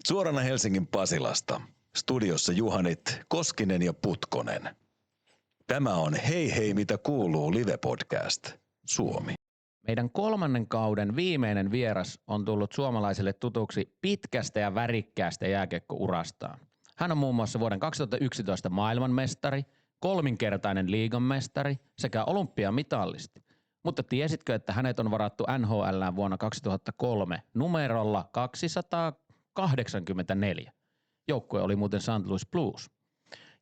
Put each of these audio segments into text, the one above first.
Suorana Helsingin Pasilasta. Studiossa Juhanit Koskinen ja Putkonen. Tämä on Hei hei mitä kuuluu live-podcast Suomi. Meidän 3. kauden viimeinen vieras on tullut suomalaisille tutuksi pitkästä ja värikkäästä jääkiekkourastaan. Hän on muun muassa vuoden 2011 maailmanmestari, 3-kertainen liiganmestari sekä olympiamitalisti. Mutta tiesitkö, että hänet on varattu NHL:ään vuonna 2003 numerolla 284? Joukkue oli muuten St. Louis Blues.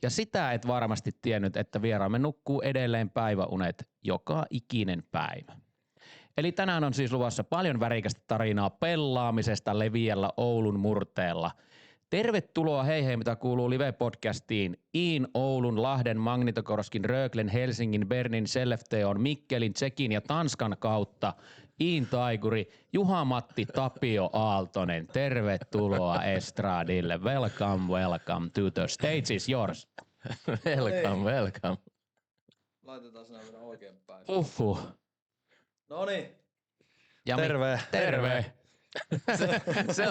Ja sitä et varmasti tiennyt, että vieraamme nukkuu edelleen päiväunet joka ikinen päivä. Eli tänään on siis luvassa paljon värikästä tarinaa pelaamisesta leviällä Oulun murteella. Tervetuloa Hei hei mitä kuuluu live-podcastiin Iin, Oulun, Lahden, Magnitogorskin, Röglen, Helsingin, Bernin, Skellefteån, Mikkelin, Tsekin ja Tanskan kautta. Iin Taikuri, Juha-Matti Tapio Aaltonen, tervetuloa estradille. Welcome to the stage is yours. Welcome. Laitetaan sinä vielä oikein päin. Noniin. Terve.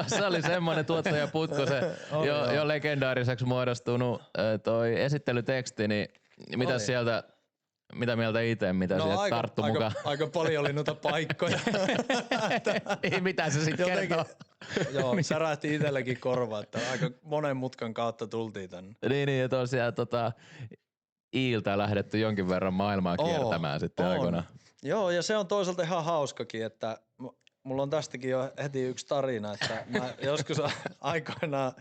Se oli semmonen tuottaja Putkosen jo legendaariseksi muodostunut toi esittelyteksti, niin mitä sieltä, mitä mieltä itse, mitä sieltä tarttu mukaan? Aika paljon oli noita paikkoja. Mitä se sitten kertoo? Joo, särähti itsellekin korvaa, että aika monen mutkan kautta tultiin tänne. Niin ja tosiaan Iiltä lähdetty jonkin verran maailmaa kiertämään sitten aikoinaan. Joo, ja se on toisaalta ihan hauskakin, että mulla on tästäkin jo heti yksi tarina, että mä joskus aikoinaan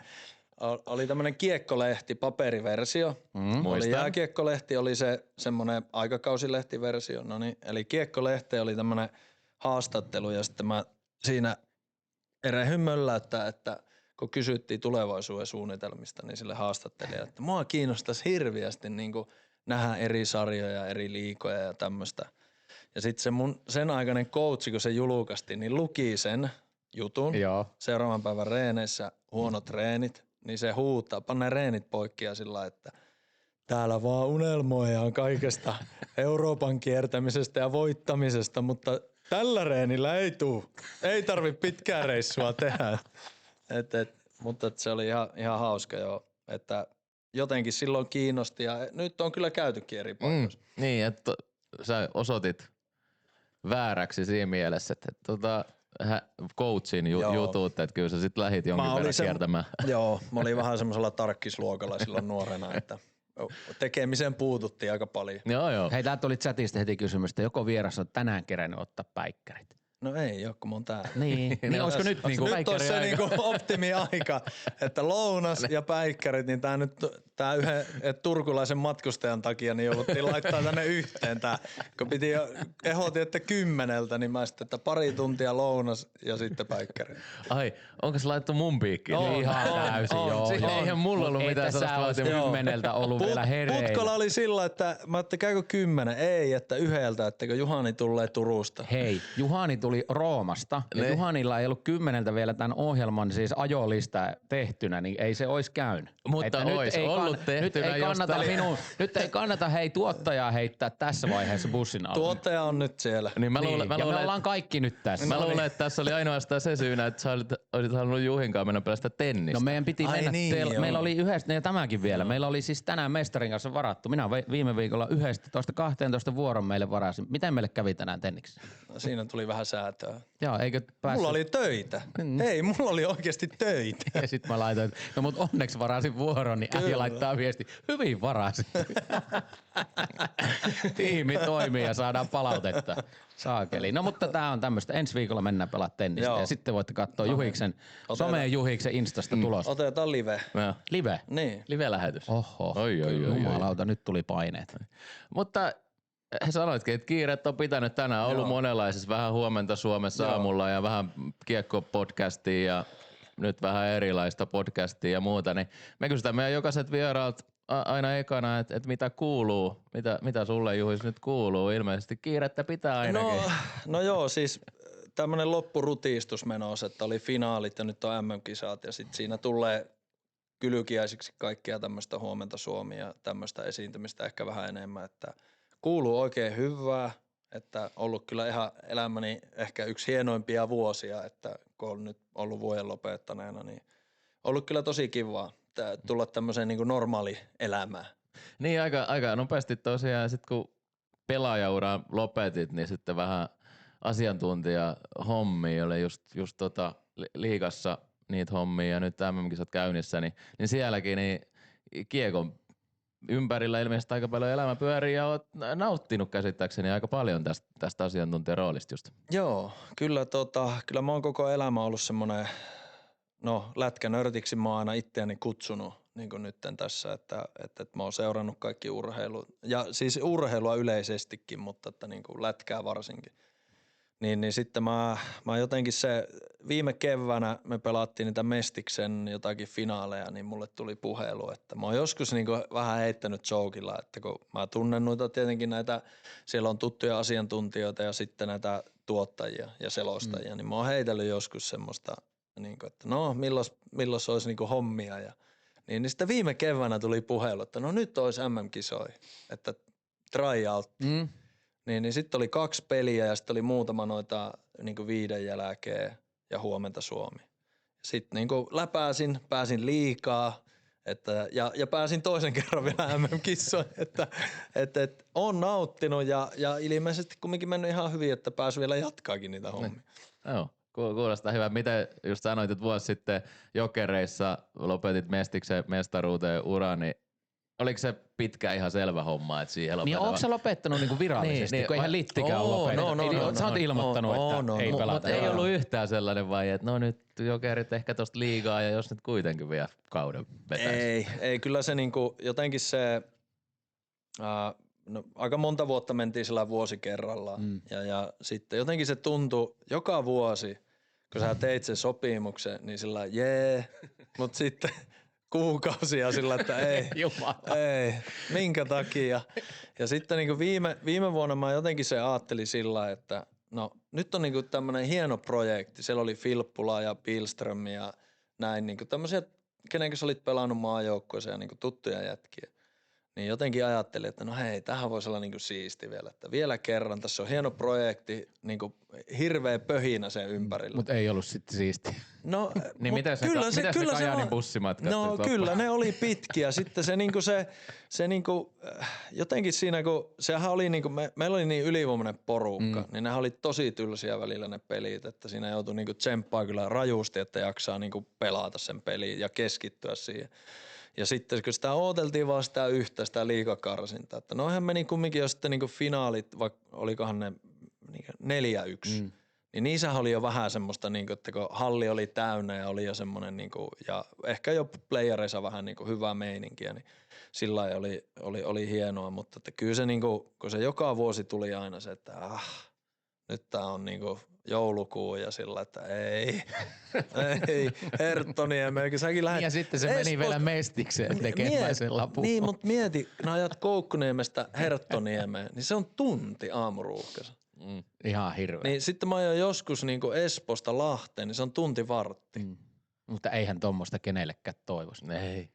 oli tämmönen kiekkolehti, paperiversio. Oli jääkiekkolehti, oli se semmonen aikakausilehtiversio. No niin, eli kiekkolehti oli tämmönen haastattelu ja sitten mä siinä erehyn mölläyttää, että kun kysyttiin tulevaisuuden suunnitelmista, niin sille haastattelijalle, että mua kiinnostaisi hirviästi niin kuin nähdä eri sarjoja, eri liigoja ja tämmöistä. Ja sitten se mun sen aikainen coachi, kun se julkaistiin, niin luki sen jutun. Joo. Seuraavan päivän reeneissä huonot reenit, niin se huutaa, panne reenit poikki ja sillä että täällä vaan unelmoidaan kaikesta Euroopan kiertämisestä ja voittamisesta, mutta tällä reenillä ei tarvi pitkää reissua tehdä. Mutta se oli ihan hauska jo, että jotenkin silloin kiinnosti ja nyt on kyllä käytykin eri paikoissa. Niin, että sä osoitit vääräksi siinä mielessä, että coachin jutut, että kyllä sä sit lähit jonkin verran kiertämään. Joo, mä olin vähän semmoisella tarkkisluokalla silloin nuorena, että tekemiseen puututtiin aika paljon. Joo. Hei, täältä tuli chatista heti kysymys, että joko vieras on tänään kerännyt ottaa päikkärit? No ei oo, kun mä oon täällä. Niin olisiko nyt niinku Nyt olisi se niinku optimiaika, että lounas ja päikkärit, niin tää yhden turkulaisen matkustajan takia niin jouduttiin laittaa tänne yhteen tää. Kun ehdotin, että 10, niin mä sitten, että pari tuntia lounas ja sitten päikkärit. Ai, onko se laittu mun piikkiin? Ihan täysin, joo. Eihän mulla ollut mitään sellaista vaatimuksia. 10 ollut vielä hereillä. Putkolla oli sillä, että mä ajattelin, käykö 10? Ei, että 1, että kun Juhani tulee Turusta. Hei, Juhani tuli Roomasta ja Juhanilla ei ollut 10 vielä tämän ohjelman siis ajolista tehtynä, niin ei se olisi käynyt. Mutta olisi ollut tehtynä, nyt ei kannata hei tuottajaa heittää tässä vaiheessa bussin alle. Tuottaja on nyt siellä. Niin mä luulen, me ollaan kaikki nyt tässä. Mä luulen, että tässä oli ainoastaan se syynä, että sä olisit halunnut Juhinkaan mennä pelasta tennistä. No meidän piti mennä, meillä oli yhdessä, ja tämäkin vielä, meillä oli siis tänään mestarin kanssa varattu. Minä viime viikolla 11-12 vuoron meille varasin. Miten meille kävi tänään tenniksi? No, siinä tuli vähän säätöä. Joo, eikö päässyt? Mulla oli töitä. Hei, mulla oli oikeasti töitä. Ja sit mä laitoin, no mut onneksi varasin vuoron, niin äijä laittaa viesti. Hyvin varasin. Tiimi toimii ja saadaan palautetta. Saakeli. No mutta tää on tämmöstä. Ensi viikolla mennään pelaa tennistä. Joo. Ja sitten voitte katsoa Juhiksen, someen Juhiksen Instasta tulosta. Otetaan live. Live? Niin. Live-lähetys. Oho. Oi. Jumalauta, nyt tuli paineet. Mutta sanoitkin, että kiireet on pitänyt tänään ollut monenlaisissa. Vähän huomenta Suomessa aamulla ja vähän kiekko-podcastia ja nyt vähän erilaista podcastia ja muuta. Niin me kysytään meidän jokaiset vieraat aina ekana, että mitä kuuluu, mitä sulle Juhis nyt kuuluu. Ilmeisesti kiirettä pitää ainakin. No joo, siis tämmönen loppurutiistus menossa, että oli finaalit ja nyt on MM-kisat ja sit siinä tulee kylkiäisiksi kaikkea tämmöistä huomenta Suomi ja tämmöistä esiintymistä ehkä vähän enemmän, että kuuluu oikein hyvää, että ollut kyllä ihan elämäni ehkä yksi hienoimpia vuosia, että kun on nyt ollut vuoden lopettaneena, niin ollut kyllä tosi kivaa tulla tämmöiseen niin kuin normaali elämään. Niin aika nopeasti tosiaan, sit kun pelaajauraa lopetit, niin sitten vähän asiantuntijahommia oli just liigassa niitä hommia ja nyt MM-kisat käynnissä, niin sielläkin niin kiekon ympärillä ilmeisesti aika paljon elämä pyörii ja oot nauttinut käsittääkseni aika paljon tästä asiantuntijan roolista just. Joo, kyllä mä oon koko elämä ollut semmoinen, lätkänörtiksi mä oon aina itseäni kutsunut niin kuin nytten tässä, että mä oon seurannut kaikki urheilu ja siis urheilua yleisestikin, mutta että niin kuin lätkää varsinkin. Niin sitten mä jotenkin viime keväänä me pelattiin niitä Mestiksen jotakin finaaleja, niin mulle tuli puhelu, että mä oon joskus niin kuin vähän heittänyt jokilla, että kun mä tunnen noita tietenkin näitä, siellä on tuttuja asiantuntijoita ja sitten näitä tuottajia ja selostajia, niin mä oon heitellyt joskus semmoista, niin kuin, että milloin olisi niin kuin hommia ja niin sitten viime keväänä tuli puhelu, että no nyt olisi MM-kisoja, että try out. Niin sitten oli 2 peliä ja sitten oli muutama noita niin 5 jälkeen ja huomenta Suomi. Sitten niin pääsin liikaa ja pääsin toisen kerran vielä MM-kissoihin, että on nauttinut ja ilmeisesti kumminkin mennyt ihan hyvin, että pääsi vielä jatkaakin niitä hommia. Joo. Kuulostaa hyvä. Miten just sanoit, että vuosi sitten Jokereissa lopetit Mestiksen mestaruuteen uran, niin oliko se pitkä ihan selvä homma, että siihen lopetetaan? Niin onko sä lopettanut niinku virallisesti, kun eihän Littikään ole lopettanut? Sä oot ilmoittanut, että ei pelata. Mutta ei ollut yhtään sellainen vaihe, että no nyt Jokerit ehkä tosta liigaa ja jos nyt kuitenkin vielä kauden vetäisi. Ei kyllä se niinku jotenkin se, aika monta vuotta mentiin sillä vuosi kerrallaan ja sitten jotenkin se tuntui joka vuosi, kun sä teit sen sopimuksen, niin sillä mutta sitten kuukausia sillä, että ei, minkä takia. Ja sitten niin kuin viime vuonna mä jotenkin se ajattelin sillä, että no nyt on niin kuin tämmöinen hieno projekti. Siellä oli Filppula ja Pilström ja näin niin kuin tämmöisiä, kenen sä olit pelannut maajoukkueessa ja niin kuin tuttuja jätkiä. Niin jotenkin ajattelin, että no hei, tähän voisi olla niin kuin siisti vielä, että vielä kerran. Tässä on hieno projekti, niin kuin hirveä pöhinä sen ympärillä. Mutta ei ollut sitten siistiä. No, niin miten se Kajaanin bussimatkat? No kyllä ne oli pitkiä. Sitten se niinku, jotenkin siinä kun sehän oli niinku, meillä oli niin ylivoimainen porukka, niin nehän oli tosi tylsiä välillä ne pelit, että siinä joutui niinku tsemppaa kyllä rajusti, että jaksaa niinku pelata sen peliin ja keskittyä siihen. Ja sitten kun sitä ooteltiin vaan sitä liigakarsintaa, että noihän meni kumminkin jo sitten niinku finaalit, vaikka olikohan ne 4-1. Niin niissähän oli jo vähän semmoista, niinku, että kun halli oli täynnä ja oli jo semmoinen, niinku, ja ehkä jo playereissa vähän niinku hyvää meininkiä, niin sillä oli hienoa. Mutta että kyllä se, niinku, kun se joka vuosi tuli aina se, että nyt tää on niinku joulukuu ja sillä, että ei, Herttoniemeen, säkin lähdet. Ja sitten se meni vielä Mestikseen tekemään sen lapun. Niin, mutta mieti, kun ajat Koukkuniemestä Herttoniemeen, niin se on tunti aamuruuhkassa. Ihan hirveä. Niin sitten mä ajan joskus niinku Espoosta Lahteen, niin se on tunti vartti. Mutta eihän tommoista kenellekään toivoisi. Ei.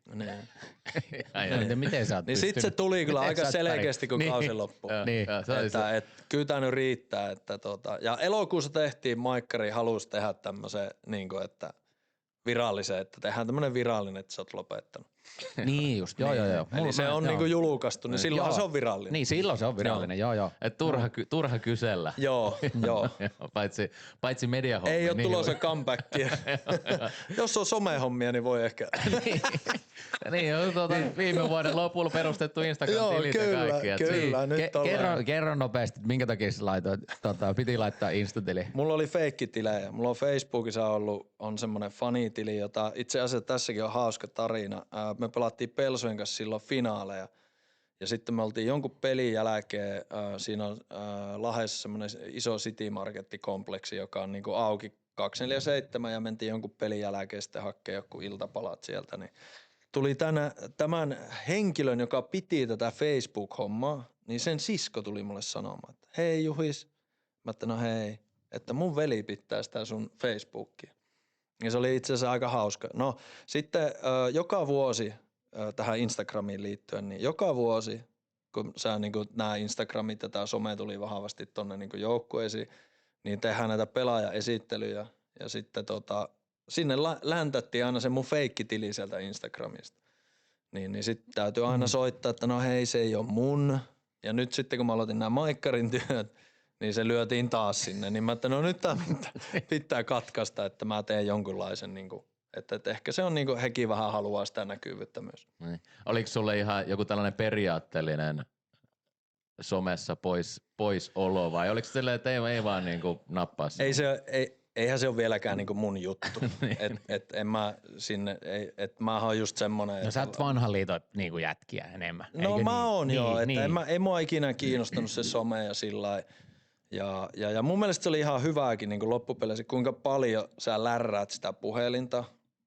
Miten sä oot Niin sit se tuli kyllä aika selkeästi, kun kausi loppui. Niin. Että kyllä tää nyt riittää. Ja elokuussa tehtiin, Maikkari halusi tehdä tämmöisen, niin että virallisen, että tehdään tämmönen virallinen, että sä oot lopettanut. Niin just, joo. Eli se on niinku julkaistu, niin silloinhan se on virallinen. Niin, silloin se on virallinen, joo. Et turha kysellä. Joo. Paitsi mediahommia. Ei ole tulossa comebackia. Jos on somehommia, niin voi ehkä. Niin, viime vuoden lopulla perustettu Instagram-tilit ja kaikki. Kyllä. Nyt kerro nopeasti, minkä takia sä laitoit, piti laittaa Insta-tili. Mulla oli feikkitilejä. Mulla on Facebookissa on semmoinen fanitili, jota itse asiassa tässäkin on hauska tarina. Me pelattiin Pelsujen kanssa silloin finaaleja. Ja sitten me oltiin jonkun pelin jälkeen, siinä on Lahdessa semmoinen iso City Market-kompleksi, joka on niinku auki 247 ja mentiin jonkun pelin jälkeen sitten hakemaan joku iltapalat sieltä. Niin tuli tämän henkilön, joka piti tätä Facebook-hommaa, niin sen sisko tuli mulle sanomaan, että hei Juhis, mä että no hei, että mun veli pitää sitä sun Facebookia. Ja se oli itse asiassa aika hauska. No sitten joka vuosi tähän Instagramiin liittyen, niin joka vuosi, kun niinku, nämä Instagramit ja tämä some tuli vahvasti tonne niinku joukkueisiin, niin tehdään näitä pelaajaesittelyjä ja sitten sinne läntättiin aina se mun feikkitili sieltä Instagramista. Niin sitten täytyy aina soittaa, että no hei, se ei ole mun. Ja nyt sitten kun mä aloitin nämä Maikkarin työt, niin se lyötiin taas sinne. Niin mä että no nyt tää pitää katkaista, että mä teen jonkunlaisen niinku, että ehkä se on niinku, hekin vähän haluaa sitä näkyvyyttä myös. Niin. Oliko sulle ihan joku tällainen periaatteellinen somessa poisolo vai oliko se silleen, että ei vaan niinku nappaa sinne? Eihän se ole vieläkään niinku mun juttu. et en mä sinne, et mä oon just semmonen. No sä oot vanhan liiton niinku jätkiä enemmän. No eikö mä oon niin? joo, niin, että ei mua ikinä kiinnostanut se some ja sillä ja mun mielestä se oli ihan hyvääkin niin loppupeleissä, kuinka paljon sä lärräät sitä puhelinta,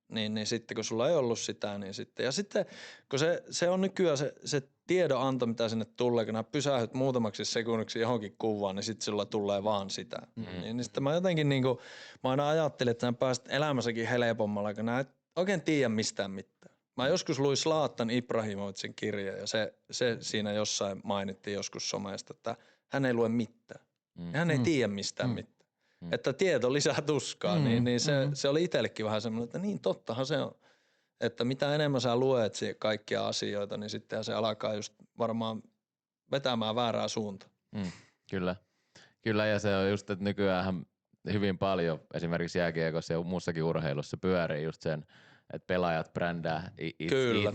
niin sitten kun sulla ei ollut sitä, niin sitten. Ja sitten kun se on nykyään se tiedonanto, mitä sinne tulee, kun nää pysähyt muutamaksi sekunniksi johonkin kuvaan, niin sitten sulla tulee vaan sitä. Niin sitten mä jotenkin niinku, mä aina ajattelin, että nää pääset elämässäkin helpommalla, kun nää et oikein tiedä mistään mitään. Mä joskus luin Zlatan Ibrahimovicin kirjan ja se siinä jossain mainittiin joskus somesta, että hän ei lue mitään. Hän ei tiedä mistään mitään. Että tieto lisää tuskaa, niin se oli itsellekin vähän semmoinen, että niin tottahan se on. Että mitä enemmän sä luet kaikkia asioita, niin sittenhän se alkaa just varmaan vetämään väärää suuntaan. Kyllä ja se on just, että nykyäänhän hyvin paljon esimerkiksi jääkiekossa ja muussakin urheilussa pyörii just sen, että pelaajat brändää Kyllä.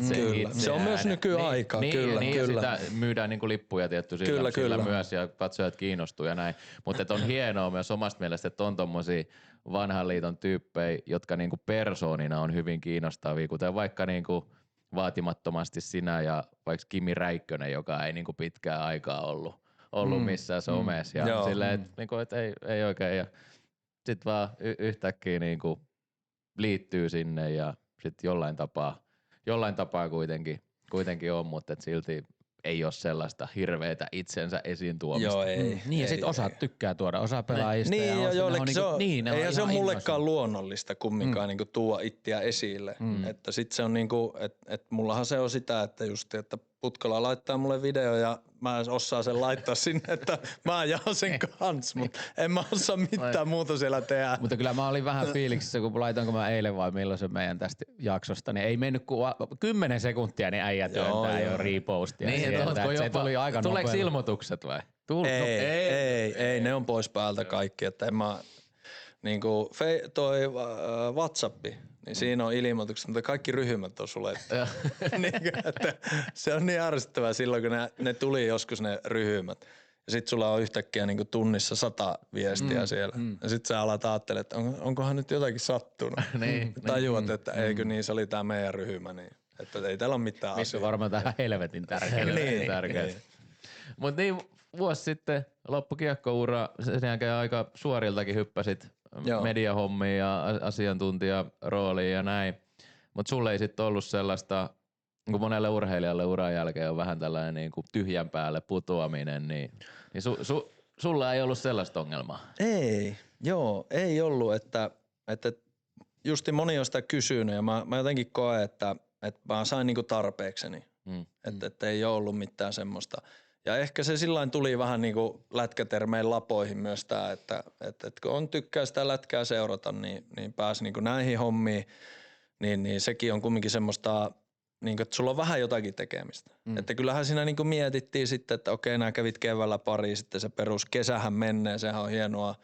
Se on myös nykyaikaa, kyllä. Ja sitä myydään niinku lippuja tietty sillä myös ja katsojat kiinnostuu ja näin. Mutta on hienoa myös omasta mielestä, että on tommosia vanhan liiton tyyppejä, jotka niinku persoonina on hyvin kiinnostavia, kuten vaikka niinku vaatimattomasti sinä ja vaikka Kimi Räikkönen, joka ei niinku pitkään aikaa ollut missään somessa. Ja silleen, että niinku, et ei oikein. Ja sit vaan yhtäkkiä niinku liittyy sinne ja sitten jollain tapaa kuitenkin on, mutta silti ei ole sellaista hirveätä itsensä esiin tuomista. Joo, ei. Niin ja sitten osa tykkää tuoda, osa pelaajista. Niin ja joillekin se on, eihän se ole mullekaan luonnollista. luonnollista kumminkaan niinku tuoda itseä esille. Että sit se on niinku, että mullahan se on sitä, että just, että Putkola laittaa mulle video ja mä osaan sen laittaa sinne, että mä jaan sen kans, mutta en mä osaa mitään muuta siellä tehdä. Mutta kyllä mä olin vähän fiiliksissä, kun laitoinko mä eilen vai milloin se meidän tästä jaksosta, niin ei mennyt kuin 10 sekuntia, niin äijä työntää jo repostia. Niin, se tuli aika tuleeko nopeasti. ilmoitukset vai? Ei, ne on pois päältä kaikki, että en mä niinku toi WhatsAppi, niin siinä on ilmoitukset, mutta kaikki ryhmät on sulle. Että se on niin ärsyttävää silloin, kun ne tuli joskus ne ryhmät. Ja sit sulla on yhtäkkiä niinku tunnissa 100 viestiä siellä. Ja sit sä alat ajattelemaan, että onkohan nyt jotakin sattunut. Tajuat, että eikö niin, se oli tää meidän ryhmä. Niin. Että ei täällä ole mitään Missä asiaa. varmaan tähän helvetin tärkeää. Niin. Mut niin vuosi sitten loppu kiekkoura, sen jälkeen aika suoriltakin hyppäsit mediahommiin ja asiantuntijarooliin ja näin. Mut sulle ei sitten ollut sellaista, kun monelle urheilijalle uran jälkeen on vähän tällainen niin kuin tyhjän päälle putoaminen, niin sulla ei ollut sellaista ongelmaa? Ei ollut, että justi moni on sitä kysynyt ja mä jotenkin koen, että mä sain niinku tarpeekseni, että ei ole ollut mitään semmoista. Ja ehkä se sillain tuli vähän niinku lätkätermeen lapoihin myös tää, että kun on tykkää sitä lätkää seurata, niin pääsi niinku näihin hommiin, niin sekin on kumminkin semmoista, niinku, että sulla on vähän jotakin tekemistä. Että kyllähän siinä niinku mietittiin sitten, että okei, nää kävit keväällä pari, sitten se peruskesähän menee, sehän on hienoa,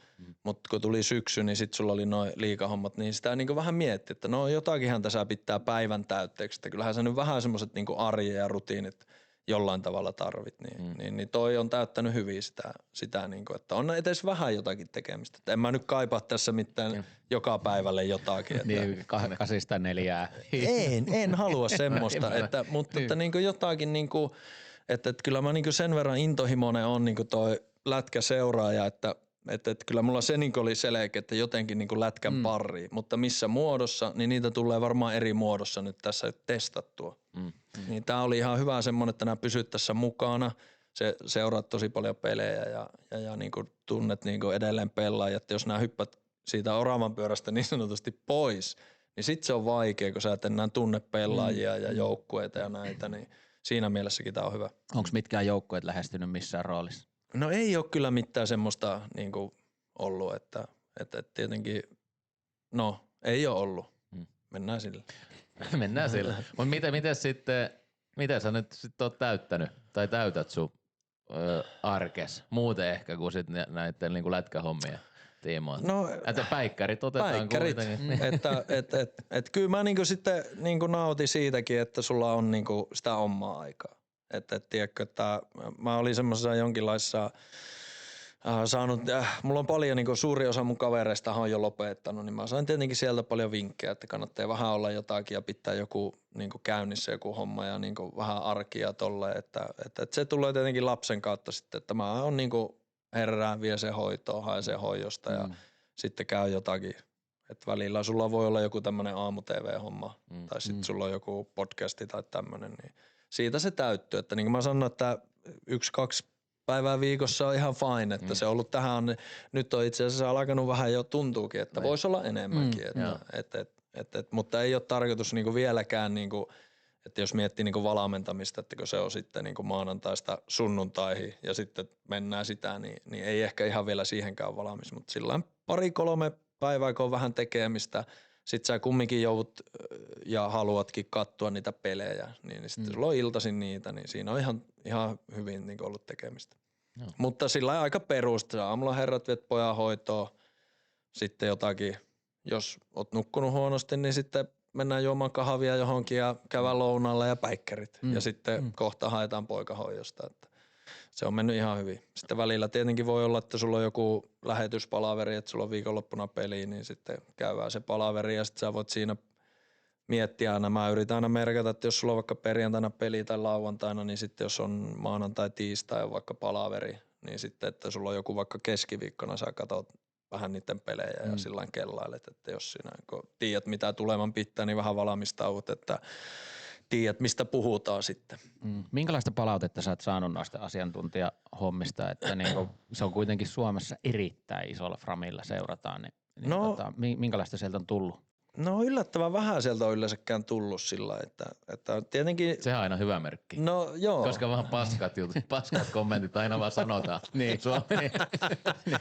mutta kun tuli syksy, niin sitten sulla oli noin liikahommat, niin sitä niinku vähän mietti, että no jotakinhan tässä pitää päivän täytteeksi, että kyllähän sä nyt vähän semmoiset niinku arjen ja rutiinit jollain tavalla tarvit, niin toi on täyttänyt hyvin sitä niinku, että on edes vähän jotakin tekemistä. Että en mä nyt kaipaa tässä mitään joka päivälle jotakin. Että Niin 8-4. en halua semmoista, mutta että niinku jotakin niinku, että kyllä mä niinku sen verran intohimoinen on niinku toi lätkäseuraaja, että kyllä mulla se niinku oli selkeä, että jotenkin niinku lätkän pariin, mutta missä muodossa, niin niitä tulee varmaan eri muodossa nyt tässä testattua. Niin tää oli ihan hyvä semmonen, että nää pysyt tässä mukana. Seuraat tosi paljon pelejä ja niinku tunnet niinku edelleen pelaajat. Jos nää hyppät siitä oravan pyörästä niin sanotusti pois, niin sit se on vaikea, kun sä et enää tunne pelaajia ja joukkueita ja näitä, niin siinä mielessäkin tää on hyvä. Onko mitkään joukkueet lähestynyt missään roolissa? No ei ole kyllä mitään semmoista niinku ollut, että tietenkin, no Ei ole ollut. Mennään sillä. Mennään sillä. Mutta miten sä nyt sit oot täyttänyt tai täytät sun arkes muuten ehkä kuin sit näitten niinku lätkähommien tiimoilta? No, että päikkärit otetaan kuitenkin. että kyllä mä niinku sitten niinku nautin siitäkin, että sulla on niinku sitä omaa aikaa. Tiedätkö, että mä olin semmoisessa jonkinlaisessa saanut, mulla on paljon, niin suuri osa mun kavereista on jo lopettanut, niin mä sain tietenkin sieltä paljon vinkkejä, että kannattaa vähän olla jotakin ja pitää joku niin käynnissä joku homma ja niin vähän arkia tolleen, että se tulee tietenkin lapsen kautta sitten, että mä oon niin herään, vie sen hoitoon, hae sen hoidosta ja sitten käy jotakin. Että välillä sulla voi olla joku tämmönen aamu-tv-homma tai sitten sulla on joku podcasti tai tämmönen, niin siitä se täyttyy. Että niin kuin mä sanoin, että 1-2 päivää viikossa on ihan fine, että se on ollut tähän, nyt on itse asiassa alkanut vähän jo tuntuukin, että voisi olla enemmänkin, mutta ei ole tarkoitus niinku vieläkään, niinku, että jos miettii niinku valmentamista, että kun se on sitten niinku maanantaista sunnuntaihin ja sitten mennään sitä, niin ei ehkä ihan vielä siihenkään valmis, mutta sillä 2-3 päivää, kun on vähän tekemistä, sit sä kumminkin joudut ja haluatkin katsoa niitä pelejä, niin sitten sulla on iltaisin niitä, niin siinä on ihan hyvin niin ollut tekemistä. No. Mutta sillä aika perusta. Aamulla herrat viet pojan hoitoon, sitten jotakin, jos oot nukkunut huonosti, niin sitten mennään juomaan kahvia johonkin ja käydään lounaalla ja päikkärit. Ja sitten kohta haetaan poikahoidosta. Että se on mennyt ihan hyvin. Sitten välillä tietenkin voi olla, että sulla on joku lähetyspalaveri, että sulla on viikonloppuna peli, niin sitten käydään se palaveri ja sitten sä voit siinä miettiä aina. Mä yritän aina merkata, että jos sulla on vaikka perjantaina peli tai lauantaina, niin sitten jos on maanantai, tiistai on vaikka palaveri, niin sitten, että sulla on joku vaikka keskiviikkona, sä katsot vähän niiden pelejä ja sillain kellailet, että jos sinä kun tiedät mitä tuleman pitää, niin vähän valmistaudut, että tiedät mistä puhutaan sitten. Minkälaista palautetta sä oot saanut noista asiantuntijahommista, että niinku, se on kuitenkin Suomessa erittäin isolla framilla seurataan, niin minkälaista sieltä on tullut? No yllättävän vähän sieltä on yleensäkään tullut sillä, että tietenkin... Sehän on aina hyvä merkki. No joo. Koska vähän paskat jutut, paskat kommentit aina vaan sanotaan. Niin. Suomi.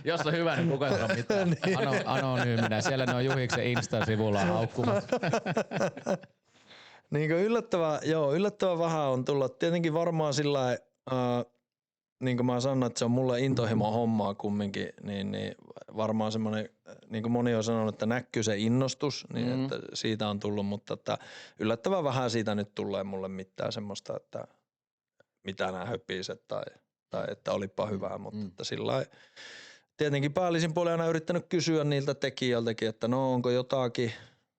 Jos on hyvä, niin kukaan saa mitään. Anonyyminä. Siellä ne on Juhiksen Insta-sivulla haukkumat. Niin kuin yllättävän vähän on tullut. Tietenkin varmaan sillä niin kuin mä sanoin, että se on mulle intohimo hommaa kumminkin, niin varmaan semmoinen, niin kuin moni on sanonut, että näkyy se innostus, niin että siitä on tullut, mutta että yllättävän vähän siitä nyt tulee mulle mitään semmoista, että mitä nämä höpiset tai että olipa hyvää, mutta että sillä tietenkin päällisin puolella aina yrittänyt kysyä niiltä tekijöiltäkin, että no onko jotakin,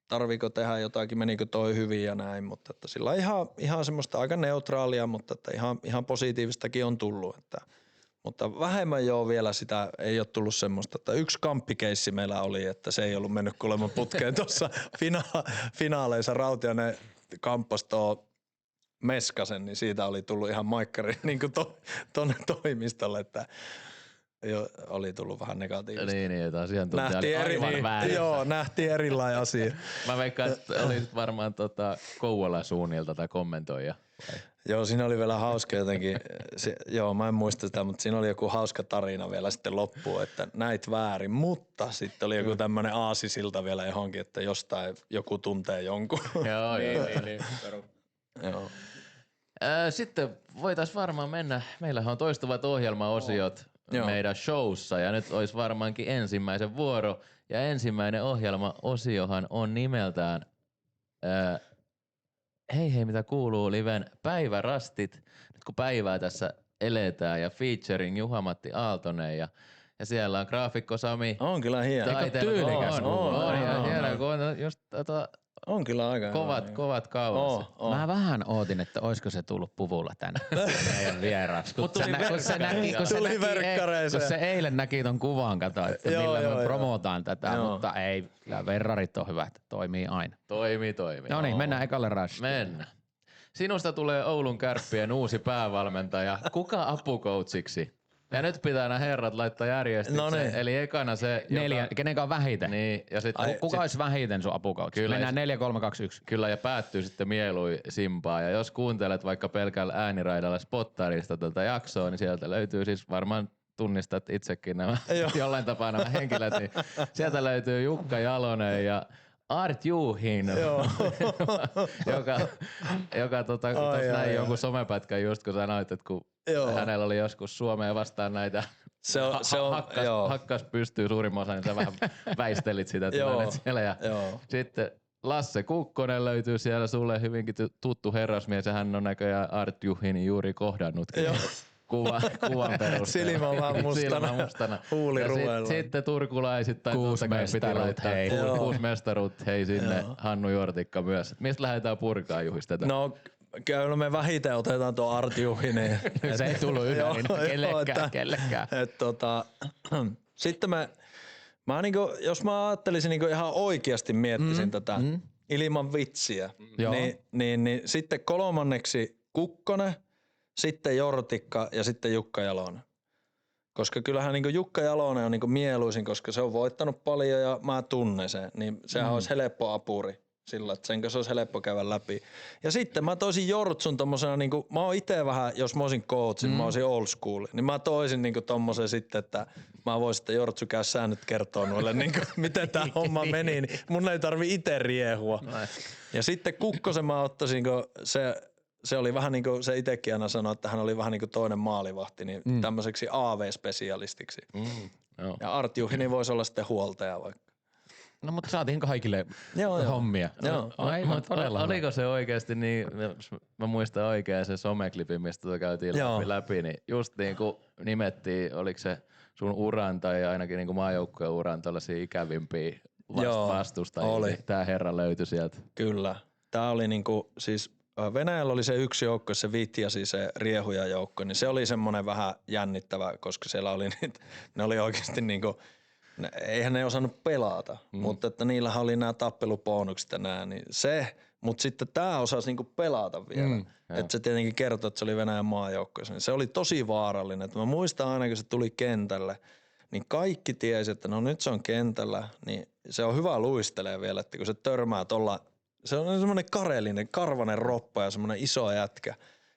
tarviiko tehdä jotakin, menikö toi hyvin ja näin, mutta että sillä ihan semmoista aika neutraalia, mutta että ihan positiivistakin on tullut, mutta vähemmän jo vielä sitä ei ole tullut semmoista, että yksi kamppikeissi meillä oli, että se ei ollut mennyt kuulemma putkeen tuossa finaaleissa. Rautiainen kamppasi tuo Meskasen, niin siitä oli tullut ihan maikkari niin kuin tuonne toimistolle, että oli tullut vähän negatiivista. Niin, että asiantuntija oli aivan väärin. Joo, nähtiin erilainen asia. Mä veikkaan, että oli varmaan Kouvolan suunnilta tai kommentoija. Joo, siinä oli vielä hauska jotenkin, mä en muista sitä, mutta siinä oli joku hauska tarina vielä sitten loppuun, että näit väärin, mutta sitten oli joku tämmönen aasisilta vielä johonkin, että jostain joku tuntee jonkun. Joo, niin. Joo. Sitten voitaisiin varmaan mennä, meillähän on toistuvat ohjelmaosiot meidän showssa ja nyt olisi varmaankin ensimmäisen vuoro ja ensimmäinen ohjelmaosiohan on nimeltään Hei mitä kuuluu liven päivärastit, nyt kun päivää tässä eletään ja featuring Juha-Matti Aaltonen ja siellä on graafikko Sami. On kyllä hieno. Tyylikäs. On hieno, kun on just on kyllä aika kovat kauas. Mä vähän ootin, että oisko se tullut puvulla tänne meidän vieraaksi. Kun se eilen näki ton kuvan, kato, että millä me promotaan tätä, mutta ei, kyllä verrarit on hyvät, toimii aina. Toimii. No niin, mennään ekalle rastiin. Mennään. Sinusta tulee Oulun Kärppien uusi päävalmentaja. Kuka apukoutsiksi? Ja nyt pitää nämä herrat laittaa järjestykseen. Eli ekana se... Kenenkä on vähiten? Niin, ja kuka olisi vähiten sun apukautsi? Mennään 4-3-2-1. Kyllä, ja päättyy sitten mielui simpaa. Ja jos kuuntelet vaikka pelkällä ääniraidalla spottarista tätä jaksoa, niin sieltä löytyy siis varmaan tunnistat itsekin nämä jollain tapaa nämä henkilöt. Niin sieltä löytyy Jukka Jalonen ja Art Juhin, joka näin jonkun somepätkän just kun sanoit, että kun hänellä oli joskus Suomeen vastaan näitä hakkas pystyy suurimman osa, niin sä vähän väistelit sitä tilannetta siellä. Ja sitten Lasse Kukkonen löytyy siellä sulle hyvinkin tuttu herrasmies ja hän on näköjään Art Juhinin juuri kohdannutkin. Kuvan perusteella. Silmä mustana. Huuli ruoilla. Sitten turkulaisittain Kuusi mestaruut hei sinne. Hannu Jortikka myös. Mistä lähdetään purkaa Juhis tätä? No kyllä me vähiten otetaan tuo Art Juhinin. Se ei tullut kellekään. Sitten mä niinku, jos mä ajattelisin niinku ihan oikeasti miettisin tätä ilman vitsiä, niin sitten kolmanneksi Kukkonen, sitten Jortikka ja sitten Jukka Jalonen. Koska kyllähän niinku Jukka Jalonen on niinku mieluisin, koska se on voittanut paljon ja mä tunnen sen, niin sehän olisi helppo apuri sillä, että sen kanssa olisi helppo käydä läpi. Ja sitten mä toisin Jortsun tommosena, niinku, mä oon ite vähän, jos mä olisin coachin, mä olisin old school, niin mä toisin niinku tommosen sitten, että mä voisin, että Jortsu käy säännöt kertoo noille, niinku, miten tää homma meni, niin mun ei tarvi ite riehua. Ja sitten Kukkosen mä ottaisin, kun se oli vähän niin kuin se itsekin aina sanoi, että hän oli vähän niin kuin toinen maalivahti, niin tämmöiseksi AV-spesialistiksi. Ja Art Juhini voisi olla sitten huoltaja vaikka. No mutta saatiin kaikille hommia. Oliko se oikeasti niin, mä muistan oikein se someklipi, mistä käytiin läpi, niin just niin kuin nimettiin, oliko se sun uran tai ainakin niin kuin maajoukkueen uran tällaisia ikävimpiä vastustajia. Tää herra löytyi sieltä. Kyllä. Tää oli niinku siis Venäjällä oli se yksi joukko, se Vitjasi, se riehujajoukko, niin se oli semmoinen vähän jännittävä, koska siellä oli niitä, ne oli oikeasti niinku, eihän ne osannut pelata, mutta että niillähän oli nämä tappelubonukset ja nää, niin se, mutta sitten tää osasi niinku pelata vielä. Että se tietenkin kertoi, että se oli Venäjän maajoukkoissa, niin se oli tosi vaarallinen. Että mä muistan aina, kun se tuli kentälle, niin kaikki tiesi, että no nyt se on kentällä, niin se on hyvä luistelee vielä, että kun se törmää tuolla. Se on semmoinen karelinen, karvanen roppa ja semmoinen iso jätkä.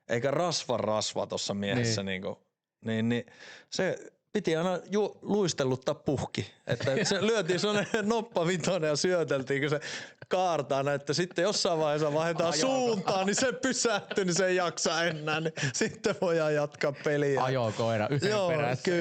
Eikä rasva tossa miehessä niin se piti aina luisteluttaa puhki. Että se lyötiin semmoinen noppavitoinen ja syöteltiin, kun se kaartaa näin, että sitten jossain vaiheessa vaihdetaan suuntaan, niin se pysähtyy, niin se ei jaksa enää. Niin sitten voidaan jatkaa peliä. Ajokoira yhden perässä.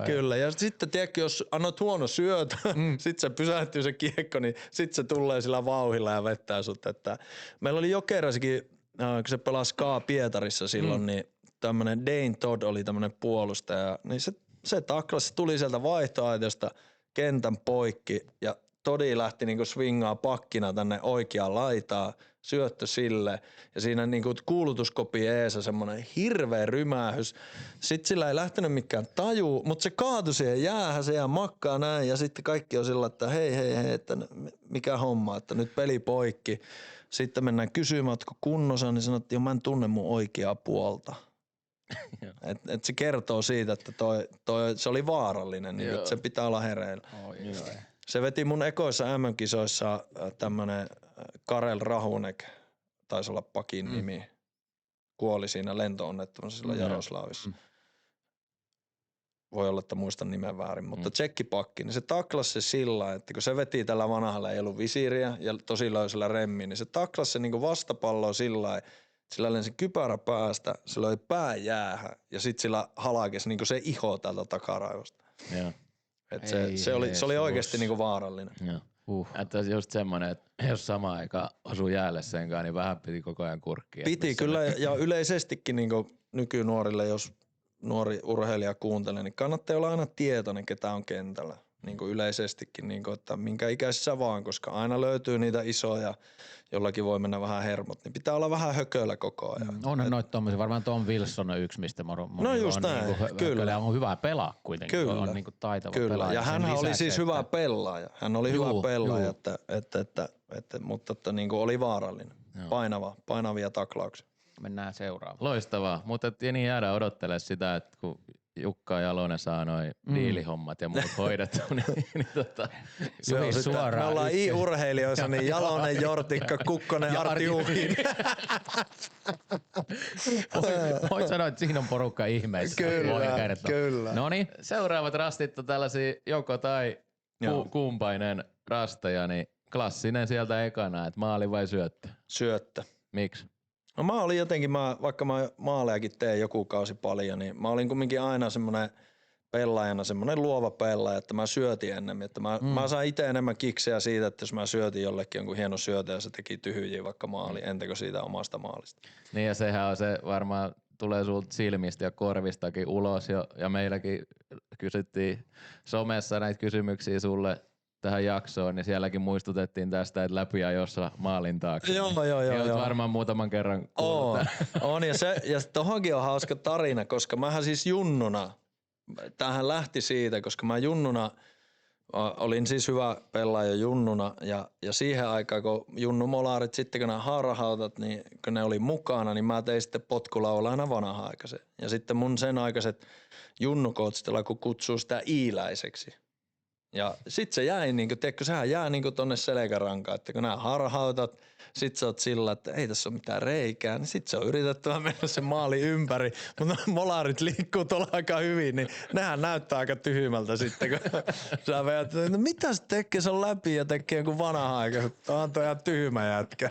Kyllä. Ja sitten tiedätkö, jos annat huono syötä, sitten se pysähtyy se kiekko, niin sitten se tulee sillä vauhilla ja vettää sut. Että meillä oli Jokerassakin, kun se pelasi Pietarissa silloin, niin tämmönen Dane Todd oli tämmönen puolustaja, niin se taklasi, se tuli sieltä vaihtoaitiosta kentän poikki ja Todi lähti niinku swingaa pakkina tänne oikeaan laitaan, syöttö sille ja siinä niinku kuulutuskopi eessä semmonen hirveä rymähys. Sitten sillä ei lähtenyt mikään taju, mutta se kaatui siihen jäähän, se jää makkaa näin ja sitten kaikki on sillä, että hei, että mikä homma, että nyt peli poikki. Sitten mennään kysymään, ootko kunnossa, niin sanottiin, että mä en tunne mun oikeaa puolta. Et se kertoo siitä, että se oli vaarallinen, niin se pitää olla hereillä. Se veti mun ekoissa MM-kisoissa tämmönen Karel Rahunek, taisi olla pakin nimi, kuoli siinä lento-onnettomuudessa silloin Jaroslavissa. Voi olla, että muistan nimen väärin, mutta tsekkipakki, niin se taklasi se sillä, että kun se veti tällä vanhalla, ei ollut visiiriä ja tosi löysällä remmiin, niin se taklasi se niinku vastapalloa sillä lensi kypärä päästä, se löi pää jäähän ja sit sillä halakesi niinku se iho täältä takaraivosta. Et se oli oikeesti niinku vaarallinen. Että just semmonen, että jos samaan aikaan osuu jäälle senkaan, niin vähän piti koko ajan kurkkia. Piti kyllä ja yleisestikin niinku nykynuorille, jos nuori urheilija kuuntelee, niin kannattaa olla aina tietoinen, ketä on kentällä. Niinku yleisestikin, niinku, että minkä ikäisissä vaan, koska aina löytyy niitä isoja, jollakin voi mennä vähän hermot, niin pitää olla vähän hököllä koko ajan. Onhan noita tommosia, varmaan Tom Wilson on yksi, mistä moni no just näin, niinku, kyllä. On hyvä pelaa kuitenkin, kyllä. On niinku taitava pelaaja. Ja hän oli siis hyvä pelaaja, hyvä pelaaja, mutta että niinku oli vaarallinen, painavia taklauksia. Mennään seuraavaan. Loistavaa, mutta niin jäädään odottelemaan sitä, että kun Jukka Jalonen saa noin diilihommat ja muut hoidettu, se on suoraan. Me ollaan urheilijoissa, niin Jalonen, Jortikka, Kukkonen, Arti Juhin. Voit sanoa, että siinä on porukka ihmeissä. Kyllä. Noniin, seuraavat rastit on tällaisia joko tai kumpainen rasteja, niin Klassinen sieltä ekana, että maali vai syöttö? Syöttö. Miksi? No mä olin jotenkin, vaikka mä maalejakin teen joku kausi paljon, niin mä olin kumminkin aina semmoinen pelaajana, semmoinen luova pelaaja, että mä syötin enemmän. Että mä sain itse enemmän kiksejä siitä, että jos mä syötin jollekin jonkun hieno syötä ja se teki tyhjiä vaikka maali, entäkö siitä omasta maalista. Niin ja sehän on se varmaan tulee sulta silmistä ja korvistakin ulos jo, ja meilläkin kysyttiin somessa näitä kysymyksiä sulle tähän jaksoon, niin sielläkin muistutettiin tästä, että läpiajossa maalin taakse. Joo. Olet varmaan muutaman kerran kuullut. On ja tohonkin on hauska tarina, koska mähän siis junnuna, tämähän lähti siitä, koska mä junnuna olin siis hyvä pelaaja junnuna ja siihen aikaan, kun junnumolaarit sitten, kun nämä haarahautat, niin kun ne oli mukana, niin mä tein sitten potkulaulajana vanha-aikaisen. Ja sitten mun sen aikaiset junnukoutsit alkoi kutsua sitä iiläiseksi. Ja sit se jäi niinku, tiedätkö, sehän jää niinku tonne selkärankaan, että kun nämä harhautat, sit sä oot sillä, että ei tässä ole mitään reikää, niin sit se on yritettävä mennä se maali ympäri, mutta molarit liikkuu tuolla aika hyvin, niin nehän näyttää aika tyhmältä sitten, kun sä veät, no mitä se tekee, se on läpi ja tekee joku vanha aika, on toi ihan tyhmä jätkä.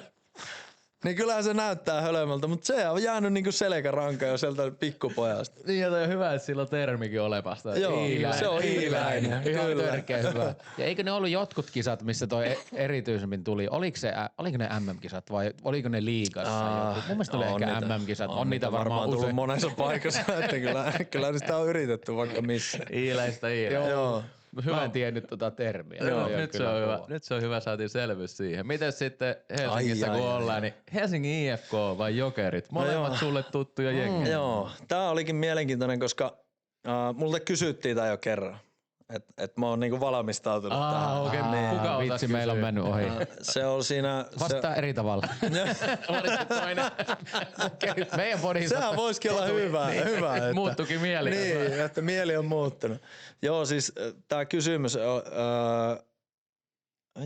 Niin kyllähän se näyttää hölmöltä, mutta se on jäänyt niinku selkärankaan jo sieltä pikkupojasta. Niin ja toi on hyvä, että sillä on termikin olemasta. Joo, se on iiläinen. Ihan Kyllä. törkeä hyvä. Ja eikö ne ollut jotkut kisat, missä toi erityisemmin tuli? Oliko ne MM-kisat vai oliko ne liigassa? Mun mielestä oli ehkä MM-kisat. On niitä varmaan tullut usein. monessa paikassa, että kyllä sitä on yritetty vaikka missä. Iiläistä iiläistä. Joo. Mä en tiennyt tota termiä. Joo, Toi on nyt se kyllä on hyvä. kova. Nyt se on hyvä, saatiin selvyys siihen. Miten sitten Helsingissä kun ollaan, niin Helsingin IFK vai Jokerit? Molemmat sulle tuttuja jengiä. Joo, tää olikin mielenkiintoinen, koska multa kysyttiin tää jo kerran. Että mä oon niinku valmistautunut tähän. Okei. Kuka otas Vitsi, meillä on mennyt ohi. Se oli siinä... Vastaa eri tavalla. Meidän podissa. Sehän voisikin olla hyvä. Että, Muuttukin mieli. Niin, että mieli on muuttunut. Joo, siis tää kysymys...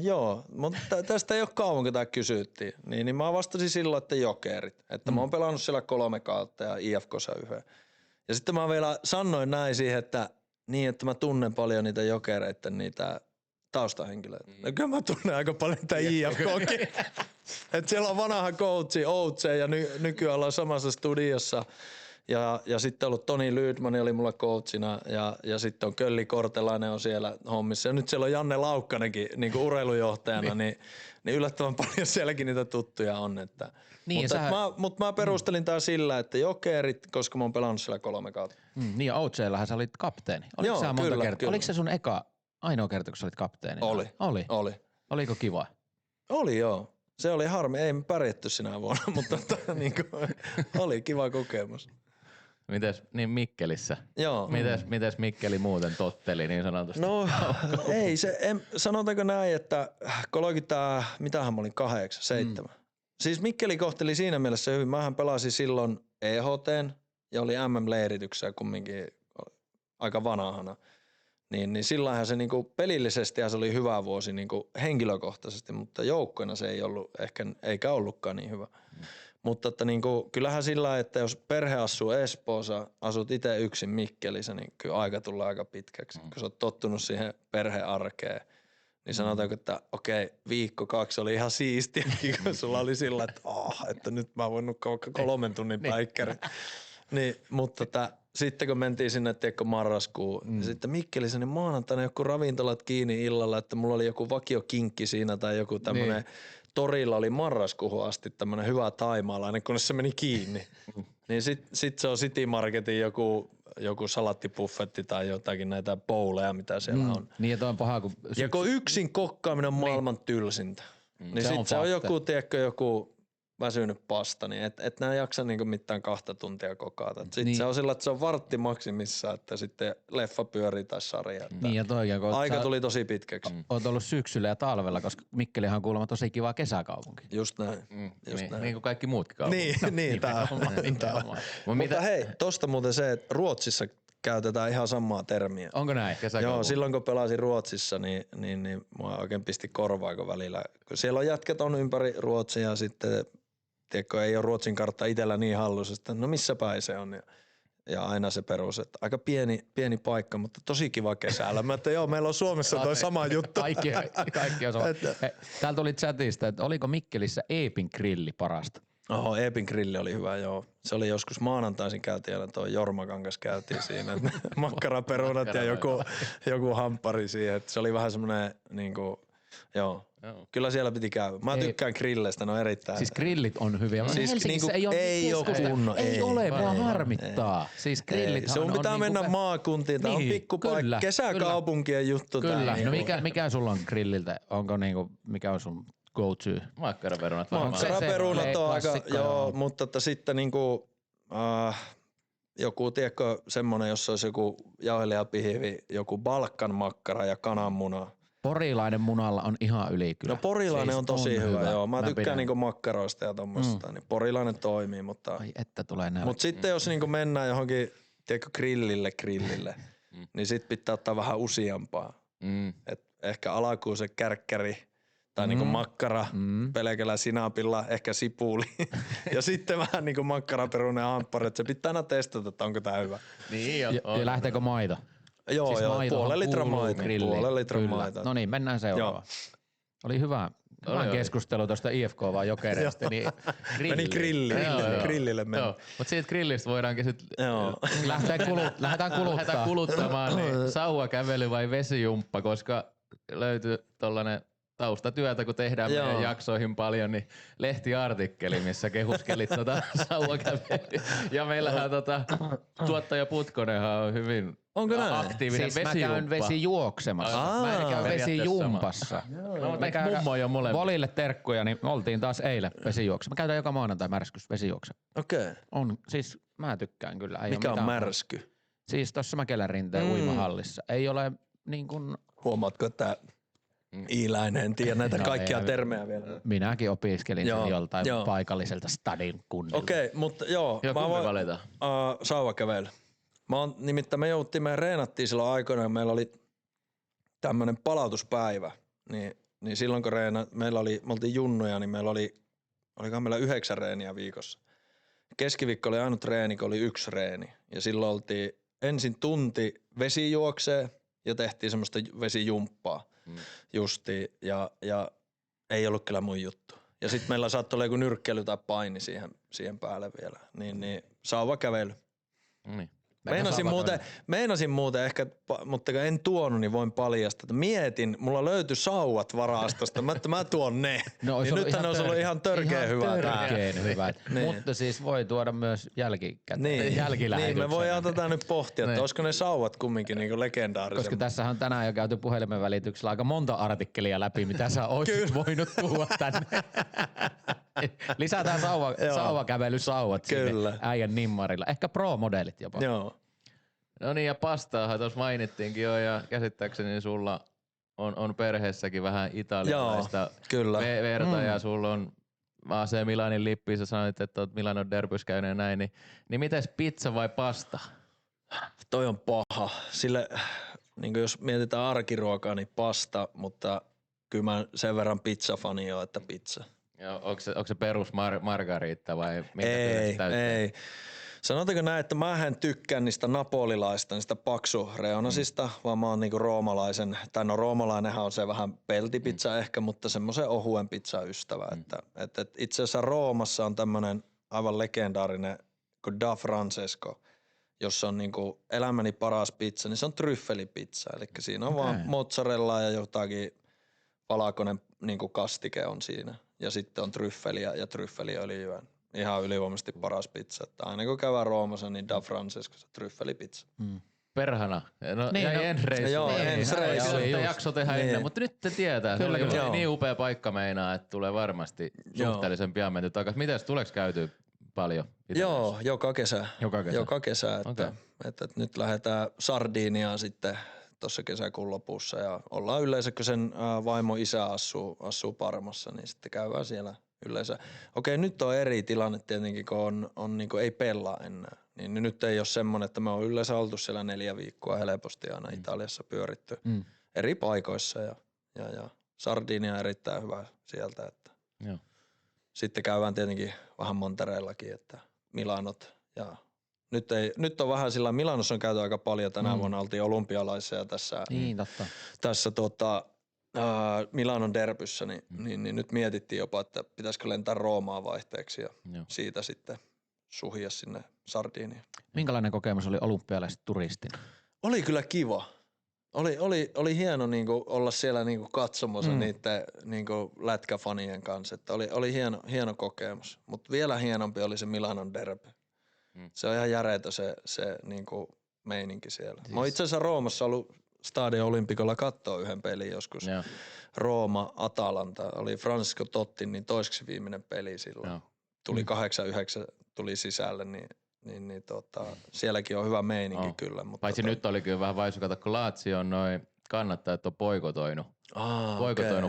joo, mutta tästä ei ole kauan, kun tää kysyttiin. Niin mä vastasin silloin, että Jokerit. Että mä oon pelannut siellä 3 kautta ja IFK:ssa yhden. Ja sitten mä vielä sanoin näin siihen, että niin, että mä tunnen paljon niitä Jokereiden niitä taustahenkilöitä. No kyllä mä tunnen aika paljon niitä IFK:kin. Että siellä on vanha coachi Outse ja nykyään ollaan samassa studiossa. Ja sitten ollut Toni Lydman oli mulla coachina ja sitten on Kölli Kortelainen on siellä hommissa. Ja nyt siellä on Janne Laukkanenkin niin kuin urheilujohtajana, niin yllättävän paljon sielläkin niitä tuttuja on. Että. Niin, Mutta mä perustelin tää sillä, että Jokerit, koska mä oon pelannut siellä 3 kautta. Niin ja Outseillähän sä olit kapteeni. Oliko sä monta kertaa? Kyllä. Oliko se sun ainoa kerta, kun sä olit kapteeni? Oli. Oliko kiva? Oli joo. Se oli harmi. Ei me pärjätty sinä vuonna, mutta niinku, oli kiva kokemus. Mites niin Mikkelissä? Joo. Mites Mikkeli muuten totteli niin sanotusti? No ei sanotaanko näin, että mitähän mä olin 8, 7. Siis Mikkeli kohteli siinä mielessä hyvin. Mähän pelasin silloin EHT:n ja oli MM-leirityksessä kumminkin aika vanhana. Niin silloinhan se niinku pelillisesti se oli hyvä vuosi niinku henkilökohtaisesti, mutta joukkoina se ei ollut eikä ollutkaan niin hyvä. Mutta että niinku, kyllähän sillä, että jos perhe asuu Espoossa, asut itse yksin Mikkelissä, niin kyllä aika tulee aika pitkäksi. Kun sä oot tottunut siihen perhearkeen, niin sanotaanko, että okei, 1-2 oli ihan siistiä, kun sulla oli sillä, että nyt mä voin nukkua vaikka 3 tunnin päikkäri. Niin, mutta sitten kun mentiin sinne, tiedätkö, marraskuun, niin sitten Mikkelissä, niin maanantaina joku ravintolat kiinni illalla, että mulla oli joku vakiokinkki siinä tai joku tämmönen, torilla oli marraskuuhun asti tämmönen hyvä taimaalainen, kunnes se meni kiinni. Niin sit se on City Marketin joku salattipuffetti tai jotakin näitä bowleja, mitä siellä on. Niin ja toi on paha, kun... Ja kun yksin kokkaaminen on maailman tylsintä, niin sit se on joku, tiedätkö, joku väsynyt pasta, niin et nää jaksa niinku mitään 2 tuntia kokata. Sitten se on sillä, että se on vartti maksimissa, että sitten leffa pyörii tai sarja. Niin ja toikin, kun aika tuli tosi pitkäksi. Oot ollut syksyllä ja talvella, koska Mikkelihan on kuulemma tosi kiva kesäkaupunki. Just näin. Niin kuin kaikki muutkin kaupungit. Niin tää on. Mutta hei, tosta muuten se, että Ruotsissa käytetään ihan samaa termiä. Onko näin? Joo, silloin kun pelasin Ruotsissa, niin mua oikein pisti korvaako välillä. Kun siellä on jätkät on ympäri Ruotsia ja sitten tiedätkö, ei ole Ruotsin kartta itsellä niin hallussa, että no missä päin se on. Ja Ja aina se perus, että aika pieni paikka, mutta tosi kiva kesällä. Mä että joo, meillä on Suomessa toi sama juttu. Kaikki on sama. Täällä tuli chatista, että oliko Mikkelissä Eepin grilli parasta? Oho, Eepin grilli oli hyvä, joo. Se oli joskus maanantaisin käytiin aina toi Jormakan kanssa käytiin siinä. Makkaraperunat ja joku hamppari siihen. Et se oli vähän semmonen niinku, joo. Kyllä siellä piti käydä. Mä tykkään grilleistä, ne on erittäin. Siis grillit on hyviä. Siis Helsingissä niinku, ei ole kunnon. Ei ole, mua harmittaa. Siis grillit Se on pitää mennä maakuntiin. Tää on pikkupaikka. Kesäkaupunkien juttu. Kyllä. No mikä sulla on grilliltä? Onko niinku, mikä on sun go-to? Makkaraperunat varmaan. Makkaraperunat on aika, joo, mutta että sitten niinku, joku, tiedätkö, semmonen, jossa olisi joku jauhelijapihivi, joku Balkan makkara ja kananmuna. Porilainen munalla on ihan yli kyllä. No porilainen siis on tosi hyvä, joo. Mä tykkään niinku makkaroista ja tommosesta, niin porilainen toimii, mutta. Ai että tulee nälkä. Mut sitten jos niinku mennään johonkin, tiedätkö, grillille, niin sit pitää ottaa vähän useampaa. Et ehkä alkuun se kärkkäri tai niinku makkara pelkällä sinapilla, ehkä sipuli. Ja sitten vähän niinku makkaraperunen hamppari, että se pitää aina testata, että onko tää hyvä. Niin ja lähteekö maito? Joo, siis puolen litran maito. No niin, mennään seuraavaan. Oli hyvä keskustelu tuosta IFK vaan Jokereista. Niin meni grillille meni. Mutta siitä grillistä voidaankin sitten lähdetään kuluttamaan niin sauvakävely vai vesijumppa, koska löytyy tollanen taustatyötä, kun tehdään meidän jaksoihin paljon, niin lehtiartikkeli, missä kehuskelit sauvakävelyä. Ja meillähän tuottaja Putkonenhan on hyvin aktiivinen siis vesijumppa. Mä käyn vesijuoksemassa. Mä käyn vesijumpassa. Mummo jo molemmat. Volille terkkuja, niin oltiin taas eilen vesijuokse. Mä käydään joka maanantai märskys vesijuokse. Okei. On, siis mä tykkään kyllä. Ei mikä on märsky? Siis tossa Mäkelän rinteen uimahallissa. Ei ole niin kuin. Huomaatko, että Iiläinen, en tiedä näitä kaikkia termejä vielä. Minäkin opiskelin sen joltain paikalliselta stadin kunnilta. Okei, mutta joo. Ja kumpi valita? Sauvakävely. Nimittäin me reenattiin silloin aikoinaan, meillä oli tämmönen palautuspäivä. Niin silloin kun me oltiin junnuja, niin olikohan meillä 9 reeniä viikossa. Keskiviikko oli ainut reeni, kun oli 1 reeni. Ja silloin oltiin ensin tunti vesijuokseen ja tehtiin semmoista vesijumppaa justiin. Ja ei ollut kyllä mun juttu. Ja sitten meillä saattoi olla joku nyrkkeily tai paini siihen päälle vielä. Niin sauvakävely. Meinasin muuten ehkä, mutta en tuonut, niin voin paljastaa, että mietin, mulla löytyi sauvat varastosta, mä tuon ne. No, niin nythän ne olisi ollut ihan törkeä hyvää. Niin. Mutta siis voi tuoda myös jälkilähetyksenä. Niin, me voidaan tätä nyt pohtia, että olisiko ne sauvat kumminkin niin legendaarisia. Koska tässä on tänään jo käyty puhelimen välityksellä aika monta artikkelia läpi, mitä sä oisit voinut tuoda tänne. Lisätään sauvakävelysauvat sinne äijän nimmarilla. Ehkä pro-modelit jopa. Joo. No niin, ja pastaahan tuossa mainittiinkin jo, ja käsittääkseni sulla on perheessäkin vähän italialaista verta, ja sulla on AC Milanin lippi, sä sanoit, että oot Milanon derbys käynyt ja näin, niin mites pizza vai pasta? Toi on paha. Sille, niin jos mietitään arkiruokaa, niin pasta, mutta kyllä mä sen verran pizzafani oon, että pizza. Joo, onko se perus margariitta vai mitä ei. Sanotaanko näin, että mä en tykkää niistä napolilaista, niistä paksureunasista, vaan mä oon niinku roomalaisen, tai no roomalainenhan on se vähän peltipizza ehkä, mutta semmoisen ohuen pizza ystävä. Että itse asiassa Roomassa on tämmönen aivan legendaarinen kuin Da Francesco, jossa on niinku elämäni paras pizza, niin se on tryffelipizza. Eli siinä on vaan mozzarella ja jotakin valkoinen niinku kastike on siinä. Ja sitten on tryffeliä ja tryffeliöljyä. Ihan ylivoimaisesti paras pizza. Että aina kun käydään Roomassa, niin Da Francesco se tryffelipizza. Perhana. No, niin, jäi ensi Joo, ensi reissu. Jakso tehdä ennen, mutta nyt te tietää. Se oli niin upea paikka meinaa, että tulee varmasti suhteellisen pian menty takaisin. Mites, tuleeko käytyä paljon? Joo, joka kesä. Että nyt lähdetään Sardiniaan sitten tuossa kesäkuun lopussa ja ollaan yleensä, kun sen vaimo isä asuu Parmassa, niin sitten käydään siellä yleensä. Okei, nyt on eri tilanne tietenkin, kun on niin kuin ei pelaa enää. Niin nyt ei ole semmoinen, että me on yleensä oltu siellä 4 viikkoa helposti aina Italiassa pyöritty eri paikoissa ja Sardinia on erittäin hyvä sieltä. Että. Sitten käydään tietenkin vähän Montereellakin, että Milanot ja nyt on vähän sillä Milanossa on käyty aika paljon. Tänä vuonna oltiin olympialaisissa ja Niin, totta. tässä Milanon derbyssä, niin nyt mietittiin jopa, että pitäisikö lentää Roomaan vaihteeksi ja siitä sitten suhia sinne Sardiniaan. Minkälainen kokemus oli olympialaiset turistina? Oli kyllä kiva. Oli hieno niinku olla siellä niinku katsomossa niiden niinku lätkäfanien kanssa. Että oli hieno kokemus. Mutta vielä hienompi oli se Milanon derby. Se on ihan järeetä se niinku meininki siellä. Siis. Mä oon itse asiassa Roomassa ollut Stadio Olympikolla kattoo yhden pelin joskus. Joo. Rooma-Atalanta oli Francisco Tottin niin toiseksi viimeinen peli silloin. Joo. Tuli 8-9 tuli sisälle, niin sielläkin on hyvä meininki kyllä. Mutta Paitsi nyt oli kyllä vähän vaisukata, kun Lazio noin kannattajat on boikotoinut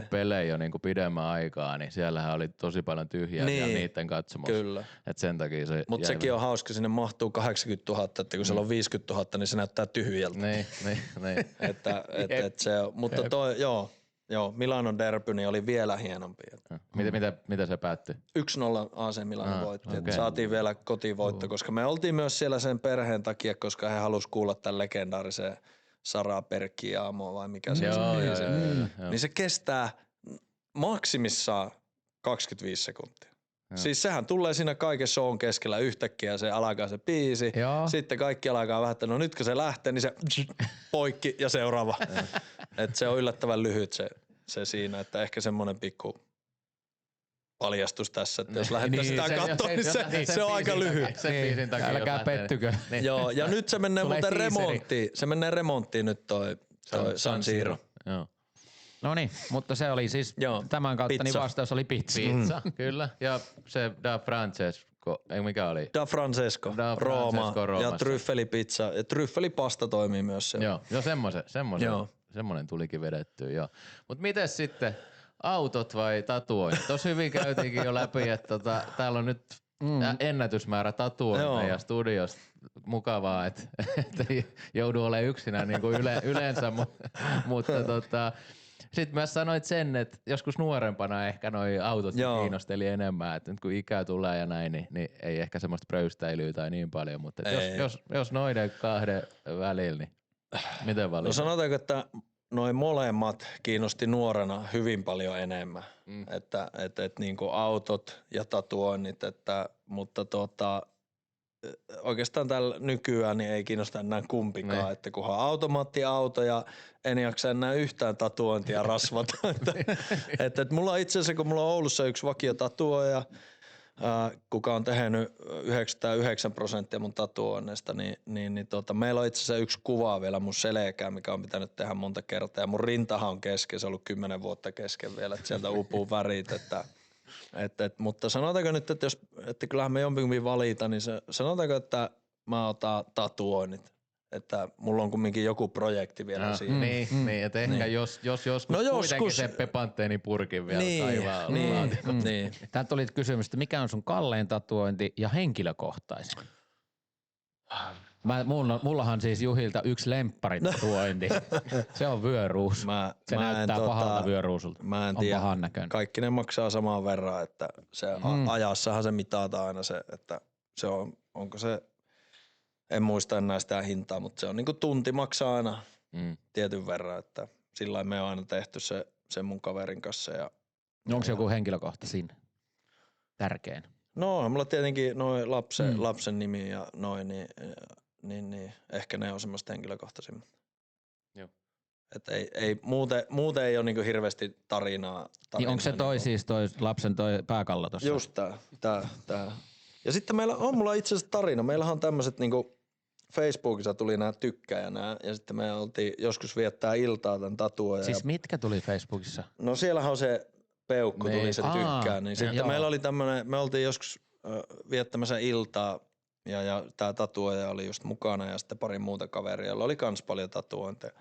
pelejä jo niinku pidemmän aikaa, niin siellähän oli tosi paljon tyhjää ja niiden katsomusta. Kyllä. Et sen takia se mutta sekin on hauska, sinne mahtuu 80 000, että kun siellä on 50 000, niin se näyttää tyhjältä. Niin. Mutta joo, Milanon derby niin oli vielä hienompi. Mitä se päättyi? 1-0 AC Milan voitti. Okay. Saatiin vielä kotivoitto, koska me oltiin myös siellä sen perheen takia, koska he halusivat kuulla tämän legendaarisen Sara Perkkiamo vai mikä se on se biisi. Niin se kestää maksimissaan 25 sekuntia. Siis sehän tulee siinä kaiken shown keskellä yhtäkkiä, se alkaa se biisi, sitten kaikki alkaa vähän, että no nytkö se lähtee, niin se poikki ja seuraava. Et se on yllättävän lyhyt se siinä, että ehkä semmoinen pikku paljastus tässä, että jos lähdetään sitä katsoa, niin se on aika lyhyt. Älkää pettykö. Joo, ja nyt se menee muuten remonttiin. Se menee remonttiin nyt toi San Siro. Joo. No niin, mutta se oli siis tämän kautta, niin vastaus oli pizza. Kyllä, ja se Da Francesco, ei mikä oli? Da Francesco, Rooma ja tryffelipizza. Ja tryffelipasta toimii myös siellä. Joo, semmoinen tulikin vedettyä, joo. Mut mites sitten, autot vai tatuoinnit? Tossa hyvin käytiinkin jo läpi, että täällä on nyt ennätysmäärä tatuointeja studiossa. Mukavaa, että ei joudu olemaan yksinään niin kuin yleensä, mutta sitten myös sanoit sen, että joskus nuorempana ehkä noi autot kiinnosteli enemmän, että nyt kun ikää tulee ja näin, niin ei ehkä semmoista pröystäilyä tai niin paljon, mutta jos noiden kahden välillä, niin miten valitaan? No sanotaanko, että noi molemmat kiinnosti nuorena hyvin paljon enemmän, että niinku autot ja tatuoinnit, mutta oikeastaan tällä nykyään niin ei kiinnosta enää kumpikaan, että kunhan automaattiauto ja en jaksa enää yhtään tatuointia rasvata. että mulla itse asiassa, kun mulla on Oulussa yksi vakio tatuoija, kuka on tehnyt 99% mun tatuoinneista, niin meillä on itse asiassa yksi kuva vielä mun selkään, mikä on pitänyt tehdä monta kertaa. Ja mun rintahan on kesken, se on ollut 10 vuotta kesken vielä, että sieltä uupuu värit. Mutta sanotaanko nyt, että kyllähän me jompikummin valita, niin sanotaanko, että mä otan tatuoinnit. Että mulla on kumminkin joku projekti vielä siinä. Niin, että ehkä jos joskus kuitenkin se Pepanteeni purkin vielä kaivaa. Niin. Täältä tuli kysymys, että mikä on sun kallein tatuointi ja henkilökohtaisin? Mullahan siis Juhilta yksi lempparitatuointi. Se on vyöruus. Se näyttää pahalta vyöruusulta. Mä en tiedä. Kaikki ne maksaa samaan verran, että se ajassahan se mitataan aina se, että se onko se, en muista enää sitä hintaa, mutta se on niinku tunti maksaa aina tietyn verran, että sillä me on aina tehty se mun kaverin kanssa. Onko se joku henkilökohtaisin tärkein? No, mulla tietenkin noin lapsen nimi ja noin, niin ehkä ne on semmoista henkilökohtaisimmat. Joo. Et ei muuten ei ole niinku hirveästi tarinaa. Niin onko se toi siis toi lapsen toi pääkallo tossa? Just tää. Ja sitten mulla itse asiassa tarina. Meillähän on tämmöiset niinku Facebookissa tuli nämä tykkää ja sitten me oltiin joskus viettää iltaa tämän tatuoja. Siis mitkä tuli Facebookissa? No siellähän on se peukku tuli se tykkää, niin sitten meillä oli tämmönen, me oltiin joskus viettämässä iltaa ja tää tatuoja oli just mukana ja sitten pari muuta kaveria, joilla oli kans paljon tatuointeja.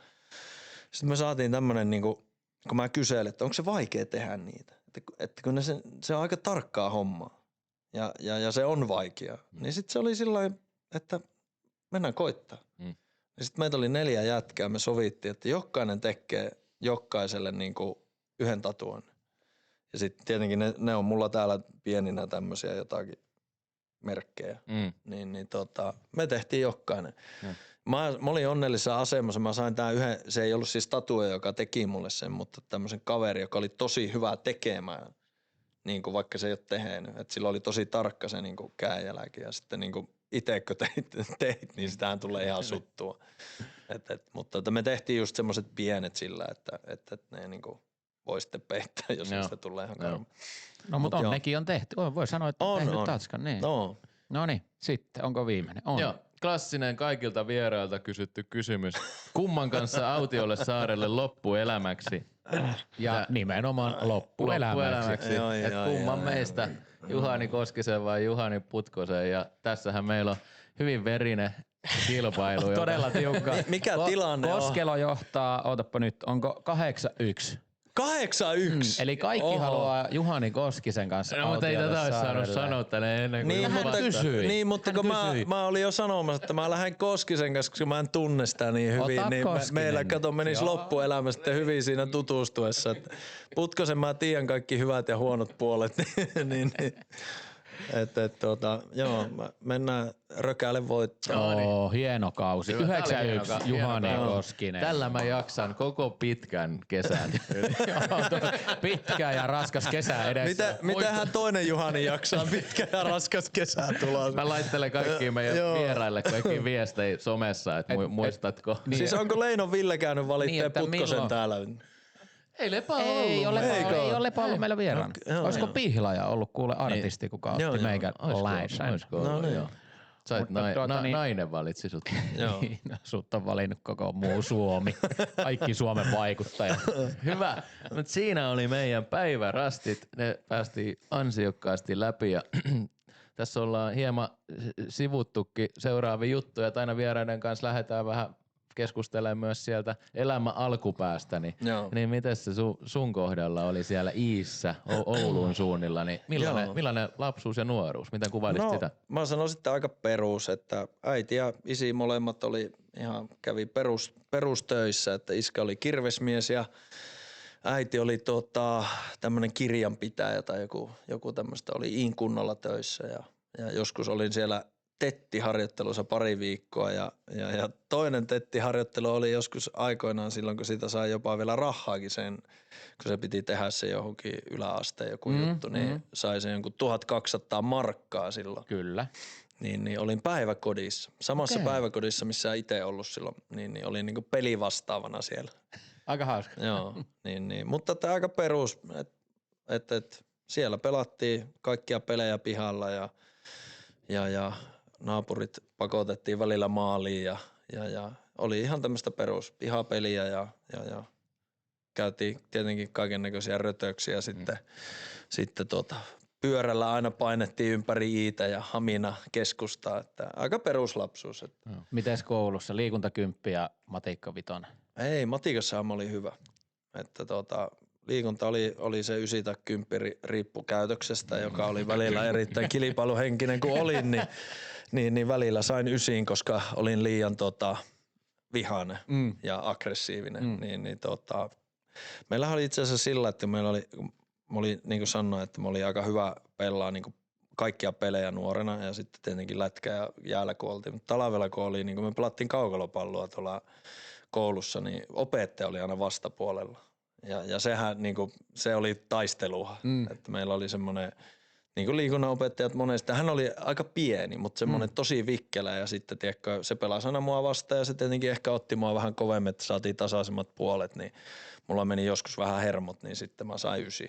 Sitten me saatiin tämmönen niinku, kun mä kyselin, että onko se vaikea tehdä niitä, että kun se on aika tarkkaa hommaa ja se on vaikea, niin sitten se oli sillain, että mennään koittaa. Ja sitten meitä oli 4 jätkää, me sovittiin, että jokainen tekee jokaiselle niinku yhden tatuoinnin. Ja sitten tietenkin ne on mulla täällä pieninä tämmöisiä jotakin merkkejä. Niin me tehtiin jokainen. Mä olin onnellisessa asemassa. Mä sain tää yhden, se ei ollut siis tatuoja, joka teki mulle sen, mutta tämmöisen kaveri, joka oli tosi hyvä tekemään. Niin kuin vaikka se ei ole tehnyt. Et sillä oli tosi tarkka se niin kuin käenjälki ja sitten niin kuin itse kun teit, niin sitähän tulee ihan suttua. Mutta me tehtiin just semmoiset pienet sillä, että ne niin kuin voi sitten peittää, jos niistä tulee ihan karma. No mutta nekin on tehty. Voi sanoa, että on tehnyt tatskan. Niin. No niin, sitten onko viimeinen? On. Joo, klassinen kaikilta vierailta kysytty kysymys. Kumman kanssa autiolle saarelle loppuelämäksi? Ja nimenomaan loppuelämäksi. Kumman meistä, Juhani Koskisen vai Juhani Putkosen? Ja tässähän meillä on hyvin verinen kilpailu. Todella tiukka. Mikä tilanne on? Koskelo johtaa, ootappa nyt, onko 8-1? 8-1. Eli kaikki haluaa Juhani Koskisen kanssa No, mutta ei tätä olisi saanut sanoa tänne ennen kuin Niin, mutta kun mä olin jo sanomassa, että mä lähden Koskisen kanssa, koska mä en tunne sitä niin hyvin, niin meillä menisi loppuelämä sitten hyvin siinä tutustuessa. Että Putkosen mä tiedän kaikki hyvät ja huonot puolet, niin. Joo, mennään Rökälle voittoon. Hieno kausi. 9-1 Juhani Koskinen. Tällä mä jaksan koko pitkän kesän. Pitkä ja raskas kesä edessä. Mitähän toinen Juhani jaksaa pitkä ja raskas kesä tulossa? Mä laittelen kaikkiin meidän vieraille kaikki viestejä somessa, että muistatko. Siis onko Leinon Ville käynyt valitteen Putkosen täällä? Ei Lepa ollut. Ei ole Lepa ollut meillä vieraana. Olisiko Pihlaja ollut kuule artisti, kuka otti meikän läisän? No niin. Sait nainen valitsi sut. Niin, sut on valinnut koko muu Suomi. Kaikki Suomen vaikuttajat. Hyvä. Mutta siinä oli meidän päivärastit. Ne päästiin ansiokkaasti läpi ja tässä ollaan hieman sivuttukin seuraavia juttuja. Aina vieraiden kanssa lähdetään vähän keskustelemaan myös sieltä elämän alkupäästä, niin miten se sun kohdalla oli siellä Iissä, Oulun suunnilla, niin millainen lapsuus ja nuoruus? Miten kuvailisit sitä? Mä sanoisin, että aika perus, että äiti ja isi molemmat kävi perustöissä, että iskä oli kirvesmies ja äiti oli tämmönen kirjanpitäjä tai joku tämmöistä, oli Iinkunnolla töissä ja joskus olin siellä tettiharjoittelussa pari viikkoa ja toinen tettiharjoittelu oli joskus aikoinaan silloin, kun siitä sai jopa vielä rahaakin sen, kun se piti tehdä se johonkin yläasteen joku juttu, niin sai sen jonkun 1200 markkaa silloin. Kyllä. Niin olin päiväkodissa. Samassa päiväkodissa, missä itse ollut silloin, niin olin niinku pelivastaavana siellä. Aika hauska. Joo, niin. Mutta aika perus, että siellä pelattiin kaikkia pelejä pihalla ja naapurit pakotettiin välillä maaliin ja oli ihan tämmöistä perus pihapeliä ja käytiin tietenkin kaikennäköisiä rötöksiä sitten pyörällä aina painettiin ympäri Iitä ja Hamina keskustaa, että aika peruslapsuus. Että. Mites koulussa? Liikuntakymppi ja matikka vitonen? Ei, matikassahan mä olin hyvä. Että liikunta oli se 9 tai 10 riippu käytöksestä, joka oli välillä erittäin kilpailuhenkinen kun olin, niin välillä sain 9, koska olin liian vihainen ja aggressiivinen. Meillähän oli itse asiassa sillä, että meillä oli niin kuin sanoin, että mä olin aika hyvä pelaa niin kuin kaikkia pelejä nuorena ja sitten tietenkin lätkää ja jäällä kun oltiin. Mutta talvella kun oli, niin kun me pelattiin kaukalopalloa tuolla koulussa, niin opettaja oli aina vastapuolella. Ja sehän niinku, se oli taistelua, että meillä oli semmoinen niinku liikunnanopettajat monesti, hän oli aika pieni, mutta semmoinen tosi vikkelä ja sitten tiedätkö, se pelasi aina mua vastaan ja se tietenkin ehkä otti mua vähän kovemmin, että saatiin tasaisemmat puolet, niin mulla meni joskus vähän hermot, niin sitten mä sain 9.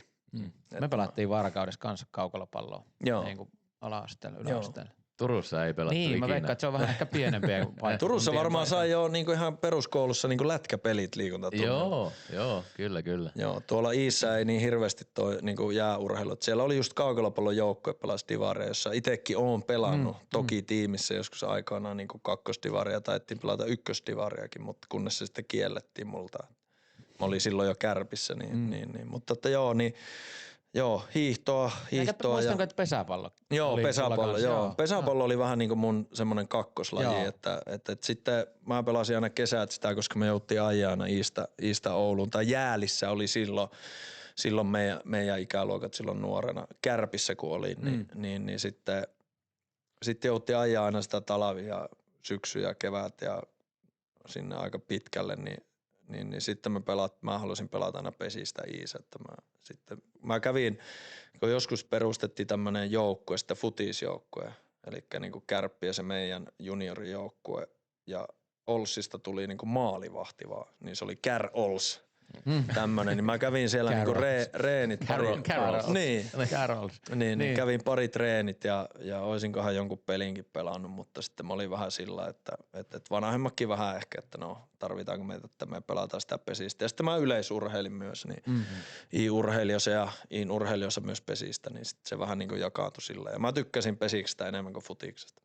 Me pelattiin Varkaudessa kanssa kaukalopalloa, niin kuin ala-asteella, yläasteella. Turussa ei pelattu ikinä. Mä veikkaan, että se on vähän ehkä pienempiä. Turussa varmaan sai jo niinku ihan peruskoulussa niinku lätkäpelit liikuntatunnilla. Joo, kyllä. Joo, tuolla Iissä ei niin hirveästi toi niinku jääurheilu. Siellä oli just kaukalopallon joukkue pelasi divaria, jossa itsekin oon pelannut. Toki tiimissä joskus aikanaan niinku kakkosdivaria, taidettiin pelata ykkösdivariakin, mutta kunnes se sitten kiellettiin multa. Mä olin silloin jo Kärpissä, niin. Mutta että Joo, hiihtoa. Muistanko, että pesäpallo? Joo, pesäpallo. Joo. Pesäpallo oli vähän niin kuin mun semmoinen kakkoslaji, että sitten mä pelasin aina kesät sitä, koska me jouttiin ajaa aina Iistä Ouluun. Tai Jäälissä oli silloin meidän ikäluokat silloin nuorena. Kärpissä kun oli, niin sitten sitten jouttiin ajaa aina sitä talvia, syksy ja kevät ja sinne aika pitkälle, niin sitten mä halusin pelata aina pesistä iis, että mä kävin, kun joskus perustettiin tämmönen joukkue, sitten futisjoukkue, eli niinku Kärppi ja se meidän juniorijoukkue ja Olsista tuli niinku maalivahti vaan, niin se oli Kär Ols. Tämmönen, niin mä kävin siellä niinku reenit. Carols. Niin, kävin pari treenit ja oisinkohan jonkun pelinkin pelannut, mutta sitten mä olin vähän sillä, että vanhemmakin vähän ehkä, että no tarvitaanko meitä, että me pelataan sitä pesistä. Ja sitten mä yleisurheilin myös, niin I-urheilijoissa ja I-urheilijoissa myös pesistä, niin sitten se vähän niinku jakaantui sillä. Ja mä tykkäsin pesiksestä enemmän kuin futiksesta.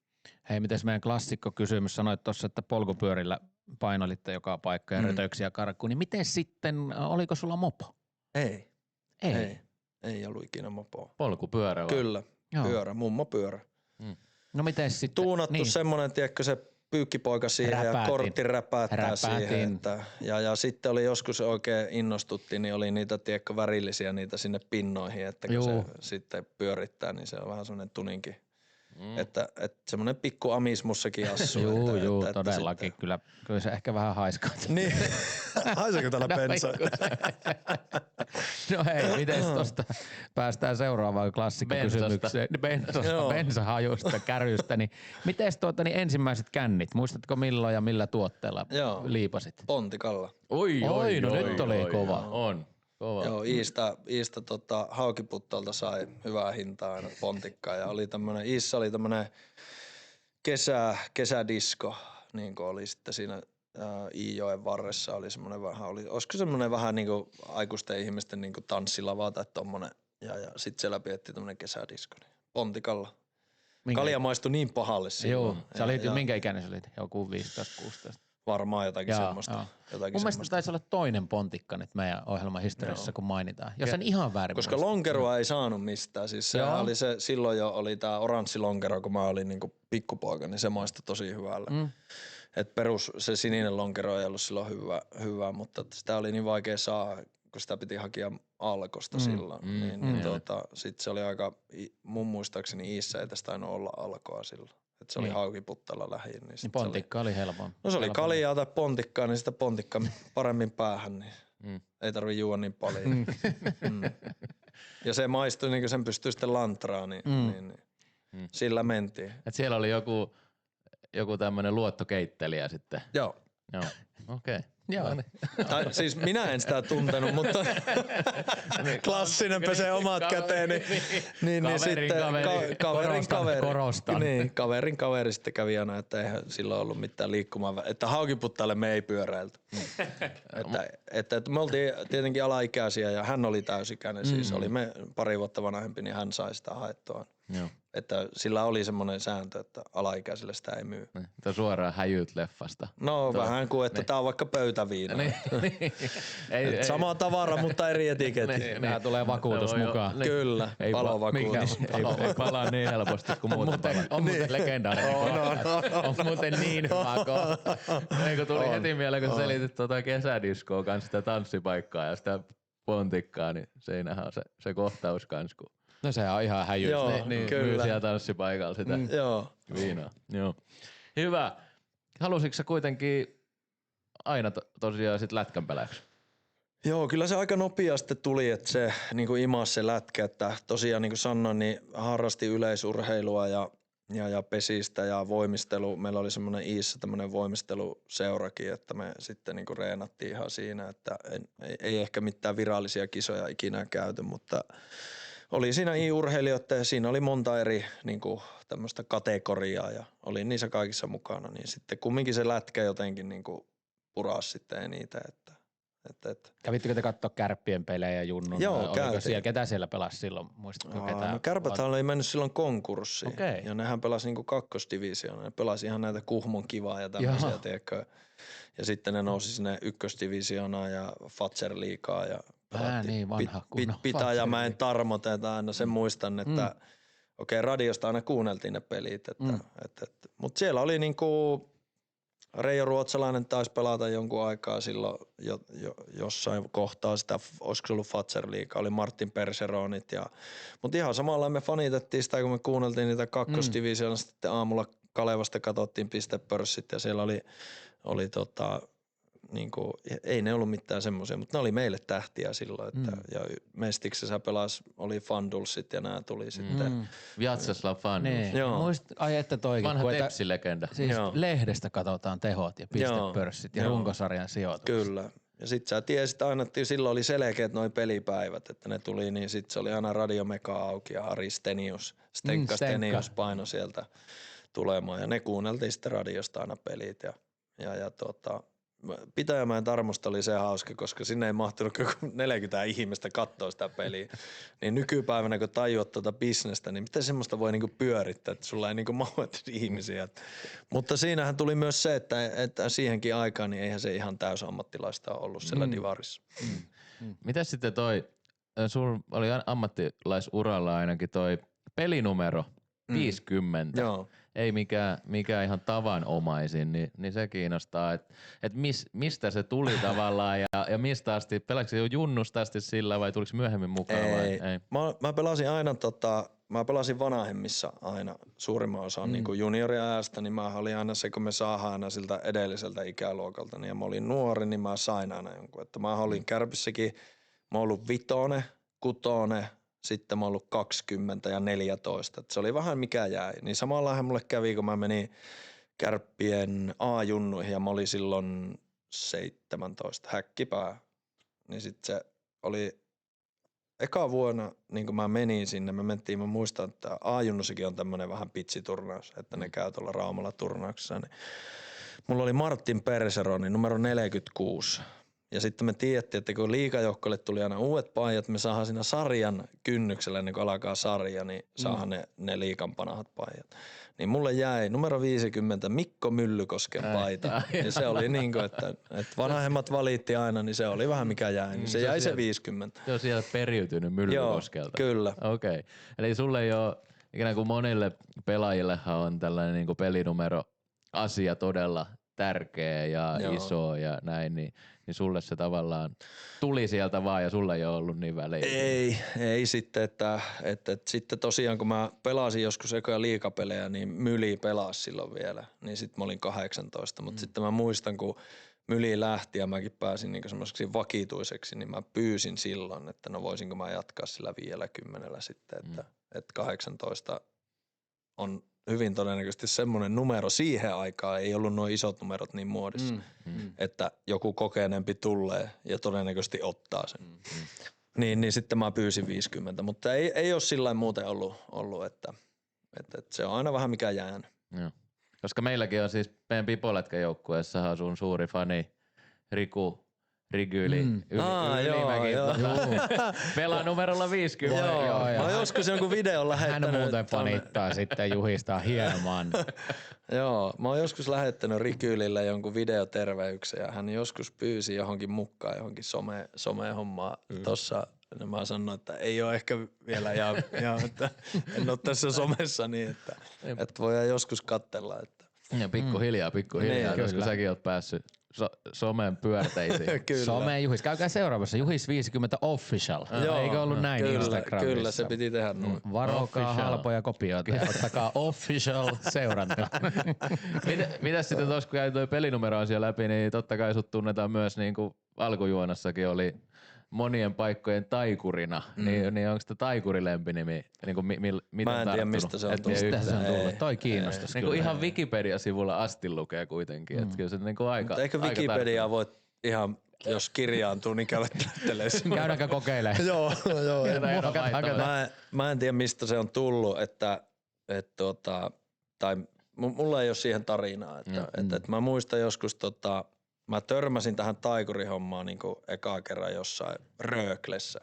Hei, mites meidän klassikkokysymys, sanoit tuossa, että polkupyörillä painolitte joka paikka ja rötöksiä karkuun, niin miten sitten, oliko sulla mopo? Ei ollut ikinä mopoa. Polkupyörä vai? Kyllä, pyörä, mummopyörä. No miten sitten? Tuunattu semmonen, tiedätkö se pyykkipoika siihen ja kortti räpättää siihen. Että, ja sitten oli joskus oikein innostuttiin, niin oli niitä, tiedätkö, värillisiä niitä sinne pinnoihin, että kun se sitten pyörittää, niin se on vähän semmoinen tuninki. Että semmoinen pikku amismussakin assuu. Joo, todellakin. Kyllä se ehkä vähän haiskaa. Niin, haiseeko täällä bensa? No hei, miten tosta päästään seuraavaan klassikkokysymykseen. Bensahajusta, kärystä. Niin miten ensimmäiset kännit, muistatko milloin ja millä tuotteella liipasit? Pontikalla. Oi, nyt oli kova. On. Kova. Joo, Iistä Haukiputtalta sai hyvää hintaa aina pontikkaa ja oli tämmönen, Iissä oli tämmönen kesädisko, niin kuin oli sitten siinä Iijoen varressa oli semmonen vähän, olisiko semmonen vähän niinku aikuisten ihmisten niinku tanssilava tai tommonen ja sit siellä piettiin tämmönen kesädisko, niin pontikalla. Kalja maistui niin pahalle silloin. Joo, sä olit minkä ikäinen sä olit? Joku 15-16. Varmaan jotakin semmoista. Mun mielestä taisi olla toinen pontikka nyt meidän ohjelman historiassa, kun mainitaan. Jos en ihan väärin koska muista. Lonkeroa ei saanut mistään. Siis se oli silloin jo oli tää oranssi lonkero, kun mä olin niinku pikkupoika, niin se maistui tosi hyvällä. Et se sininen lonkero ei ollut silloin hyvä, mutta sitä oli niin vaikea saada, kun sitä piti hakea Alkosta silloin. Sit se oli aika, mun muistaakseni Iissä ei tästä aina olla Alkoa silloin. Että se oli Haukiputtalla lähin. Niin pontikka oli helpompi. No se oli kaljaa tai pontikkaa, niin sitä pontikkaa paremmin päähän, niin ei tarvi juoda niin paljon. Ja se maistui, niin kuin sen pystyy sitten lantraan, niin sillä mentiin. Et siellä oli joku tämmönen luottokeittelijä sitten. Joo. Okei. Joo. Tai, siis minä en sitä tuntenut, mutta klassinen pesee omat käteen, niin sitten kaverin kaveri sitten kävi aina, että eihän silloin ollut mitään liikkumaa, että Haukiputtalle me ei pyöräilty. että me oltiin tietenkin alaikäisiä ja hän oli täysikäinen, siis oli me pari vuotta vanhempi, niin hän sai sitä haettua. Joo. Että sillä oli semmoinen sääntö, että alaikäisille sitä ei myy. Tämä suoraan Häjyt leffasta. No vähän kuin, että tää on vaikka pöytäviina. Ei. Sama tavara, mutta eri etiketti. Nämä tulee vakuutus mukaan. Kyllä, palovakuutus. Ei palaa niin helposti kuin muuta. On muuten legendaarinen kohta. On muuten niin hyvä kohta. Eikö tuli heti mieleen, kun selitit kesädiskoa kanssa sitä tanssipaikkaa ja sitä pontikkaa, niin seinähän on se kohtaus kanssa, kun no sehän on ihan häjyys. Niin, kyllä. Siellä tanssipaikalla sitä viinaa. Joo. Hyvä. Halusitko sä kuitenkin aina tosiaan sit lätkänpeläksi? Joo, kyllä se aika nopeasti tuli, että se niin kuin imasi se lätkä, että tosiaan niin kuin sanoin, niin harrasti yleisurheilua ja pesistä ja voimistelu. Meillä oli semmoinen Iissä tämmöinen voimisteluseurakin, että me sitten niin kuin reenattiin ihan siinä, että ei ehkä mitään virallisia kisoja ikinä käyty, mutta oli siinä I-urheilijoita ja siinä oli monta eri niin kuin tämmöistä kategoriaa ja oli niissä kaikissa mukana, niin sitten kumminkin se lätkä jotenkin niin kuin purasi sitten eniten, että. Kävittekö te katsoa Kärppien pelejä Junnon? Joo, käytiin. Ketä siellä pelasi silloin? Muistatko ketään? No Kärpäthän oli mennyt silloin konkurssiin. Okay. Ja nehän pelasi niinku kakkosdivisioona. Ne pelasi ihan näitä Kuhmon kivaa ja tämmöisiä, tiedätkö. Ja sitten ne nousi sinne ykkösdivisioonaan ja Fatser-liigaa ja niin vanha Pitäjämäen Tarmoteita aina. Sen muistan, että radiosta aina kuunneltiin ne pelit. Mutta siellä oli niinku Reijo Ruotsalainen taisi pelata jonkun aikaa silloin jossain kohtaa sitä, olisiko se ollut Fatser-liiga, oli Martin Perseronit. Mutta ihan samalla me fanitettiin sitä, kun me kuunneltiin niitä kakkosdivisioona, sitten aamulla Kalevasta katsottiin pistepörssit ja siellä oli niinku, ei ne ollut mitään semmoisia, mutta ne oli meille tähtiä silloin. Että, ja Mestiksessä oli Fandulsit ja nämä tuli sitten. Vjatsaslav Fanduls. Niin. Joo. Ai että toikin. Vanha Tepsi-legenda. Siis lehdestä katsotaan tehot ja pistepörssit ja runkosarjan sijoitukset. Kyllä. Ja sit sä tiesit aina, että silloin oli selkeät noi pelipäivät, että ne tuli, niin sit se oli aina Radiomeka auki ja Ari Stenius, Stenka Stenius paino sieltä tulemaan. Ja ne kuunneltiin sitten radiosta aina pelit Pitäjämäen Tarmosta oli se hauska, koska sinne ei mahtunut 40 ihmistä katsoa sitä peliä. Niin nykypäivänä, kun tajuat tuota bisnestä, niin miten semmoista voi niinku pyörittää, että sulla ei niinku mahdu ihmisiä. Mutta siinähän tuli myös se, että siihenkin aikaan niin eihän se ihan täysammattilaista ollut siellä divarissa. Mitäs sitten sulla oli ammattilaisuralla ainakin toi pelinumero 50. Joo. Ei mikään ihan tavanomaisin, niin se kiinnostaa, että mistä se tuli tavallaan ja mistä asti, pelasitko jo junnusta asti sillä vai tuliko myöhemmin mukaan? Ei. Mä pelasin aina mä pelasin vanhemmissa aina suurimman osan niin kuin junioriajasta, niin mä olin aina se, kun me saadaan aina siltä edelliseltä ikäluokalta, niin ja mä olin nuori, niin mä sain aina jonkun, että mä olin Kärpissäkin, mä oon ollut 5, 6, sitten mä oon ollut 20 ja 14. Et se oli vähän mikä jäi. Niin samallahan mulle kävi, kun mä menin Kärppien A-junnuihin ja mä olin silloin 17 häkkipää. Niin sit se oli eka vuonna, niin kun mä menin sinne, mä muistan, että A-junnussakin on tämmönen vähän pitsiturnaus, että ne käy tuolla Raumalla turnauksessa. Niin mulla oli Martin Perseroni, numero 46. Ja sitten me tiedettiin, että kun liigajoukkoille tuli aina uudet paidat, me saadaan siinä sarjan kynnyksellä, ennen kuin alkaa sarja, niin saadaan ne liigan panahat paidat. Niin mulle jäi numero 50 Mikko Myllykosken paita. Ja se oli niin kuin, että vanhemmat valitti aina, niin se oli vähän mikä jäi. Niin se jäi se 50. Se on siellä periytynyt Myllykoskelta. Joo, kyllä. Okei. Eli sulle ei ole, ikään kuin monille pelaajillehan on tällainen niin kuin pelinumero asia todella tärkeä ja iso ja näin, niin sulle se tavallaan tuli sieltä vaan ja sulla ei ole ollut niin väliä. Ei sitten, että sitten tosiaan kun mä pelasin joskus ekoja liigapelejä, niin Myli pelasi silloin vielä, niin sitten mä olin 18, mutta sitten mä muistan, kun Myli lähti ja mäkin pääsin niin semmoiseksi vakituiseksi, niin mä pyysin silloin, että no voisinko mä jatkaa sillä 50 sitten, että 18 on hyvin todennäköisesti semmoinen numero siihen aikaan, ei ollut nuo isot numerot niin muodissa, että joku kokeneempi tulee ja todennäköisesti ottaa sen. Niin sitten mä pyysin 50, mutta ei ole sillä muuten ollut että se on aina vähän mikä jäänyt. Joo. Koska meilläkin on siis meidän Pipolätkä-joukkueessa sun suuri fani Riku Rigyli Ylimäki. Pelaa numerolla 50. Joo. Mä oon joskus jonkun videon lähettänyt. Hän muuten fanittaa sitten Juhistaa hieman. Joo, mä oon joskus lähettänyt Rikylille jonkun videoterveyksen ja hän joskus pyysi johonkin mukaan johonkin some-hommaa tossa. Ja mä sanoin, että ei ole ehkä vielä ja että en ole tässä somessa niin, että voidaan joskus katsella. Että. Ja pikkuhiljaa, niin, koska säkin oot päässyt somen pyörteisiin. Kyllä. Someen Juhis. Käykää seuraavassa. Juhis 50 Official. Eikö ollut näin Instagramissa? Kyllä, se piti tehdä noin. Varokaa Official. halpoja kopioita. Ottakaa Official seuranta. Mitäs sitten tuossa, kun käy toi pelinumero-asia läpi, niin totta kai sut tunnetaan myös niin kuin alkujuonassakin oli monien paikkojen taikurina. Niin onko se taikurilempinimi? Niin kuin mä en tiedä, mistä se on tullut. Mistä se on tullut? Toi kiinnostus. Niin kuin ihan Wikipedia-sivulla asti lukee kuitenkin. Että kyllä se niin kuin aika. Mutta ehkä Wikipediaa voi ihan, jos kirjaantuu, niin käydä tättelee sinne. Käydäänkö kokeilemaan? Joo. Mä en tiedä, mistä se on tullut, tai mulla ei ole siihen tarinaa. Että mä muistan joskus, mä törmäsin tähän taikurihommaan niin kuin ekaa kerran jossain Rööklessä,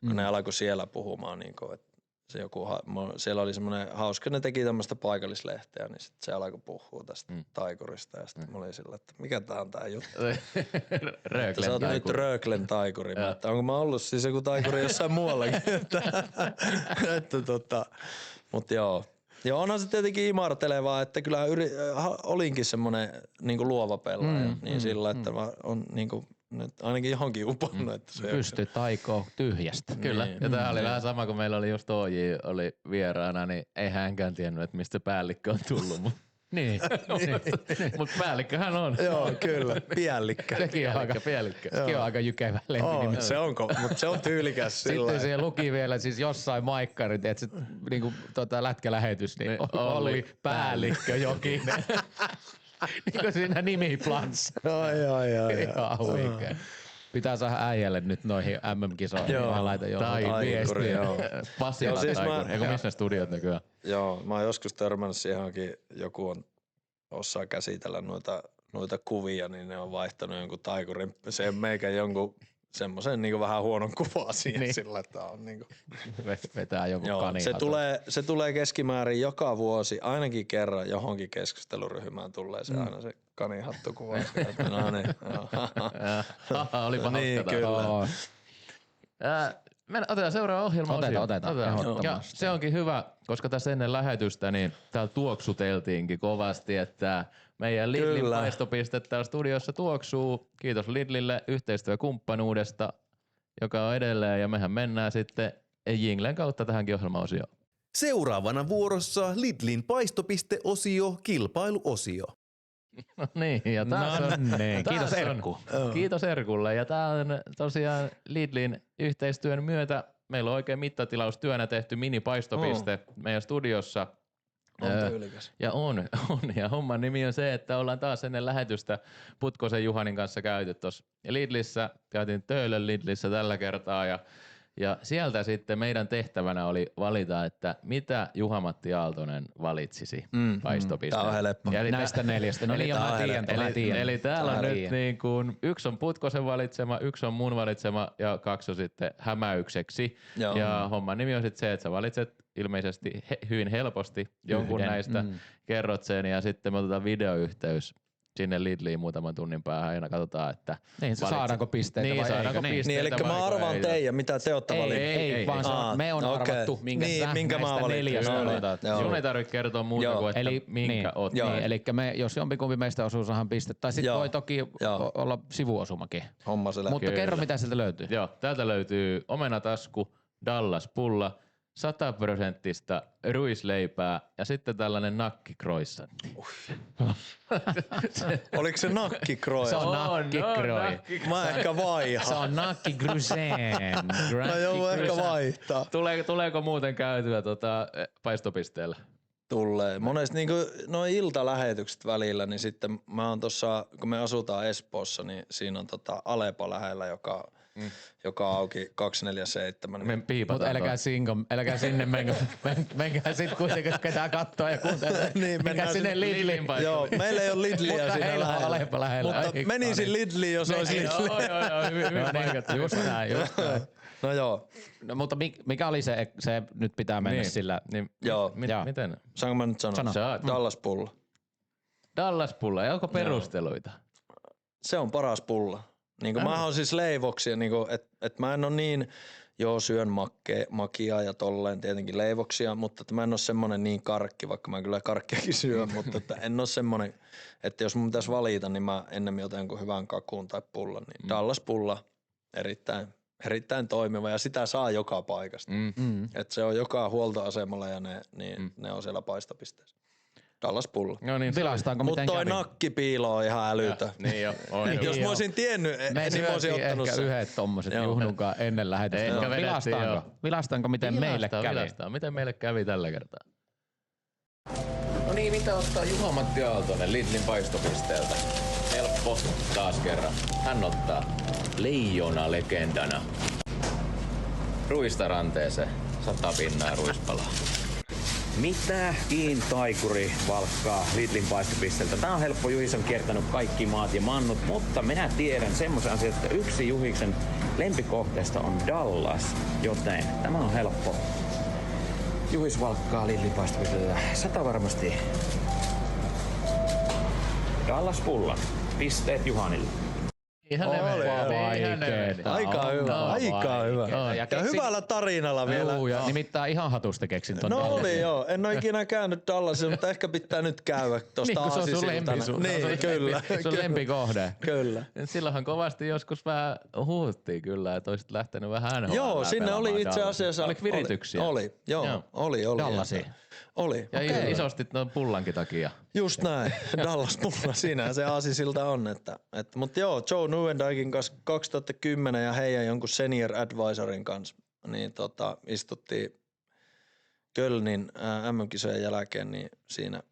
kun ne alkoi siellä puhumaan, niin kuin, että se siellä oli semmoinen hauska, ne teki tämmöistä paikallislehteä, niin sitten se alkoi puhua tästä taikurista ja sitten mä olin sillä, että mikä tää on tää juttu. Rööklen sä oot nyt taikuri. Rööklen taikuri, että onko mä ollut siis joku taikuri jossain muuallakin, mutta joo. Joo, onhan se tietenkin imartelevaa, että kyllä olinkin semmoinen niinku luova pelaaja, niin sillä, että mä on niinku nyt ainakin johonkin uponnut. Että se Pystyy taikoo tyhjästä. Kyllä. Ja tää oli vähän sama, kun meillä oli just OJ oli vieraana, niin ei hänkään tiennyt, että mistä päällikkö on tullut. Niin. Mutta päällikköhän on. Joo, kyllä. Piällikkä. Sekin on aika jykevä lempinimi. Mutta se on tyylikäs sillä Sitten siellä luki vielä siis jossain maikkarit, että se niinku lätkälähetys, niin Olli Päällikkö Jokinen. Niinku siinä nimiplans. Ai. Ihan huikea. Pitää saada äijälle nyt noihin MM-kisoihin. Joo. Mä laitan johonkin Taikuri, viestiä. joo. Passilan siis taikuri. Eikö missä ne studiot nykyään? Joo, mä oon joskus törmännyt siihenkin, joku osaa käsitellä noita kuvia, niin ne on vaihtanut jonkun taikurin, sen meikä jonkun semmoisen niinku vähän huonon kuvaa siihen Niin. sillä, että on niinku. Vetää joku kani. Se tulee keskimäärin joka vuosi, ainakin kerran johonkin keskusteluryhmään tulee se aina se kanihattukuva. No niin. Olipa Niin, hauska. kyllä. Otetaan seuraava ohjelma. Otetaan. Ehdottomasti. Ja se onkin hyvä, koska tässä ennen lähetystä niin täällä tuoksuteltiinkin kovasti, että meidän Lidlin Kyllä. paistopiste täällä studiossa tuoksuu. Kiitos Lidlille yhteistyökumppanuudesta, joka on edelleen, ja mehän mennään sitten Jinglen kautta tähänkin ohjelmaosioon. Seuraavana vuorossa Lidlin paistopisteosio, kilpailuosio. No niin, ja taas on, niin. taas Kiitos on- Erkku. Kiitos Erkulle. Ja tää on tosiaan Lidlin yhteistyön myötä. Meillä on oikein mittatilaustyönä tehty mini-paistopiste meidän studiossa. On tyylikäs. Ja on. Ja homman nimi on se, että ollaan taas ennen lähetystä Putkosen Juhanin kanssa käyty tuossa Lidlissä. Käytiin Töölön Lidlissä tällä kertaa ja sieltä sitten meidän tehtävänä oli valita, että mitä Juha-Matti Aaltonen valitsisi paistopisteen. Tää on helppo. Ja eli Näistä neljästä. No niin, mä tiedän. Eli täällä on nyt niin kuin, yksi on Putkosen valitsema, yksi on mun valitsema ja kaksi on sitten hämäykseksi. Joo. Ja homman nimi on sitten se, että sä valitset ilmeisesti hyvin helposti jonkun näistä, kerrot sen ja sitten me otetaan videoyhteys sinne Lidliin muutaman tunnin päähän ja katsotaan, että Niin, saadaanko pisteitä niin, vai saadaanko eikö? pisteitä Niin, eli mä vai arvaan ei. teidän, mitä te ootte valinnut. Ei, vaan se on, me on okei. arvattu, minkä Niin, sä minkä mä näistä valitsin. neljästä No niin, otat. joo. Sun ei tarvitse kertoa muuta Joo. kuin, että Eli minkä oot. Joo. Niin, eli jos jompikumpi meistä osuu saadaan pistettä, tai sitten Joo. voi toki Joo. olla sivuosumakin. Homma se Mutta kerro, mitä sieltä löytyy. Joo, täältä löytyy omenatasku, Dallas pulla, 100% ruisleipää ja sitten tällainen nakkikroissantti. Oliko se nakkikroja? Se on nakkikroi. Mä ehkä Se vaihan. on nakki gruseen. Mä joudun ehkä vaihtaa. Tuleeko muuten käytyä paistopisteellä? Tulee. Monesti niinku noin iltalähetykset välillä, niin sitten mä oon tossa, kun me asutaan Espoossa, niin siinä on Alepa lähellä, joka on auki 247. Me piipataan. Mutta älkää sinne menkää sit kuitenkin ketään kattoa ja kuuntelee. Niin, Menkää sinne Lidliin. Joo, meillä ei ole Lidliä Mutta siinä heillä on lähellä. Alepa lähellä. Mutta Ei, menisin Lidliin, jos olisi Lidli. Joo, hyvin paikattu. Just näin. No joo. No, mutta mikä oli se nyt pitää mennä sillä. Niin, Joo. Joo. Miten? Saanko mä nyt sanoa? Sano. Saat. Dallas pulla. Dallas pulla, ja onko perusteluita? Se on paras pulla. Niinku mä oon siis leivoksia, niinku, että mä en oo niin, syön makia ja tolleen tietenkin leivoksia, mutta että mä en oo semmonen niin karkki, vaikka mä kyllä karkkiakin syön, mutta että en oo semmonen, että jos mun pitäisi valita, niin mä ennemmin otan jonkun hyvän kakun tai pullan. Niin Dallas pulla erittäin toimiva ja sitä saa joka paikasta. Että se on joka huoltoasemalla ja ne on siellä paistopisteessä. Dallas pulla. No niin, Tilastaanko Mutta miten toi kävi? nakkipiilo on ihan älytä. Niin jo, on jo. Jos mä olisin tiennyt, Me niin mä olisin syötiin ottanut ehkä sen. yhdet tommoset Joo. Juhnunkaan ennen lähetystä. Ehkä No, vedettiin, joo. Vilastaanko miten meille kävi? Vilastaa. Miten meille kävi tällä kertaa? No niin, mitä ottaa Juha-Matti Aaltonen Lidlin paistopisteeltä? Helppo taas kerran. Hän ottaa leijona legendana. Ruista ranteeseen. 100 pinnaa ruispalaa. Mitä Iin taikuri valkkaa Lidlin paistopisteeltä? Tää on helppo. Juhis on kiertänyt kaikki maat ja mannut, mutta minä tiedän semmoisen asian, että yksi Juhiksen lempikohteesta on Dallas, joten tämä on helppo. Juhis valkkaa Lidlin paistopisteeltä 100 varmasti. Dallas pullan. Pisteet Juhanille. Ihan vaikeeta. Aika hyvä, aika hyvä. Ja hyvällä tarinalla vielä. Juu, ja nimittäin ihan hatusta keksin ton No Dallasin. oli joo, en ole ikinä käynyt Dallasissa, mutta ehkä pitää nyt käydä tosta Niin, kun se on sun aasisiltana. lempi, Kyllä. sun lempikohde. Kyllä. Silloinhan kovasti joskus vähän huhuttiin kyllä, että olisit lähtenyt vähän NHL. Joo, sinne oli itse asiassa. Oliko virityksiä? Oli, joo. Oli. Dallasiin. Oli. Ja isosti tuon pullankin takia. Just näin. Dallas mulla sinä se aasisilta on. Mutta joo, Joe Nieuwendyken kanssa 2010 ja heidän jonkun senior advisorin kanssa niin istuttiin Kölnin MM-kisojen jälkeen niin siinä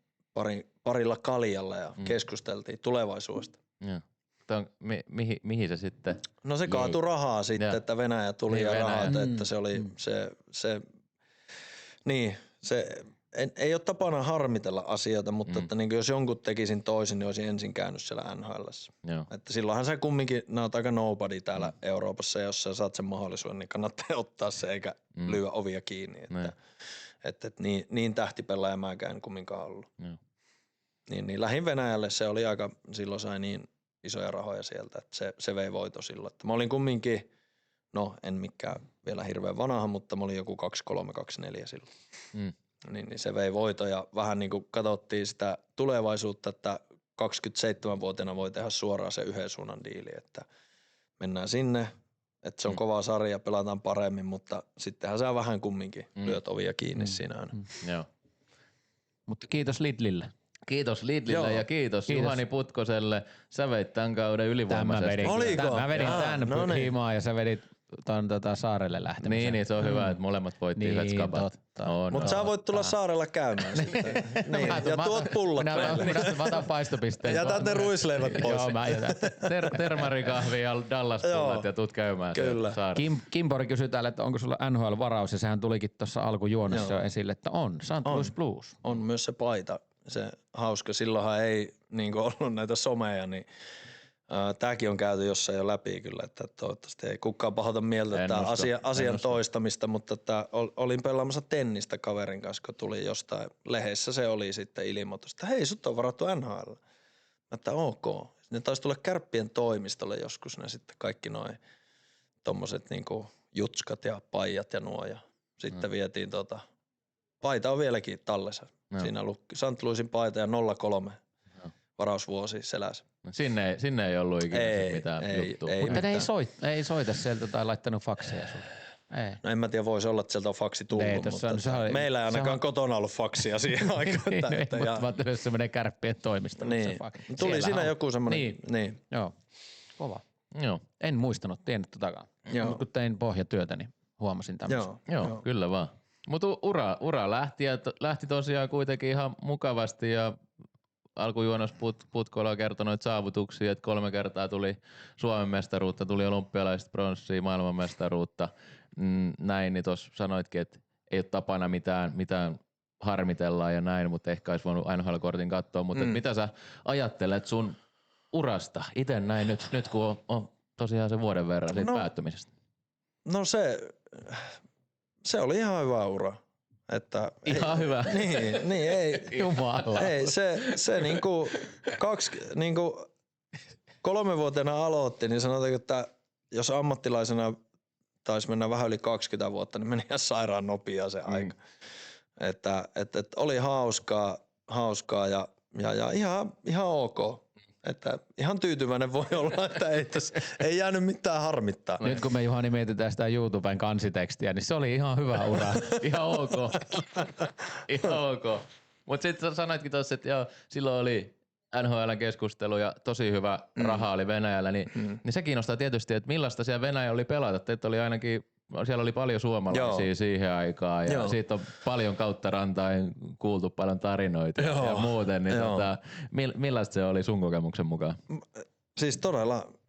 parilla kaljalla ja keskusteltiin tulevaisuudesta. Joo. Mihin se sitten? No se kaatui rahaa sitten, Joo. että Venäjä tuli Niin, ja Venäjä. rahat, että se oli ei ole tapana harmitella asioita, mutta että niin jos jonkun tekisin toisin, niin olisin ensin käynyt siellä NHL:ssä. Joo. Että silloinhan se kumminkin, nämä on aika nobody täällä Euroopassa, jos sä saat sen mahdollisuuden, niin kannattaa ottaa se eikä lyödä ovia kiinni. Että niin tähtipelaaja mäkään kumminkaan ollut. Joo. Niin lähin Venäjälle, se oli aika, silloin sai niin isoja rahoja sieltä, että se vei voito silloin. Että mä olin kumminkin, no en mikään vielä hirveän vanha, mutta mä olin joku 23-24 silloin. Niin se vei voito ja vähän niin kuin katsottiin sitä tulevaisuutta, että 27-vuotiaana voi tehdä suoraan se yhden suunnan diili, että mennään sinne, että se on kova sarja, pelataan paremmin, mutta sittenhän sä vähän kumminkin lyöt ovia kiinni siinä aina. Joo. Mutta kiitos Lidlille. Kiitos Lidlille Joo. ja kiitos Juhani Putkoselle. Sä veit tämän kauden ylivoimaisesti. Oliko? Mä vedin tän no niin. himaa ja sä vedit ton saarelle lähtemisen. Niin, se on hyvä, että molemmat voittiin yhdet skabat. totta. Mutta sä voit tulla saarella käymään sitten. Niin. Ja tuot pullot meille. Mä otan paistopisteen. Jätät ne ruisleivät pois. Joo, mä jätän. Termarikahvi ja Dallas-pullat ja tuut käymään Kyllä. saarella. Kimpori kysyi täällä, että onko sulla NHL-varaus, ja sehän tulikin tuossa alkujuonnossa jo esille, että on. St. Louis Blues. On myös se paita. Se hauska. Silloinhan ei niin ollut näitä someja, niin tämäkin on käyty jossain jo läpi kyllä, että toivottavasti ei kukaan pahota mieltä En tämä usko. asian toistamista, mutta että olin pelaamassa tennistä kaverin kanssa, kun tuli jostain lehdessä se oli sitten ilmoitus, että hei, sut on varattu NHL. Että ok. Ne taisi tulla Kärppien toimistolle joskus ne sitten kaikki noin tommoset niinku jutskat ja paijat ja nuo ja sitten vietiin paita on vieläkin tallessa. Joo. Siinä St. Louisin paita ja 03 varausvuosi selässä. Sinne ei ollut ikinä mitään juttua. Mutta ne ei soita sieltä tai laittanut fakseja sulle. Ei. No en mä tiedä, voisi olla, että sieltä on faksi tullut, Ei, tossa mutta on- meillä ei ainakaan kotona ollut faksia siihen aikaan. Mutta mä oon se menee Kärppien toimistoon. Niin. Tuli Siellä siinä on. joku semmoinen, Niin. niin. Joo, kova. Joo. En muistanut, tiennyt totakaan. Joo. Mutta kun tein pohjatyötä, niin huomasin tämmöisen. Joo, kyllä vaan. Mutta ura lähti ja lähti tosiaan kuitenkin ihan mukavasti ja alkujuonnos Putkola on kertonut saavutuksia, että 3 kertaa tuli Suomen mestaruutta, tuli olympialaiset pronssia, maailmanmestaruutta, näin, niin tuossa sanoitkin, että ei ole tapana mitään harmitellaan ja näin, mutta ehkä olisi voinut NHL-kortin katsoa, mutta mitä sä ajattelet sun urasta itse näin nyt kun on tosiaan se vuoden verran siitä päättymisestä? No se oli ihan hyvä ura. Että Ihan hyvä. Niin, ei. Jumala. Ei, se niinku 3-vuotiaana aloitti, niin sanotaanko, että jos ammattilaisena taisi mennä vähän yli 20 vuotta, niin meni ihan sairaan nopeaa se aika. Että oli hauskaa ja ihan ok. Että ihan tyytyväinen voi olla, että ei jäänyt mitään harmittaa. Nyt kun me Juhani mietitään sitä YouTuben kansitekstiä, niin se oli ihan hyvä ura. Ihan ok. Ihan ok. Mutta sitten sanoitkin tuossa, että joo, silloin oli NHL-keskustelu ja tosi hyvä raha oli Venäjällä, niin se kiinnostaa tietysti, että millaista siellä Venäjällä oli pelata. Teitä oli ainakin, siellä oli paljon suomalaisia siihen aikaan ja siitä on paljon kautta rantain kuultu paljon tarinoita ja muuten. Niin millaista se oli sun kokemuksen mukaan? Siis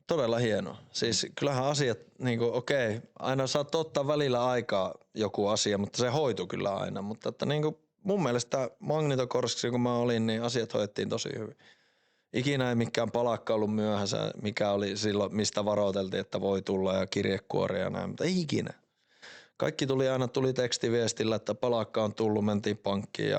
todella hieno. Siis kyllähän asiat, niinku, okei, aina saat ottaa välillä aikaa joku asia, mutta se hoitui kyllä aina. Mutta että niinku, mun mielestä Magnitogorskia kun mä olin, niin asiat hoidettiin tosi hyvin. Ikinä ei mikään palakka ollut myöhässä, mikä oli silloin, mistä varoiteltiin, että voi tulla ja kirjekuoria ja näin, mutta ei ikinä. Kaikki tuli tekstiviestillä, että palakka on tullut, mentiin pankkiin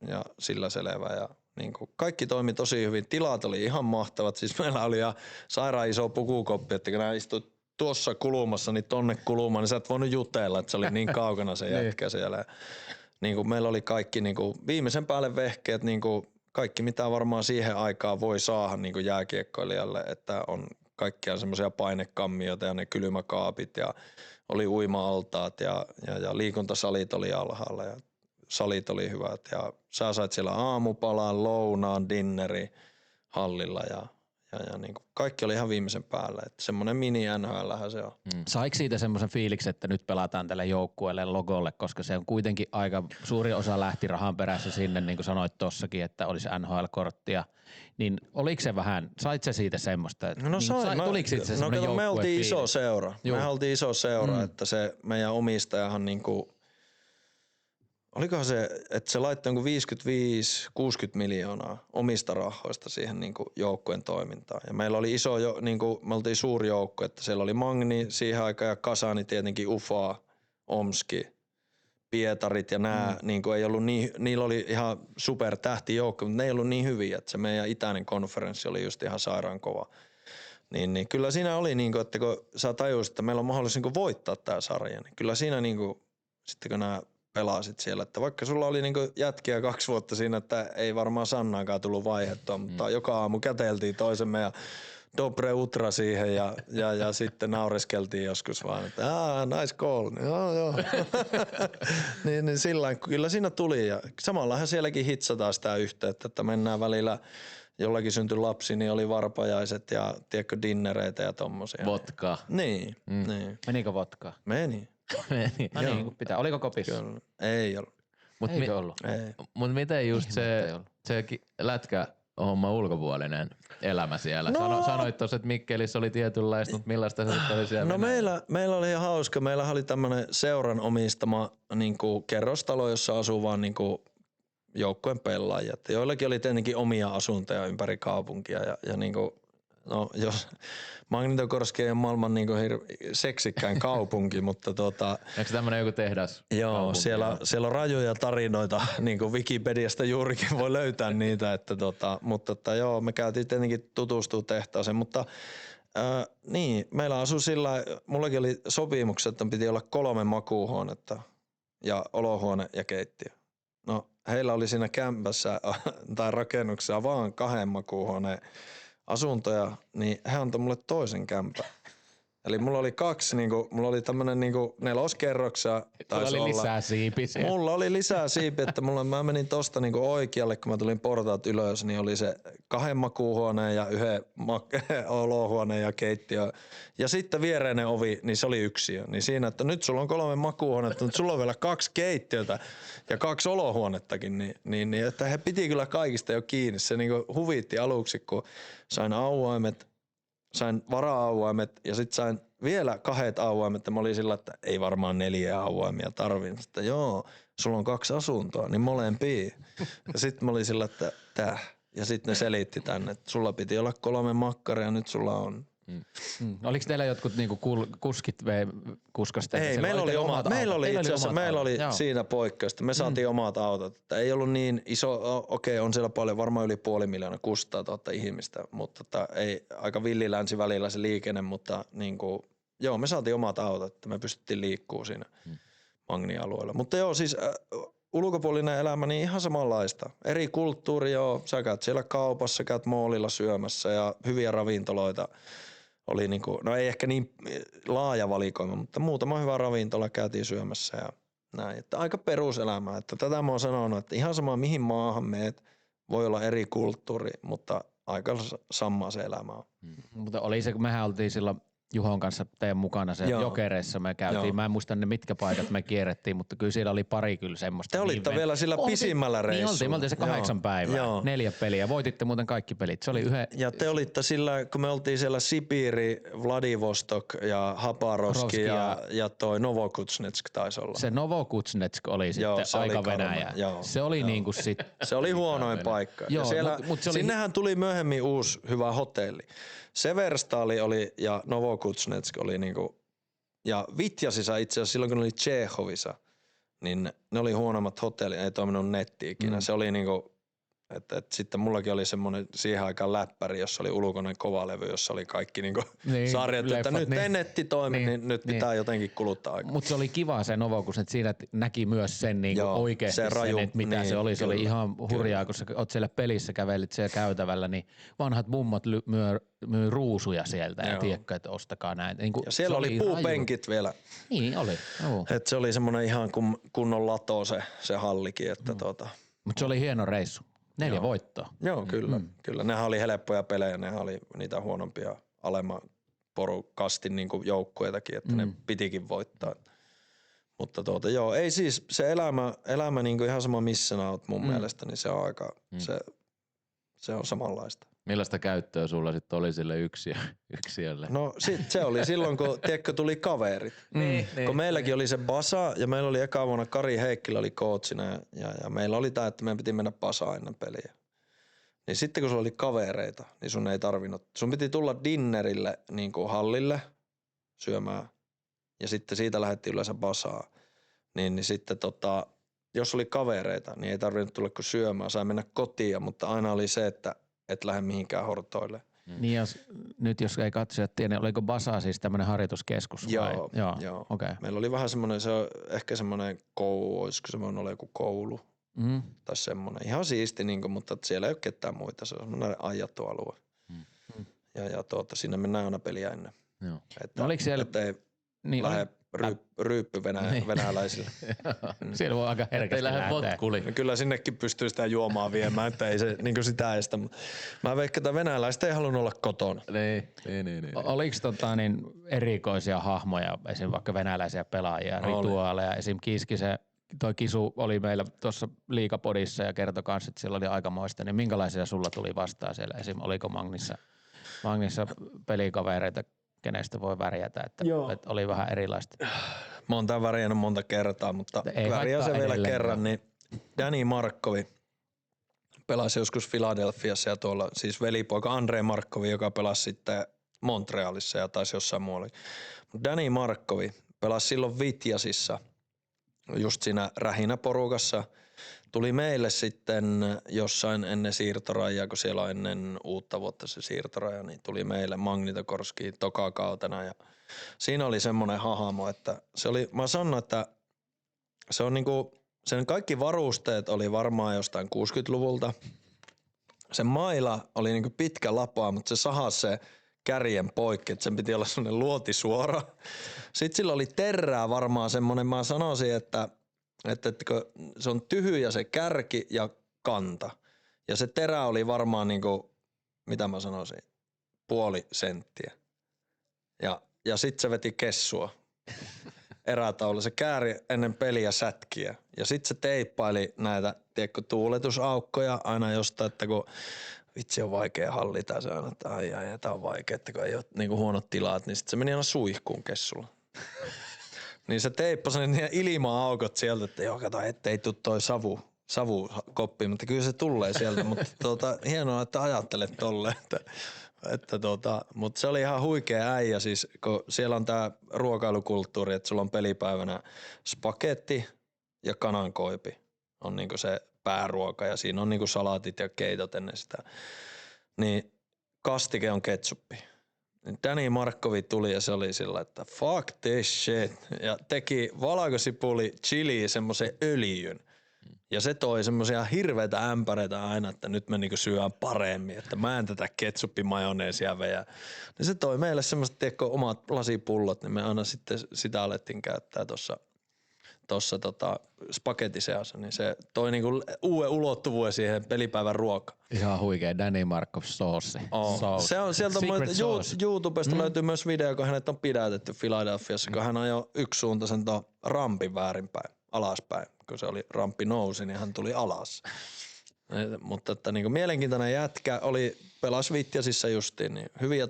ja sillä selvä. Niinku kaikki toimi tosi hyvin. Tilat oli ihan mahtavat. Siis meillä oli ihan sairaan iso pukukoppi, että kun nää istui tuossa kulmassa, niin tonne kulmaan, niin sä et voinut jutella, että se oli niin kaukana se jätkä siellä. Niinku meillä oli kaikki niinku viimeisen päälle vehkeet, niinku kaikki mitä varmaan siihen aikaan voi saada niinku jääkiekkoilijalle, että on kaikkia semmoisia painekammioita ja ne kylmäkaapit ja oli uima-altaat ja liikuntasalit oli alhaalla ja salit oli hyvät ja sä sait siellä aamupalan, lounaan, dinneri hallilla ja niin kuin kaikki oli ihan viimeisen päällä. Että semmoinen mini NHL:hän se on. Saiko siitä semmoisen fiiliksen, että nyt pelataan tälle joukkueelle logolle, koska se on kuitenkin aika suuri osa lähti rahan perässä sinne, niin kuin sanoit tossakin, että olisi NHL-korttia. Niin oliko se vähän, sait se siitä semmoista? Että No tuliko siitä se semmoinen me oltiin iso seura. Joo. Me oltiin iso seura, että se meidän omistajahan niinku, olikohan se, että se laittoi 55-60 miljoonaa omista rahoista siihen niinku joukkueen toimintaan. Ja meillä oli iso, niinku, me oltiin suuri joukko, että siellä oli Magni siihen aikaan ja Kasani tietenkin, Ufa, Omski, Pietarit ja nää niinku ei ollut niin, niillä oli ihan super tähtijoukko, mutta ne ei ollut niin hyviä, että se meidän itäinen konferenssi oli just ihan sairaan kova. Niin kyllä siinä oli niinku, että kun sä tajusit, että meillä on mahdollisuus niinku voittaa tää sarja, niin kyllä siinä niinku, sitten kun nää pelasit siellä, että vaikka sulla oli niinku jätkiä 2 vuotta siinä, että ei varmaan Sannaakaan tullut vaihdettua, mutta joka aamu käteltiin toisemme ja Dobre Utra siihen ja sitten naureskeltiin joskus vaan, että nice goal, joo. niin sillain kyllä siinä tuli ja samallahan sielläkin hitsataan sitä yhteyttä, että mennään välillä, jollakin syntyi lapsi, niin oli varpajaiset ja tiedätkö dinnereitä ja tommosia. Vodka. Niin. Menikö vodkaa? Meni. No niin, kun pitää. Oliko kopissa? Kyllä. Ei ollut. Eikö ollut? Ei. Mut miten just Ihme, ettei se lätkähomma ulkopuolinen elämä siellä? No. Sanoit tuossa, että Mikkelissä oli tietynlaista, mutta millaista se sitten oli siellä? No meillä oli ihan hauska. Meillä oli tämmönen seuran omistama niinku kerrostalo, jossa asuu vaan niinku joukkueen pelaajat. Joillakin oli tietenkin omia asuntoja ympäri kaupunkia ja niinku, no jos Magnitogorski ei ole maailman niinku seksikkäin kaupunki, mutta Eikö tämmönen joku tehdas? joo, kaupunki? siellä on rajoja tarinoita, niin kuin Wikipediasta juurikin voi löytää niitä, että mutta joo, me käytiin tietenkin tutustua tehtaaseen, mutta niin, meillä asui sillä, mullakin oli sopimukset, että piti olla 3 makuuhuonetta ja olohuone ja keittiö. No heillä oli siinä kämpässä tai rakennuksessa vaan 2 makuuhuoneen asuntoja, niin he antoi mulle toisen kämpän. Eli mulla oli 2, mulla oli tämmönen 4-kerroksia. Mulla oli lisää siipi siellä. Mulla oli lisää siipi, että mä menin tosta oikealle, kun mä tulin portaat ylös, niin oli se 2 makuuhuoneen ja 1 olohuoneen ja keittiö. Ja sitten viereinen ovi, niin se oli yksiö. Niin siinä, että nyt sulla on 3 makuuhuonetta, mutta sulla on vielä 2 keittiötä ja 2 olohuonettakin. Niin että he piti kyllä kaikista jo kiinni. Se huvitti aluksi, kun sain auaimet. Sain vara-auaimet ja sitten sain vielä 2 auaimet. Mä olin sillä, että ei varmaan 4 auaimia tarvitse. Sitten joo, sulla on 2 asuntoa, niin molempia. Ja sitten mä olin sillä, että Ja sitten ne selitti tänne, että sulla piti olla 3 makkaria ja nyt sulla on. Oliko teillä jotkut niinku kuskit kuskasteet? Ei, meillä oli omat. Meillä oli itse asiassa, meillä oli siinä poikkeusta. Me saatiin omat autot. Että ei ollut niin iso, okei, on siellä paljon, varmaan yli 500 000 ihmistä, mutta ei aika villilänsi välillä se liikenne, mutta niinku, joo, me saatiin omat autot, että me pystyttiin liikkuu siinä Magni-alueella. Mutta joo, siis ulkopuolinen elämä niin ihan samanlaista. Eri kulttuuri, joo, sä käyt siellä kaupassa, käyt moolilla syömässä ja hyviä ravintoloita. Oli niinku, no ei ehkä niin laaja valikoima, mutta muutama hyvä ravintola käytiin syömässä ja näin. Että aika peruselämää. Että tätä mä oon sanonut, että ihan sama mihin maahan meet, voi olla eri kulttuuri, mutta aika samaa se elämä on. Mutta oli se, kun mehän oltiin silloin Juhon kanssa teidän mukana se Jokereissa me käytiin. Joo. Mä en muista ne mitkä paikat me kierrettiin, mutta kyllä siellä oli pari kyllä semmoista. Te olitte vielä sillä pisimmällä reissulla. Me oltiin se 8 päivää, Joo. 4 peliä. Voititte muuten kaikki pelit. Se oli Ja te olitte sillä, kun me oltiin siellä Sibiri, Vladivostok ja Habarovsk ja toi Novokuznetsk taisi olla. Se Novokuznetsk oli sitten se aika oli Venäjä. Se oli niinku sit. Se oli huonoin paikka. Joo, ja siellä, mut se oli sinnehän tuli myöhemmin uusi hyvä hotelli. Severstali oli ja Novokuznetsk oli niinku, ja Vitjasissa itse asiassa silloin kun oli Tšechovissa, niin ne oli huonommat hotellit, ei toiminut netti ikinä. Se oli niinku, Et sitten mullakin oli semmoinen siihen aikaan läppäri, jossa oli ulkoinen kovalevy, jossa oli kaikki niinku sarjat, että nyt ei netti toimi, niin nyt pitää jotenkin kuluttaa aikaa. Mutta se oli kiva se Novokus, että siinä näki myös sen niinku oikeasti se raju, sen, että mitä se oli. Se oli ihan hurjaa, kun sä oot siellä pelissä, kävelit siellä käytävällä, niin vanhat mummot myy ruusuja sieltä ja tiedätkö, että ostakaa näitä. Niin ja siellä oli puupenkit vielä. Niin oli. Et se oli semmoinen ihan kunnon lato se hallikin. Että Mutta se oli hieno reissu. 4 voittoa. Joo, kyllä. Nehän oli helppoja pelejä, nehän oli niitä huonompia alemman porukastin niin joukkueitakin, että ne pitikin voittaa. Mutta joo, ei siis se elämä niin ihan sama missä nää oot mun mielestä, niin se on aika, se on samanlaista. Millaista käyttöä sulla sitten oli sille yksiölle? No se oli silloin, kun tiedätkö, tuli kaverit. Kun meilläkin oli se Basa ja meillä oli eka vuonna Kari Heikkilä oli coachina ja meillä oli tää, että meidän piti mennä Basaan ennen peliä. Niin sitten kun sulla oli kavereita, niin sun ei tarvinnut. Sun piti tulla dinnerille niin kuin hallille syömään ja sitten siitä lähdettiin yleensä Basaan. Niin sitten jos oli kavereita, niin ei tarvinnut tulla kuin syömään. Sai mennä kotiin, mutta aina oli se, että et lähde mihinkään hortoille. Niin jos ei katsojat tiedä, oliko Basa siis tämmöinen harjoituskeskus? Joo. Okay. Meillä oli vähän semmoinen, ehkä semmoinen olisiko semmoinen ollut joku koulu tai semmoinen. Ihan siisti, mutta siellä ei ole ketään muita, se on semmoinen aidattu alue. Ja sinne mennään aina peliä ennen. Joo. No oliko siellä... Ettei lähde ryyppy venäläisille. Siellä voi aika herkästi lähteä. Potkuli. No kyllä sinnekin pystyy sitä juomaan viemään, että ei se niin sitä estä. Mä veikkaan, että venäläiset ei halunnut olla kotona. Niin. Oliko erikoisia hahmoja, esim. Vaikka venäläisiä pelaajia, rituaaleja, esim. Toi Kisu oli meillä tuossa liigapodissa ja kertoi kanssa, että siellä oli aikamoista, niin minkälaisia sulla tuli vastaan siellä? Esim. Oliko Magnissa pelikavereita, kenestä voi värjätä, että oli vähän erilaista. Mä oon tän värjännyt monta kertaa, mutta värjää se vielä kerran, niin Danny Markkovi pelasi joskus Philadelphiassa ja tuolla siis velipoika Andrei Markkovi, joka pelasi sitten Montrealissa ja taisi jossain muualla. Danny Markkovi pelasi silloin Vitjasissa, just siinä rähinäporukassa. Tuli meille sitten jossain ennen siirtorajaa, kun siellä on ennen uutta vuotta se siirtoraja, niin tuli meille Magnitokorskiin tokakautena ja siinä oli semmoinen hahmo, että se oli, mä sanon, että se on niinku, sen kaikki varusteet oli varmaan jostain 60-luvulta. Se maila oli niinku pitkä lapaa, mutta se sahasi se kärjen poikki, että sen piti olla semmoinen luotisuora. Sitten sillä oli terää varmaan semmoinen, mä sanoisin, että se on tyhjä se kärki ja kanta. Ja se terä oli varmaan niinku, mitä mä sanoisin, 0,5 senttiä. Ja sit se veti kessua erätaululla. Se kääri ennen peliä sätkiä. Ja sit se teippaili näitä, tiedätkö, tuuletusaukkoja aina jostain, että kun vitsi on vaikea hallita. Se on, että ai, tää on vaikea, että kun ei ole niinku huonot tilat, niin sit se meni aina suihkuun kessulla. Niin se teippasi ne ilma-aukot sieltä, että joo, kato, ettei tuu toi savukoppi, mutta kyllä se tulee sieltä. Mutta hienoa, että ajattelet tolleen, mutta se oli ihan huikea äijä siis, kun siellä on tää ruokailukulttuuri, että sulla on pelipäivänä spagetti ja kanankoipi on niinku se pääruoka ja siinä on niinku salaatit ja keitot ennen sitä. Niin kastike on ketsuppi. Danny Markkovi tuli ja se oli sillä, että fuck this shit. Ja teki valkosipuli chili semmoisen öljyn. Ja se toi semmoisia hirveitä ämpäreitä aina, että nyt me niinku syödään paremmin, että mä en tätä ketsuppimajoneesia veä. Niin se toi meille semmoiset, tiedätkö, omat lasipullot, niin me aina sitten sitä alettiin käyttää tuossa spagettiseassa, niin se toi niinku uuden ulottuvuuden siihen pelipäivän ruokaan. Ihan huikea Danny Markov soossi. Se on sieltä YouTubesta löytyy myös video, kun hänet on pidätetty Philadelphiassa, kun hän ajoi yksisuuntaisen rampin väärinpäin, alaspäin. Kun se oli ramppi nousi, niin hän tuli alas. Mutta että niinku mielenkiintoinen jätkä pelasi Vitjasissa justiin, niin hyviä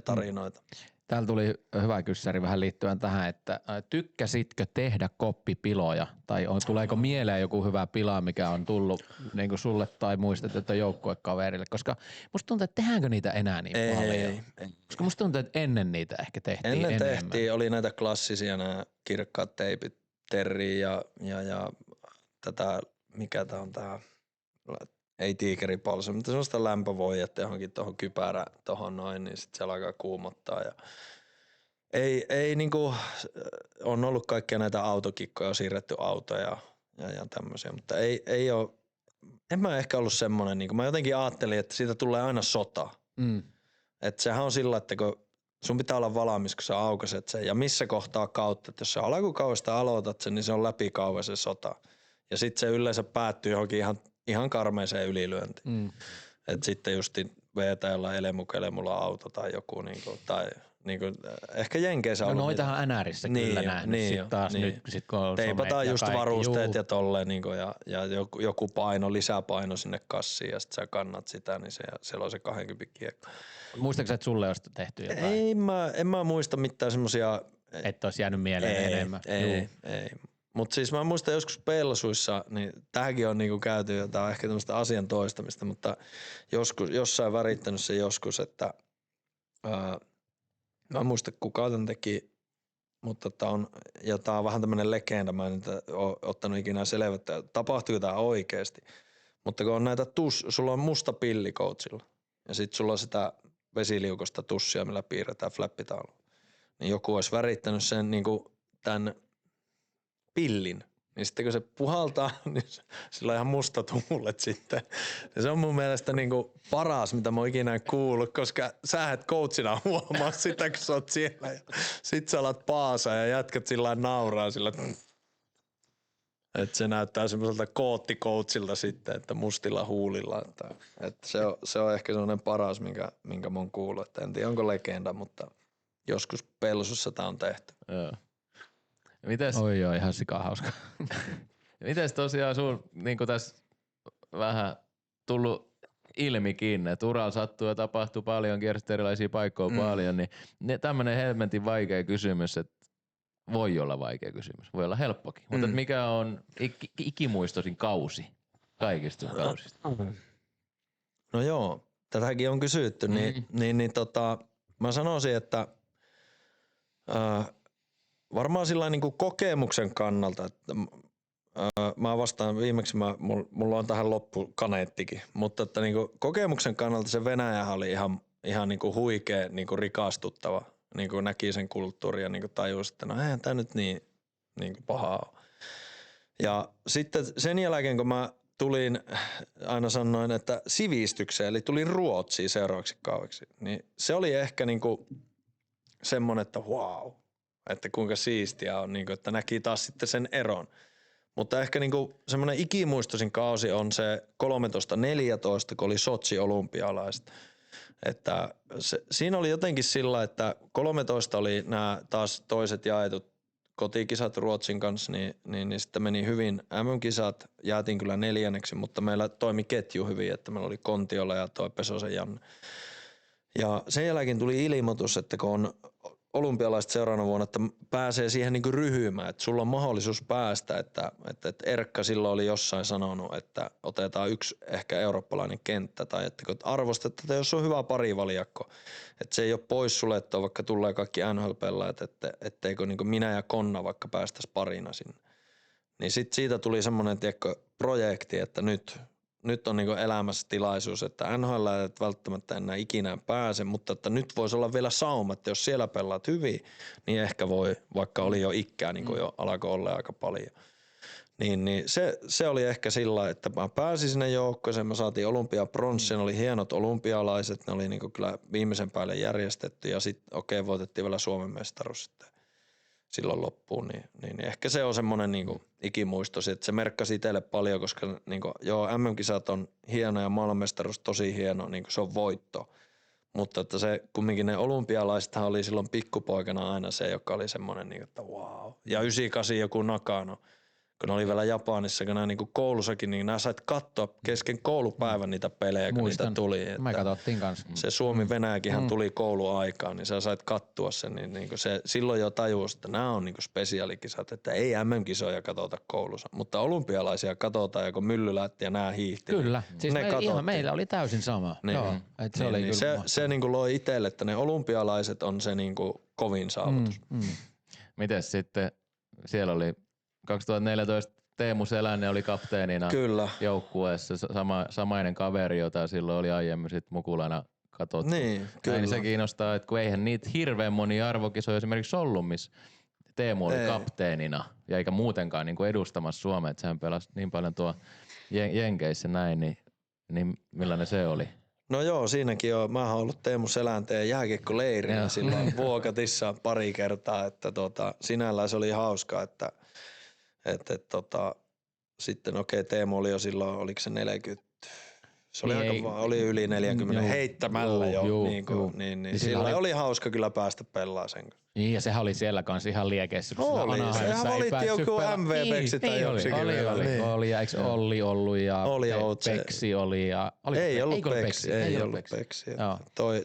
tarinoita. Täällä tuli hyvä kyssäri vähän liittyen tähän, että tykkäsitkö tehdä koppipiloja? Tai tuleeko mieleen joku hyvä pila, mikä on tullut niin kuin sulle tai muistat, että joukkuekaverille? Koska musta tuntuu, että tehdäänkö niitä enää niin paljon? Ei. Koska musta tuntuu, että ennen niitä ehkä tehtiin enemmän. Tehtiin, oli näitä klassisia, nämä kirkkaat teipit, Terri ja tätä, mikä tää on tää ei tiikeripalse, mutta sellaista lämpövoidetta johonkin tuohon kypärä tuohon noin, niin sitten se alkaa kuumottaa. Ja ei niinku, on ollut kaikkia näitä autokikkoja, siirretty autoja ja tämmöisiä, mutta ei ole, en mä ehkä ollut semmoinen, niinku, mä jotenkin ajattelin, että siitä tulee aina sota. Että sehän on sillä, että kun sun pitää olla valmis, kun sä aukaset sen ja missä kohtaa kautta, että jos sä alkukaudesta aloitat sen, niin se on läpikauva se sota. Ja sitten se yleensä päättyy johonkin ihan karmeeseen ylilyöntiin. Että sitten justiin vetää jollain elemukelemulla auto tai joku niinku, tai niinku, ehkä Jenkeissä on ollut noitahan NRissä kyllä nähnyt. Sitten taas nyt, kun on teipataan just kaikki, varusteet ja tolleen niinku, ja joku paino, lisäpaino sinne kassiin ja sitten sä kannat sitä, niin siellä on se 20 kiekko. Muistatko, että sulle olisi tehty jotain? En mä muista mitään semmosia. Että olisi jäänyt mieleen enemmän. Ei. Mutta siis mä muistan joskus pelsuissa, niin tähänkin on niinku käyty jotain ehkä tämmöistä asian toistamista, mutta jossain värittänyt se joskus, että mä en muista kuka tämän teki, mutta tää on vähän tämmönen legenda, mä en ole ottanut ikinä selvittää, tapahtuuko tää oikeesti. Mutta kun on näitä sulla on musta pilli coachilla ja sit sulla on sitä vesiliukosta tussia, millä piirretään flappitaulu. Niin joku olisi värittänyt sen niinku tän pillin, niin sitten kun se puhaltaa, niin sillä on ihan mustat huulet sitten. Ja se on mun mielestä niinku paras, mitä mä oon ikinä kuullut, koska sä et coachina huomaa sitä, kun sä oot siellä. Ja sit sä alat paasaa ja jätkät sillä nauraa sillä, että se näyttää semmoiselta koottikoutsilta sitten, että mustilla huulilla. Että se on ehkä sellainen paras, minkä mä oon kuullut. Että en tiedä, onko legenda, mutta joskus pelsussa tää on tehty. Joo. Mites, Oi, ihan sikaa hauska. mites tosiaan sun, niinku tässä vähän tullut ilmikin, että uralla sattuu ja tapahtuu paljon, kiersit erilaisia paikkoja paljon, niin tämmönen helmetin vaikea kysymys, että voi olla vaikea kysymys, voi olla helppokin, mutta mikä on ikimuistoisin kausi kaikista kausista? No joo, tätäkin on kysytty, niin mä sanoisin, että varmaan sillä niin kuin kokemuksen kannalta, että mä vastaan viimeksi, mulla on tähän loppu kaneettikin, mutta että niin kuin kokemuksen kannalta se Venäjähän oli ihan niin kuin huikea, niin kuin rikastuttava, niin kuin näki sen kulttuurin ja niin kuin tajusi, että no eihän tää nyt niin kuin pahaa ole. Ja sitten sen jälkeen, kun mä tulin, aina sanoin, että sivistykseen, eli tulin Ruotsiin seuraavaksi kaueksi, niin se oli ehkä niin kuin semmoinen, että wow, että kuinka siistiä on, niin kuin, että näki taas sitten sen eron. Mutta ehkä niin kuin semmoinen ikimuistoisin kausi on se 13-14, kun oli Sotsi-olympialaiset. Että siinä oli jotenkin sillä, että 13 oli nämä taas toiset jaetut kotikisat Ruotsin kanssa, niin sitten meni hyvin. MM-kisat jäätiin kyllä 4, mutta meillä toimi ketju hyvin, että meillä oli Kontiola ja toi Pesosen Janne. Ja sen jälkeen tuli ilmoitus, että kun on olympialaiset seuraavana vuonna, että pääsee siihen niin kuin ryhmään, että sulla on mahdollisuus päästä, että Erkka silloin oli jossain sanonut, että otetaan yksi ehkä eurooppalainen kenttä tai että kun arvostetaan, että jos on hyvä parivaljakko, että se ei ole pois suljettua, vaikka tulee kaikki NHL-pelaajat, etteikö niin kuin minä ja Konna vaikka päästäisi parina sinne. Niin sitten siitä tuli semmoinen projekti, että nyt on niinku elämässä tilaisuus, että NHL ei välttämättä enää ikinä pääse, mutta että nyt voisi olla vielä sauma, että jos siellä pelaat hyvin, niin ehkä voi, vaikka oli jo ikää, niin kuin jo alkoi olla aika paljon. Niin se oli ehkä sillä, että mä pääsin sinne joukkoon, me saatiin olympiapronssin, oli hienot olympialaiset, ne oli niinku kyllä viimeisen päälle järjestetty ja sitten voitettiin vielä Suomen mestaruus sitten silloin loppuun, niin ehkä se on semmoinen niinku ikimuistosi, että se merkkasi itselle paljon, koska niinku, joo, MM-kisat on hieno ja maailmanmestaruus tosi hieno, niinku se on voitto, mutta että se kumminkin ne olympialaisethan oli silloin pikkupoikana aina se, joka oli semmoinen, niinku, että wow. Ja 98 joku Nakano, kun ne oli vielä Japanissa, kun nämä niinku koulussakin, niin nämä sait katsoa kesken koulupäivän niitä pelejä, kun niitä tuli. Me katsottiin kanssa. Se Suomi-Venäjäkinhän tuli kouluaikaan, niin sä sait katsoa sen, niin niinku se silloin jo tajusi, että nämä on niinku spesiaalikisat, että ei MM-kisoja katsota koulussa, mutta olympialaisia katsotaan, ja kun mylly lähti ja nämä hiihti. Kyllä, niin siis ihan meillä oli täysin sama. Niin. Joo, että se oli niin kyllä se niinku loi itselle, että ne olympialaiset on se niinku kovin saavutus. Mites sitten, siellä oli 2014 Teemu Selänne oli kapteenina Kyllä. joukkueessa, samainen kaveri, jota silloin oli aiemmin sit Mukulana katsottu. Niin, kyllä. Näin se kiinnostaa, että kun eihän niitä hirveän monia arvokisoja esimerkiksi ollut, missä Teemu oli kapteenina ja eikä muutenkaan niin kuin edustamassa Suomea, että sehän pelasi niin paljon tuo Jenkeissä näin, niin millainen se oli? No joo, siinäkin on. Mä oon ollut Teemu Selänteen jääkiekkoleirinä silloin Vuokatissa pari kertaa, että sinällään se oli hauskaa, että sitten Teemu oli jo silloin, oliko se 40, se oli oli yli 40 heittämällä jo, niin sillä oli hauska kyllä päästä pelaamaan sen. Niin, ja sehän oli siellä kanssa ihan liekeissä. Sehän valitti joku MVP-ksi tai joksikin. Oli, ja eikö Olli ollut ja Peksi oli. Ja, ei ollut Peksi.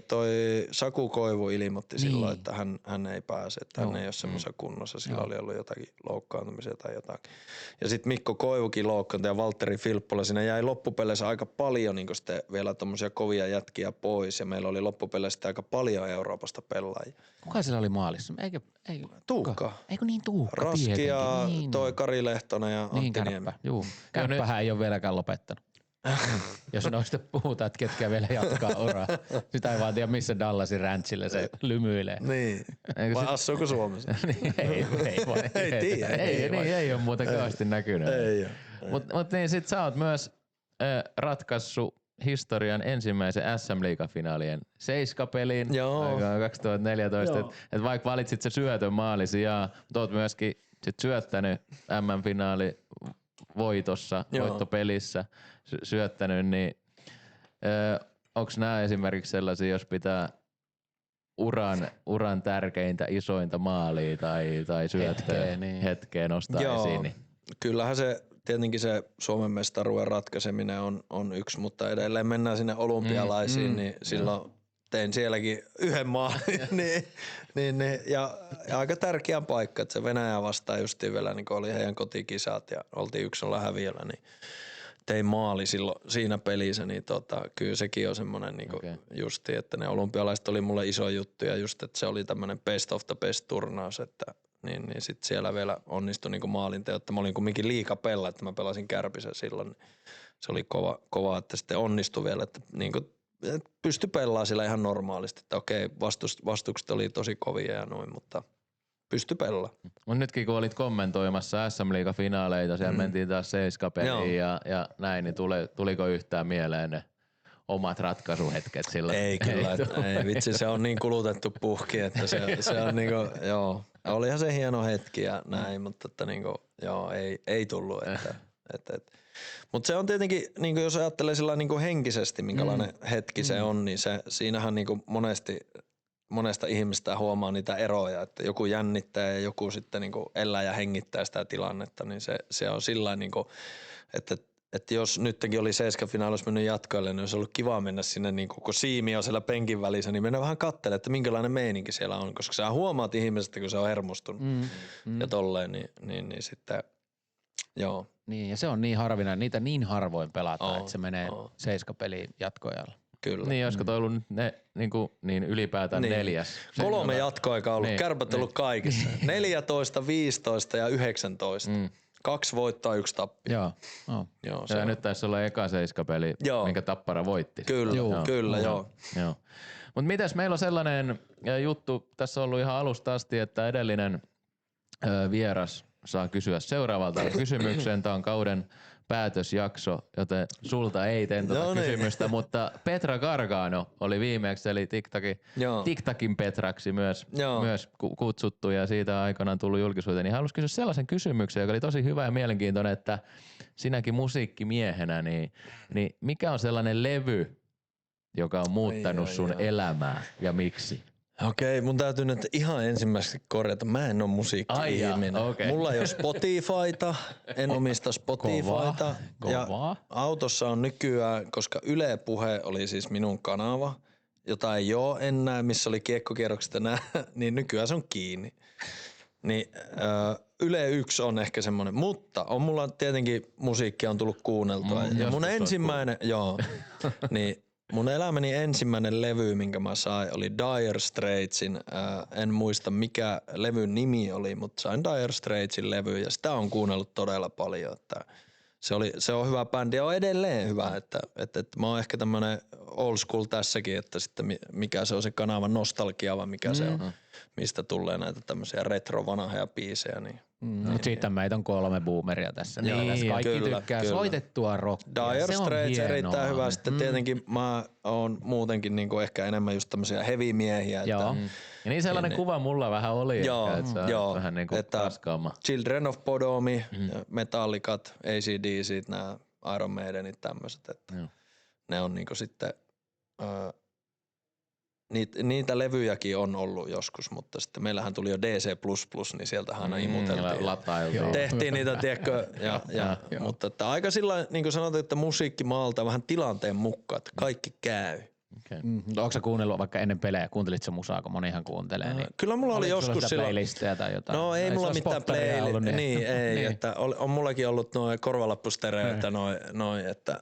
Toi Saku Koivu ilmoitti silloin, että hän ei pääse, että hän ei ole semmoisessa kunnossa. Sillä oli ollut jotakin loukkaantumisia tai jotakin. Ja sitten Mikko Koivukin loukkaantui ja Valtteri Filppola. Siinä jäi loppupeleissä aika paljon niin sitten vielä tommosia kovia jätkiä pois ja meillä oli loppupeleissä aika paljon Euroopasta pelaajia. Kuka siellä oli maalissa? Tuukka. Eikö niin Tuukka? Raski ja toi Kari Lehtonen ja Antti Niemi. Kärppähän ei ole vieläkään lopettanut. Jos noista puhutaan, että ketkä vielä jatkaa uraa. Sitä ei vaan tiedä, missä Dallasin ranchilla se lymyilee. Niin. Vai assuuko Suomessa? Ei ole muuten kauheasti näkynyt. Ei ole. Mutta niin sit sä oot myös ratkaissut historian ensimmäisen SM-liigafinaalien seiskapeliin 2014. Et vaikka valitsit se syötön maalisi ja oot myöskin sit syöttänyt MM-finaali voitossa, voittopelissä syöttänyt, niin onko nämä esimerkiksi sellaisia, jos pitää uran tärkeintä, isointa maalia tai syöttöä hetkeen nostaa esiin? Niin. Kyllähän se tietenkin se Suomen mestaruuden ratkaiseminen on yksi, mutta edelleen mennään sinne olympialaisiin, niin silloin tein sielläkin yhden maalin. ja aika tärkeä paikka, että se Venäjä vastaan justiin vielä, niin kun oli heidän kotikisat ja oltiin 1-0 häviöllä, niin tein maali silloin siinä pelissä, niin kyllä sekin on semmoinen niin justiin, että ne olympialaiset oli mulle iso juttu ja just, että se oli tämmöinen best of the best turnaus, että niin sit siellä vielä onnistui niinku maalinteot, että mä olin kumminkin liigapella, että mä pelasin Kärpisen silloin. Niin se oli kova, että sitten onnistui vielä, että niinku pystyi pelaamaan siellä ihan normaalisti, että okei, vastukset oli tosi kovia ja noin, mutta pystyi pelaamaan. Mut nytkin kun olit kommentoimassa SM-liigafinaaleita, siellä mentiin taas seiskapeliin ja näin, niin tuliko yhtään mieleen ne omat ratkaisuhetket sillä? Ei kyllä, ei vitsi, se on niin kulutettu puhki, että se on niinku, olihan se hieno hetki ja näin, mutta että niinku, ei tullut, että mutta se on tietenkin, niinku jos ajattelee sillä niinku henkisesti, minkälainen hetki se on, niin siinähän niinku monesta ihmistä huomaa niitä eroja, että joku jännittää ja joku sitten niinku elää ja hengittää sitä tilannetta, niin se on sillain niinku, että jos nytkin oli seiskafinaali, olisi mennyt jatkoille, niin olisi ollut kiva mennä sinne, niin kun Siimi on siellä penkin välissä, niin mennä vähän katselemaan, että minkälainen meininki siellä on, koska sä huomaat ihmisestä, kun se on hermostunut ja tolleen, niin sitten joo. Niin, ja se on niin harvinainen, niitä niin harvoin pelataan, että se menee seiskapeliin jatkoajalla. Kyllä. Niin, olisiko toi ollut niin ylipäätään 4. 3 jatkoaikaa ollut, Kärpät ollut kaikissa. 14, 15 ja 19. 2 voittaa, 1 tappia. Joo, ja nyt taisi olla eka seiskapeli, minkä Tappara voitti. Kyllä. Mut mitäs, meillä on sellainen juttu, tässä on ollut ihan alusta asti, että edellinen vieras saa kysyä seuraavalta kysymyksen. Tämä on kauden päätösjakso, joten sulta ei tentata kysymystä, mutta Petra Gargano oli viimeksi, eli TikTakin Petraksi myös kutsuttu ja siitä aikanaan tullut julkisuuteen. Niin haluaisin kysyä sellaisen kysymyksen, joka oli tosi hyvä ja mielenkiintoinen, että sinäkin musiikkimiehenä, niin mikä on sellainen levy, joka on muuttanut sun elämää ja miksi? Okei, mun täytyy nyt ihan ensimmäiseksi korjata. Mä en oo musiikki-ihminen. Mulla ei oo Spotifyta, en omista Spotifyta. Ja autossa on nykyään, koska Yle Puhe oli siis minun kanava, jota ei oo enää, missä oli kiekkokierrokset ja nää, niin nykyään se on kiinni. Niin Yle 1 on ehkä semmonen, mutta on mulla tietenkin musiikkia on tullut kuunneltua. Ja mun ensimmäinen, niin mun elämäni ensimmäinen levy, minkä mä sain, oli Dire Straitsin. En muista mikä levyn nimi oli, mutta sain Dire Straitsin levy ja sitä on kuunnellut todella paljon. Että se on hyvä bändi ja on edelleen hyvä. Että mä oon ehkä tämmönen old school tässäkin, että sitten mikä se on se kanavan nostalgia vai mikä se on, mistä tulee näitä tämmöisiä retro vanhoja biisejä. Niin. Mutta siitä meitä on 3 boomeria tässä. Niin, kaikki tykkää soitettua rockia. Dire Straits erittäin hyvä. Sitten tietenkin mä oon muutenkin niinku ehkä enemmän just tämmöisiä heavy-miehiä. Joo. Ja niin sellainen kuva mulla vähän oli, että vähän niinku raskaamma. Children of Bodomi, Metallicat, AC/DC, nämä Iron Maidenit tämmöiset. Että ne on niinku sitten... Niitä levyjäkin on ollut joskus, mutta sitten meillähän tuli jo DC++, niin sieltähän aina imuteltiin. Tehtiin niitä, tiedätkö, mutta että aika sillä niin kuin sanotaan, että musiikki maaltaa vähän tilanteen mukaan, että kaikki käy. Okay. Onko sä kuunnellut vaikka ennen pelejä, kuuntelit sä musaa, kun monihan kuuntelee? Niin kyllä mulla oli joskus silloin playlisteja tai jotain. No ei mulla mitään playlisteja, niin ei, että on mullakin ollut noin korvalappustereoita, noin, että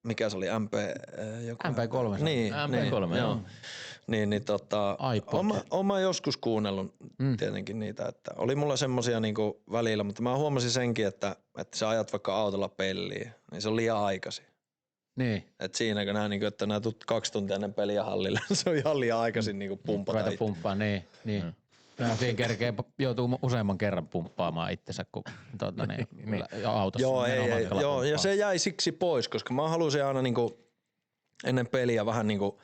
mikä se oli, MP3. Niin, MP3, joo. Niin, oon mä joskus kuunnellut tietenkin niitä, että oli mulla semmosia niinku välillä, mutta mä huomasin senkin, että sä ajat vaikka autolla pelliin, niin se on liian aikaisin. Niin. Et siinä kun niinku, että nää tulet 2 tuntia ennen peliä hallille, se on ihan liian aikaisin niinku pumpata itse. Pumppaa, niin. Siinä kerkee joutuu useamman kerran pumppaamaan itsensä, kun autossa. Joo, ja se jäi siksi pois, koska mä halusin aina niinku ennen peliä vähän niinku,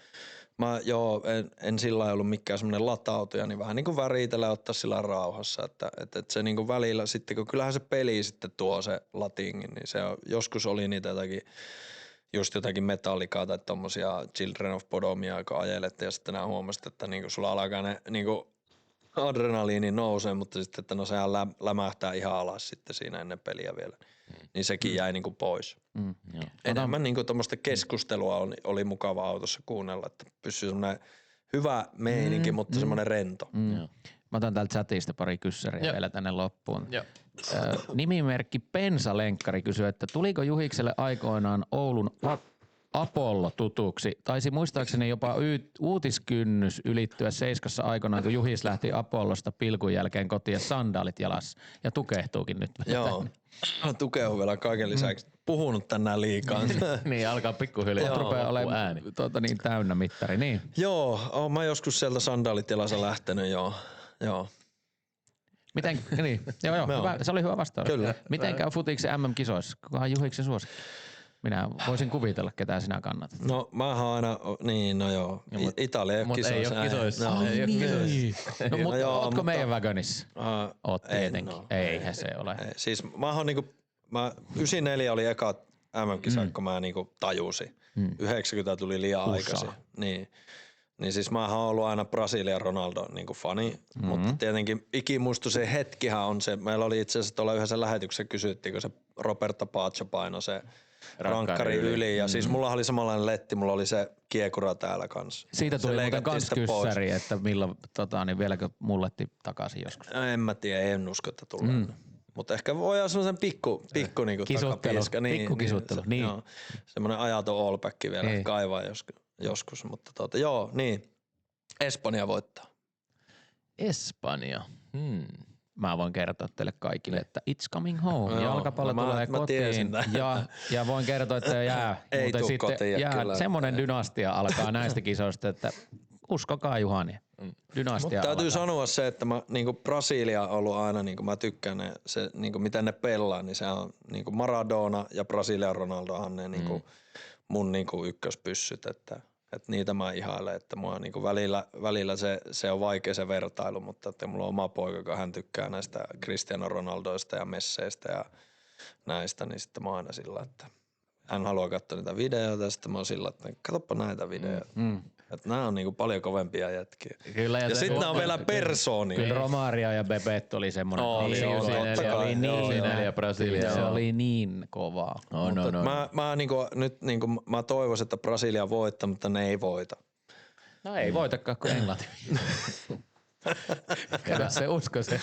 en sillä lailla ollut mikään semmoinen latautuja, niin vähän niinku väritellä ja ottaa sillä rauhassa, että se niinku välillä sitten, kun kyllähän se peli sitten tuo se latingin, niin se joskus oli niitä jotakin Metallicaa tai tommosia Children of Bodomia, kun ajelette ja sitten nää huomasit, että niinku sulla alkaa ne niinku adrenaliini nousee, mutta sitten, että no sehän lämähtää ihan alas sitten siinä ennen peliä vielä. Niin sekin jäi niinku pois. Enemmän niinku tommoista keskustelua oli mukava autossa kuunnella, että pysyy semmoinen hyvä meininki, mutta semmoinen rento. Mä otan täältä chatista pari kyssäriä vielä tänne loppuun. Nimimerkki Pensa-lenkkari kysyy, että tuliko Juhikselle aikoinaan Oulun Apollo tutuksi? Taisi muistaakseni jopa uutiskynnys ylittyä Seiskassa aikoinaan, kun Juhis lähti Apollosta pilkun jälkeen kotiin sandaalit jalassa ja tukehtuukin nyt. Joo, tukehuu vielä kaiken lisäksi. Puhunut tänään liikaa. Niin, alkaa pikkuhiljaa. Rupeaa olemaan niin täynnä mittari, niin. Joo, oon mä joskus sieltä sandaalit jalassa lähtenyt, joo. Miten, niin, joo, hyvä, se oli hyvä vastaus. Kyllä. Miten käy futiksen MM-kisoissa? Kukahan Juhiksen suosikki? Minä voisin kuvitella, ketään sinä kannatat. No mähän aina, Italia ei ole kisoissa. Ei ole kisoissa. No mutta ootko meidän vägönissa? Oot tietenkin. Eihän se ole. Siis mä oon 94 oli eka MM-kisa, kun mä niinku tajusin. 90 tuli liian aikaisin. Niin siis mähän oon ollut aina Brasilian Ronaldo niinku fani, mutta tietenkin ikimuistoisen hetkihän on se. Meillä oli itse asiassa tuolla yhdessä lähetyksessä kysyttiin, kun se Roberto Baggio painoi se rankkari yli. Ja siis mulla oli samanlainen letti, mulla oli se kiekura täällä kanssa. Siitä tuli muuten kans kyssäri, että milloin vieläkö mulletti takaisin joskus. En mä tiedä, en usko, että tulee. Mutta ehkä voi olla semmoisen pikku niinku takapiiska. Pikku kisuttelu, niin. Joo, semmoinen ajaton all-back vielä kaivaa joskus, mutta niin. Espanja voittaa. Espanja. Mä voin kertoa teille kaikille, että it's coming home. Jalkapallo tulee kotiin. Ja voin kertoa, että jää. Ei tuu kotiin. Semmoinen dynastia alkaa näistä kisoista, että uskokaa Juhani. Dynastia täytyy alkaa. sanoa se, että niinku Brasilia on ollut aina, niinku mä tykkään se, niinku miten ne pelaa, niin se on niinku Maradona ja Brasilian Ronaldohan ne niinku mun niinku ykköspyssyt, että niitä mä ihailen, että mua niinku välillä se on vaikea se vertailu, mutta että mulla on oma poika, kun hän tykkää näistä Cristiano Ronaldoista ja Messeistä ja näistä, niin sitten mä oon aina sillä, että hän haluaa katsoa niitä videoita ja sitten mä oon sillä, että katsoppa näitä videoita. Että nämä on niinku paljon kovempia jätkiä. Kyllä, ja sitten nämä on vielä persoonia. Kyllä Romario ja Bebeto oli semmoinen. Se oli niin kovaa. Mä toivoisin, että Brasilia voittaa, mutta ne ei voita. No ei voitakaan kuin Englanti. Kyllä se usko se.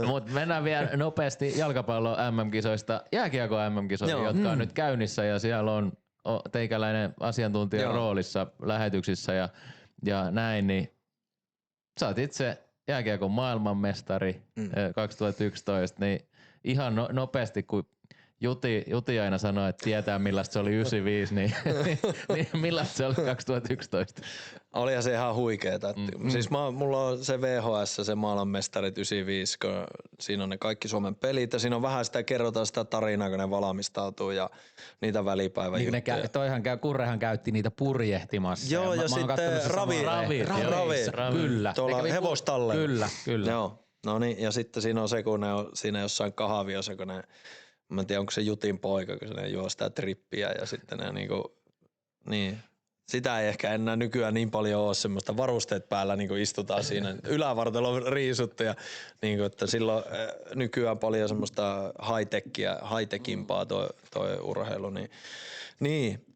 Mutta mennään vielä nopeasti jalkapallon MM-kisoista, jääkiekko MM-kisoihin, jotka on nyt käynnissä ja siellä on teikäläinen asiantuntijan roolissa lähetyksissä ja näin, niin sä oot itse jääkiekon maailmanmestari 2011, niin ihan nopeasti kun Juti aina sanoi, että tietää millaista se oli 95, niin millaista se oli 2011? Olihan se ihan huikeeta. Siis mulla on se VHS, se maailmanmestarit 95, kun siinä on ne kaikki Suomen pelit ja siinä on vähän sitä, kerrotaan sitä tarinaa, kun ne valmistautuu ja niitä välipäiväjuttuja. Niin Kurrehan käytti niitä purjehtimassa. Joo, ja sitten Ravi. Kyllä. Tuolla hevostalle. Kyllä. Joo, no niin, ja sitten siinä on se, kun ne on siinä jossain kahviossa, kun ne, mä en tiedä onko se Jutin poika, kun ne juo sitä trippiä ja sitten ne niinku, niin. Sitä ei ehkä enää nykyään niin paljon ole semmoista varusteet päällä, niin kuin istutaan siinä. Ylävartalo on riisuttu ja niin kuin, että silloin nykyään paljon semmoista high-techimpaa toi urheilu.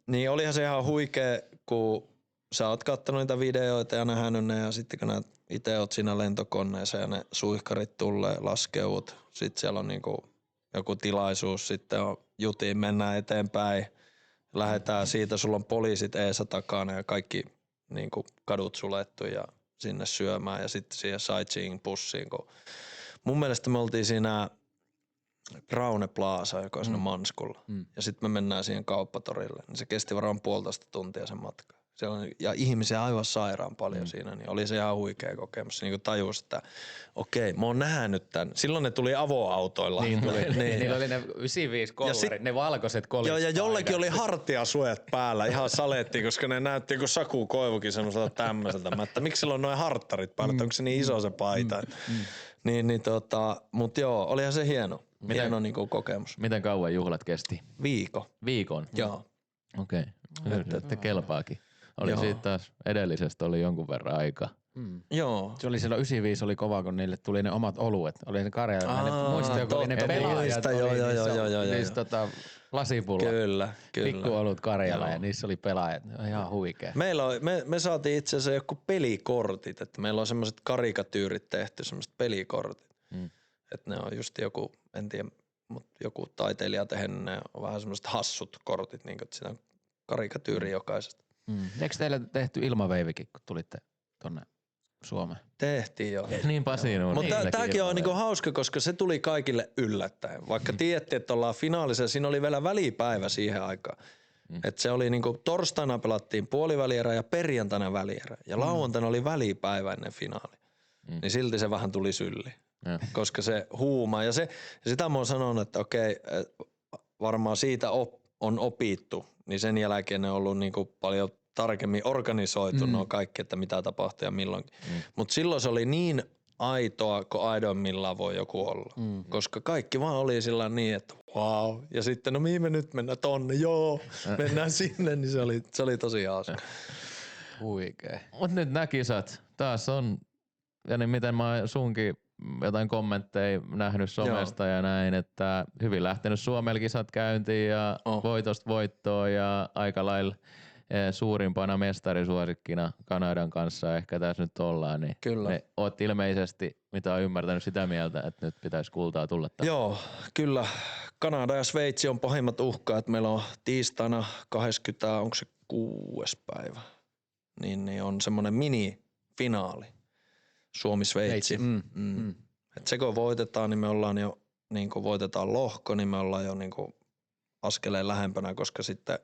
Niin olihan se ihan huikea, kun sä oot kattonut niitä videoita ja nähnyt ne ja sitten kun itse oot siinä lentokoneessa ja ne suihkarit tulee, laskeut. Sitten siellä on niinku joku tilaisuus, sitten on jutiin, mennään eteenpäin. Lähdetään siitä, sulla on poliisit eessä takana ja kaikki niin kuin kadut sulettu ja sinne syömään ja sitten siihen sightseeing-pussiin. Mun mielestä me oltiin siinä Braune Plaza, joka on siinä Manskulla. Ja sitten me mennään siihen kauppatorille. Niin se kesti varmaan 1,5 tuntia sen matka. Siellä on, ja ihmisiä aivan sairaan paljon siinä, niin oli se ihan huikea kokemus. Niin kuin tajus, että okei, mä oon nähnyt tän. Silloin ne tuli avoautoilla. Niillä oli ne 95 kollarit, ne valkoiset kollarit. Joo, ja jollekin oli hartiasuojat päällä ihan saleettiin, koska ne näytti kuin Saku Koivukin semmoiselta tämmöiseltä. Että miksi sillä on noin harttarit päällä, että onko se niin iso se paita. Mut joo, olihan se hieno. Hieno niinku kokemus. Miten kauan juhlat kesti? Viikon? Joo. Okei, että kelpaakin. Oli siitä taas edellisestä oli jonkun verran aikaa. Joo. Se oli silloin 95 oli kova, kun niille tuli ne omat oluet. Oli se Karjala. Muistaa, kun oli ne pelaajat. Joo. Niissä lasipulla. Kyllä. Pikkuolut Karjala ja niissä oli pelaajat. Ihan huikea. Me saatiin itse asiassa joku pelikortit, että meillä on semmoiset karikatyyrit tehty, semmoiset pelikortit. Että ne on just joku, en tiedä, mutta joku taiteilija tehnyt, ne on vähän semmoiset hassut kortit, niin kuin siinä on karikatyyri jokaisesta. Eikö teillä tehty ilmaveivikin, kun tulitte tonne Suomeen? Tehtiin joo. Niin Pasinuun. Mutta tämäkin on niinku hauska, koska se tuli kaikille yllättäen. Vaikka tiedettiin, että ollaan finaalissa, siinä oli vielä välipäivä siihen aikaan. Että se oli niinku torstaina pelattiin puolivälierä ja perjantaina välierä. Ja lauantaina oli välipäivä ennen finaali. Niin silti se vähän tuli sylli. Koska se huuma ja sitä mä oon sanonut, että okei, varmaan siitä on opittu. Niin sen jälkeen ne on ollut niinku paljon tarkemmin organisoitu nuo kaikki, että mitä tapahtuu ja milloinkin. Mutta silloin se oli niin aitoa, kun aidoimmillaan voi joku olla. Koska kaikki vaan oli sillä niin, että wow. Ja sitten no mihin me nyt mennään tonne, joo, mennään sinne, niin se oli tosi hauska. Huikee. Mut nyt nämä kisat taas on, ja niin miten mä oon sunkin jotain kommentteja nähnyt somesta ja näin, että hyvin lähtenyt Suomella kisat käyntiin ja voitosta voittoon ja aika lailla suurimpana mestarisuosikkina Kanadan kanssa ehkä tässä nyt ollaan, niin Kyllä. oot ilmeisesti, mitä on ymmärtänyt, sitä mieltä, että nyt pitäisi kultaa tulla tänne. Joo, kyllä. Kanada ja Sveitsi on pahimmat uhkaat. Meillä on tiistaina 6. päivä, niin on semmoinen mini-finaali. Suomi-Sveitsi. Et se kun voitetaan, niin me ollaan jo, niin kun voitetaan lohko, niin me ollaan jo niin kun askeleen lähempänä, koska sitten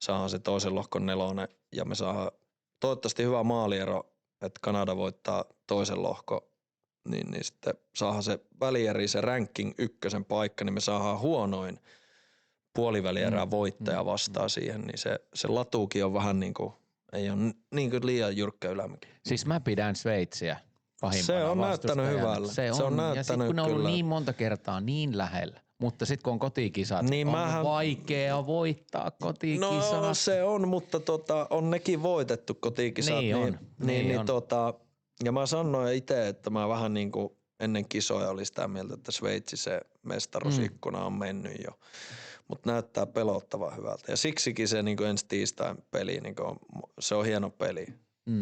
saadaan se toisen lohkon 4 ja me saadaan toivottavasti hyvä maaliero, että Kanada voittaa toisen lohko, niin sitten saadaan se välieri, se ranking 1 paikka, niin me saadaan huonoin puolivälierää voittaja vastaan siihen, niin se latuukin on vähän niin kuin, ei ole niin kuin liian jyrkkä ylämäki. Siis mä pidän Sveitsiä pahimpana Se on näyttänyt hyvällä. Se on näyttänyt ja sit kun ne on ollut niin monta kertaa niin lähellä, mutta sitten kun on kotikisat, niin on vaikea voittaa kotikisat. No se on, mutta on nekin voitettu kotikisat. Niin, ja mä sanoin itse, että mä vähän niin kuin ennen kisoja oli sitä mieltä, että Sveitsi se mestaruusikkuna on mennyt jo. Mutta näyttää pelottavan hyvältä. Ja siksikin se niin kuin ensi tiistain peli, niin kuin se on hieno peli.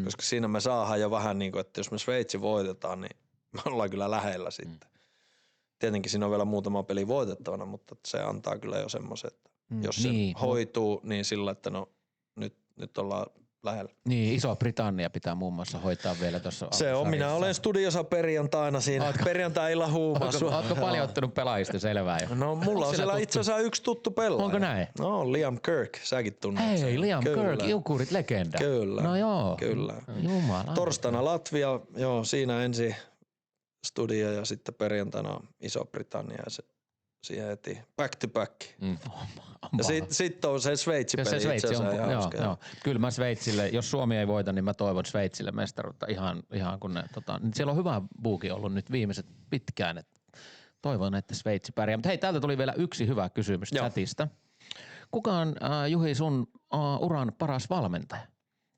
Koska siinä me saadaan jo vähän niin kuin, että jos me Sveitsi voitetaan, niin me ollaan kyllä lähellä sitten. Tietenkin siinä on vielä muutama peli voitettavana, mutta se antaa kyllä jo semmoisen, että Jos se Niin, hoituu, niin sillä, että no nyt ollaan lähellä. Niin, Iso-Britannia pitää muun muassa hoitaa vielä tuossa. Se on, minä olen studiossa perjantaina siinä, perjantai-illan huumassa. Ootko paljon ottanut pelaajista selvää jo? No mulla on siellä itse asiassa yksi tuttu pelaaja. Onko näin? No Liam Kirk, säkin tunnet Hei, sen. Liam Kyllä. Kirk, Ilkurit legenda. Kyllä. No joo. Kyllä. Jumala. Torstaina Latvia, joo, siinä ensin studio ja sitten perjantaina Iso-Britannia ja siihen heti back to back. Ja sit on se Sveitsi-peli se itse Sveitsi on, asiassa ihan joo, hauska. joo. Kyllä mä Sveitsille, jos Suomi ei voita, niin mä toivon Sveitsille mestaruutta ihan kun ne, siellä on hyvä buuki ollut nyt viimeiset pitkään, että toivon, että Sveitsi pärjää. Mutta hei, täältä tuli vielä yksi hyvä kysymys chatista. Kuka on, Juhi, sun uran paras valmentaja?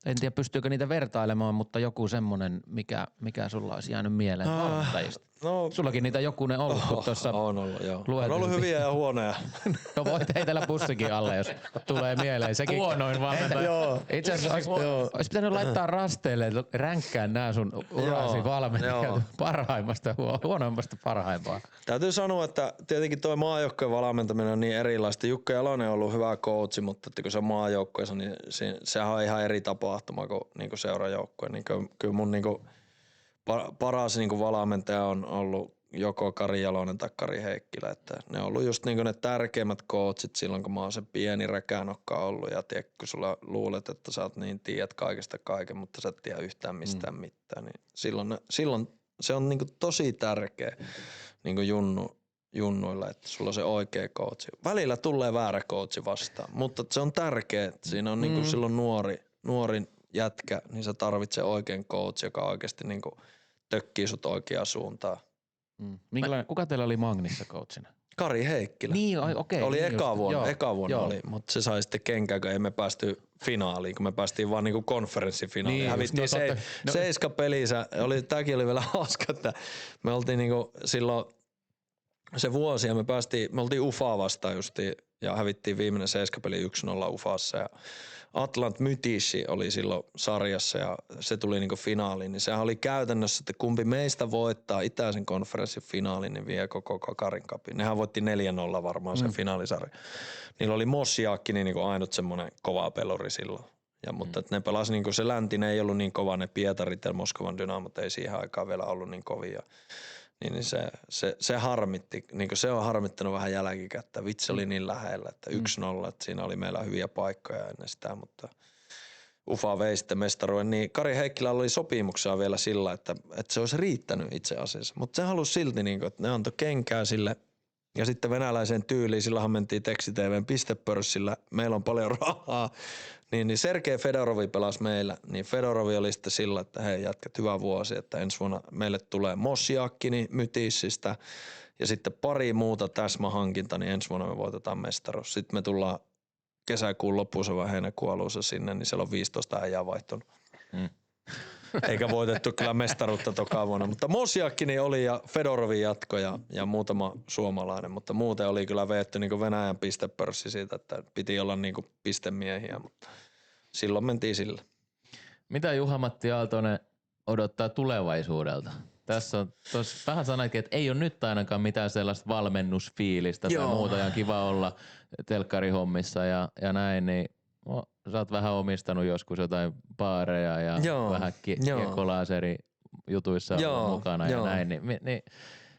En tiedä, pystyykö niitä vertailemaan, mutta joku semmonen, mikä sulla olisi jäänyt mieleen valmentajista. No, Sullakin niitä jokunen ollut, kun tuossa on ollut, joo. On lueteltiin. ollut hyviä ja huonoja. No voit heitellä pussikin alle, jos tulee mieleen. Sekin Huonoin valmentaja. Joo. Itse asiassa olisi pitänyt laittaa rasteelle, ränkkään nämä sun urasi valmentajat parhaimmasta huonoimmasta parhaimpaan. Täytyy sanoa, että tietenkin tuo maajoukkojen valmentaminen on niin erilaista. Jukka Jalonen on ollut hyvä coachi, mutta että kun se on maajoukkoissa, niin sehän on ihan eri tapahtuma kuin niinku seurajoukkue. Niin kyllä mun niinku paras niinku valmentaja on ollut joko Kari Jalonen tai Kari Heikkilä. Että ne on ollut just niinku ne tärkeimmät coachit silloin, kun mä oon se pieni räkänokka ollut. Ja tiedä, kun sulla luulet, että sä oot niin tiedät kaikesta kaiken, mutta sä et tiedä yhtään mistään mitään. Niin silloin se on niinku tosi tärkeä niinku junnuilla, että sulla on se oikea coachi. Välillä tulee väärä coachi vastaan, mutta se on tärkeä. Siinä on niinku silloin nuori jätkä, niin sä tarvitsee oikein coach, joka oikeasti niinku tökkii sut oikeaan suuntaan. Kuka teillä oli Magnissa coachina? Kari Heikkilä. Niin, okei. Oli niin eka vuonna joo. oli, mutta se sai sitten kenkään, kun emme päästy finaaliin, kun me päästiin vaan niinku konferenssifinaaliin. Niin, Hävittiin seiska pelissä. Tämäkin oli vielä hauska, että me oltiin niinku silloin se vuosi ja me oltiin Ufaa vastaan justiin ja hävittiin viimeinen seiskapeli 1-0 Ufassa ja Atlant Mytishi oli silloin sarjassa ja se tuli niinku finaaliin, niin sehän oli käytännössä, että kumpi meistä voittaa itäisen konferenssin finaalin, niin vie koko Karin Cupin. Nehän voitti 4-0 varmaan sen finaalisarja. Niillä oli Mosjaakkini niinku ainut semmoinen kova peluri silloin. Ja, mutta ne pelasi niinku se läntinen ei ollut niin kova, ne Pietarit ja Moskovan Dynamot ei siihen aikaan vielä ollut niin kovia. Niin se harmitti, niin se on harmittanut vähän jälkikäteen. Vitsi oli niin lähellä, että 1-0, että siinä oli meillä hyviä paikkoja ennen sitä, mutta Ufa vei sitten mestaruuden. Niin Kari Heikkilä oli sopimuksia vielä sillä, että se olisi riittänyt itse asiassa, mutta se halusi silti, niin että ne antoi kenkää sille ja sitten venäläiseen tyyliin, silloinhan mentiin Teksti-TV:n pistepörssillä, meillä on paljon rahaa, niin Sergei Fedorovi pelasi meillä, niin Fedorovi oli sitten sillä, että hei jätkät, hyvä vuosi, että ensi vuonna meille tulee Mosjaakkini Mytissistä ja sitten pari muuta täsmähankinta, niin ensi vuonna me voitetaan mestaruus. Sitten me tullaan kesäkuun lopussa vai heinäkuun alussa sinne, niin siellä on 15 äijää vaihtunut. Eikä voitettu kyllä mestaruutta toka vuonna, mutta Mosjaakkini oli ja Fedorovi jatko ja muutama suomalainen, mutta muuten oli kyllä veetty niin kuin Venäjän pistepörssi siitä, että piti olla niin kuin pistemiehiä, mutta silloin mentiin sillä. Mitä Juha-Matti Aaltonen odottaa tulevaisuudelta? Tässä on vähän sanoitkin, että ei ole nyt ainakaan mitään sellaista valmennusfiilistä tai muuta, ja kiva olla telkkarihommissa ja näin, niin sä oot vähän omistanut joskus jotain baareja ja vähän kiekkolaaseri jutuissa ollut mukana ja näin, niin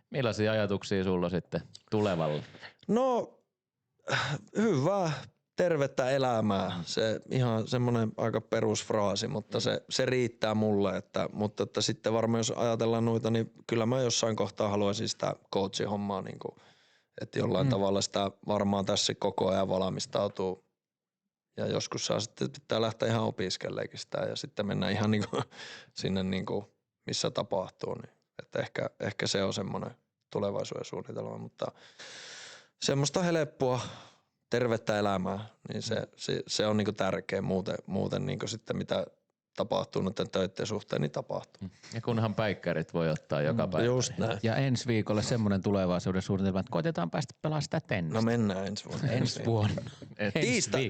millaisia ajatuksia sulla sitten tulevalle? No hyvä, tervettä elämää. Se ihan semmoinen aika perusfraasi, mutta se riittää mulle. Mutta että sitten varmaan jos ajatellaan noita, niin kyllä mä jossain kohtaa haluaisin sitä coachin hommaa, niin kuin, että jollain tavalla sitä varmaan tässä koko ajan valmistautuu. Ja joskus saa sitten pitää lähteä ihan opiskelleenkin sitä ja sitten mennään ihan niin kuin sinne niin kuin missä tapahtuu. Niin. Että ehkä se on semmoinen tulevaisuuden suunnitelma, mutta semmoista helppoa, tervettä elämää, niin se on niin kuin tärkeä muuten niin kuin sitten mitä tapahtuu noiden töiden suhteen, niin tapahtuu. Ja kunhan päikkärit voi ottaa joka päivä. Just näin. Ja ensi viikolle semmoinen tulevaisuuden suunnitelma, että koitetaan päästä pelaamaan sitä tennistä. No mennään ensi vuonna. Ensi vuonna.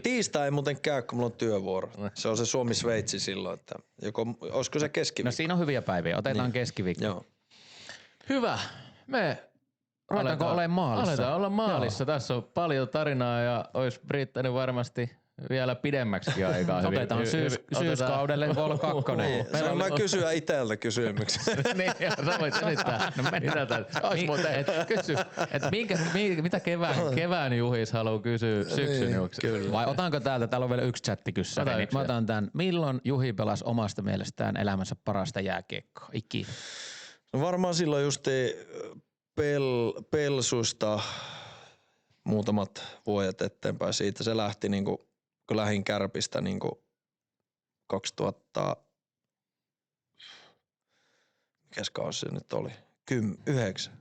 Tiistai ei muuten käy, kun mulla on työvuoro. Se on se Suomi-Sveitsi silloin, että olisiko se keskiviikko? No siinä on hyviä päiviä. Otetaan keskiviikko. Joo. Hyvä. Me Ruvetaanko olemaan maalissa? Aletaan olla maalissa. Tässä on paljon tarinaa ja olisi riittänyt varmasti vielä pidemmäksikin aikaa. Otetaan syyskaudelle Vol 2. Saan mä kysyä itseltä kysymyksen. Niin, sä voit selittää. Kysy, että mitä kevään Juhis haluaa kysyä syksyn Juhis? Vai otanko täällä on vielä yksi chattikyssäri, niin mä otan tän. Milloin Juhi pelasi omasta mielestään elämänsä parasta jääkiekkoa? Ikinä. No varmaan silloin justi Pelsusta muutamat vuodet eteenpäin siitä. Se lähti niinku, kun lähdin Kärpistä niinku 2000, mikäs kausi se nyt oli? 9.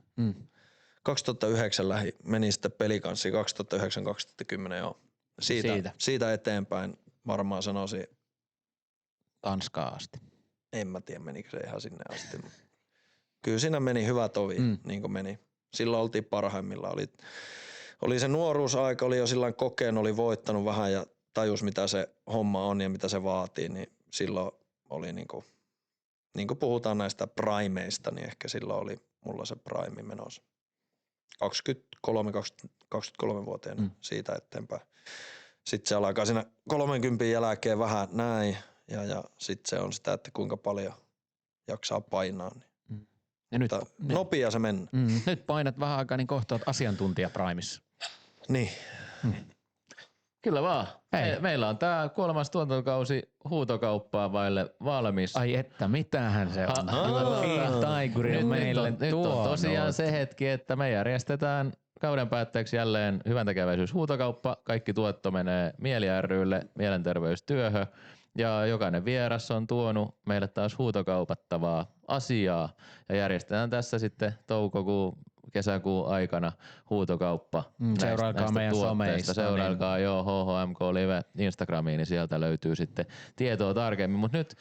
2009 menin sitten Pelikanssiin 2009-2010 joo. Siitä eteenpäin varmaan sanoisin. Tanskaa asti. En mä tiedä menikö se ihan sinne asti. Kyllä siinä meni hyvä tovi, niin kuin meni. Silloin oltiin parhaimmillaan. Oli se nuoruusaika, oli jo silloin kokeen, oli voittanut vähän ja tajus mitä se homma on ja mitä se vaatii, niin silloin oli niin kuin puhutaan näistä primeista, niin ehkä silloin oli mulla se prime menossa. 23-vuotiaana siitä eteenpäin. Sitten se alkaa siinä 30 jälkeen vähän näin ja sitten se on sitä, että kuinka paljon jaksaa painaa. Niin. Ja nyt, nopea se mennä. Nyt painat vähän aikaa, niin kohta oot asiantuntija Primessa. Niin. Kyllä vaan. Meillä on tää 3. tuotantokausi huutokauppaa vaille valmis. Ai että, mitähän se on? Taikuri on meille nyt on tosiaan se hetki, että me järjestetään kauden päätteeksi jälleen hyväntekeväisyys huutokauppa. Kaikki tuotto menee Mieli ry:lle mielenterveystyöhön. Ja jokainen vieras on tuonut meille taas huutokaupattavaa asiaa ja järjestetään tässä sitten kesäkuun aikana huutokauppa. Seurailkaa meidän someista. Seurailkaa HHMK Live Instagramiin, niin sieltä löytyy sitten tietoa tarkemmin. Mutta nyt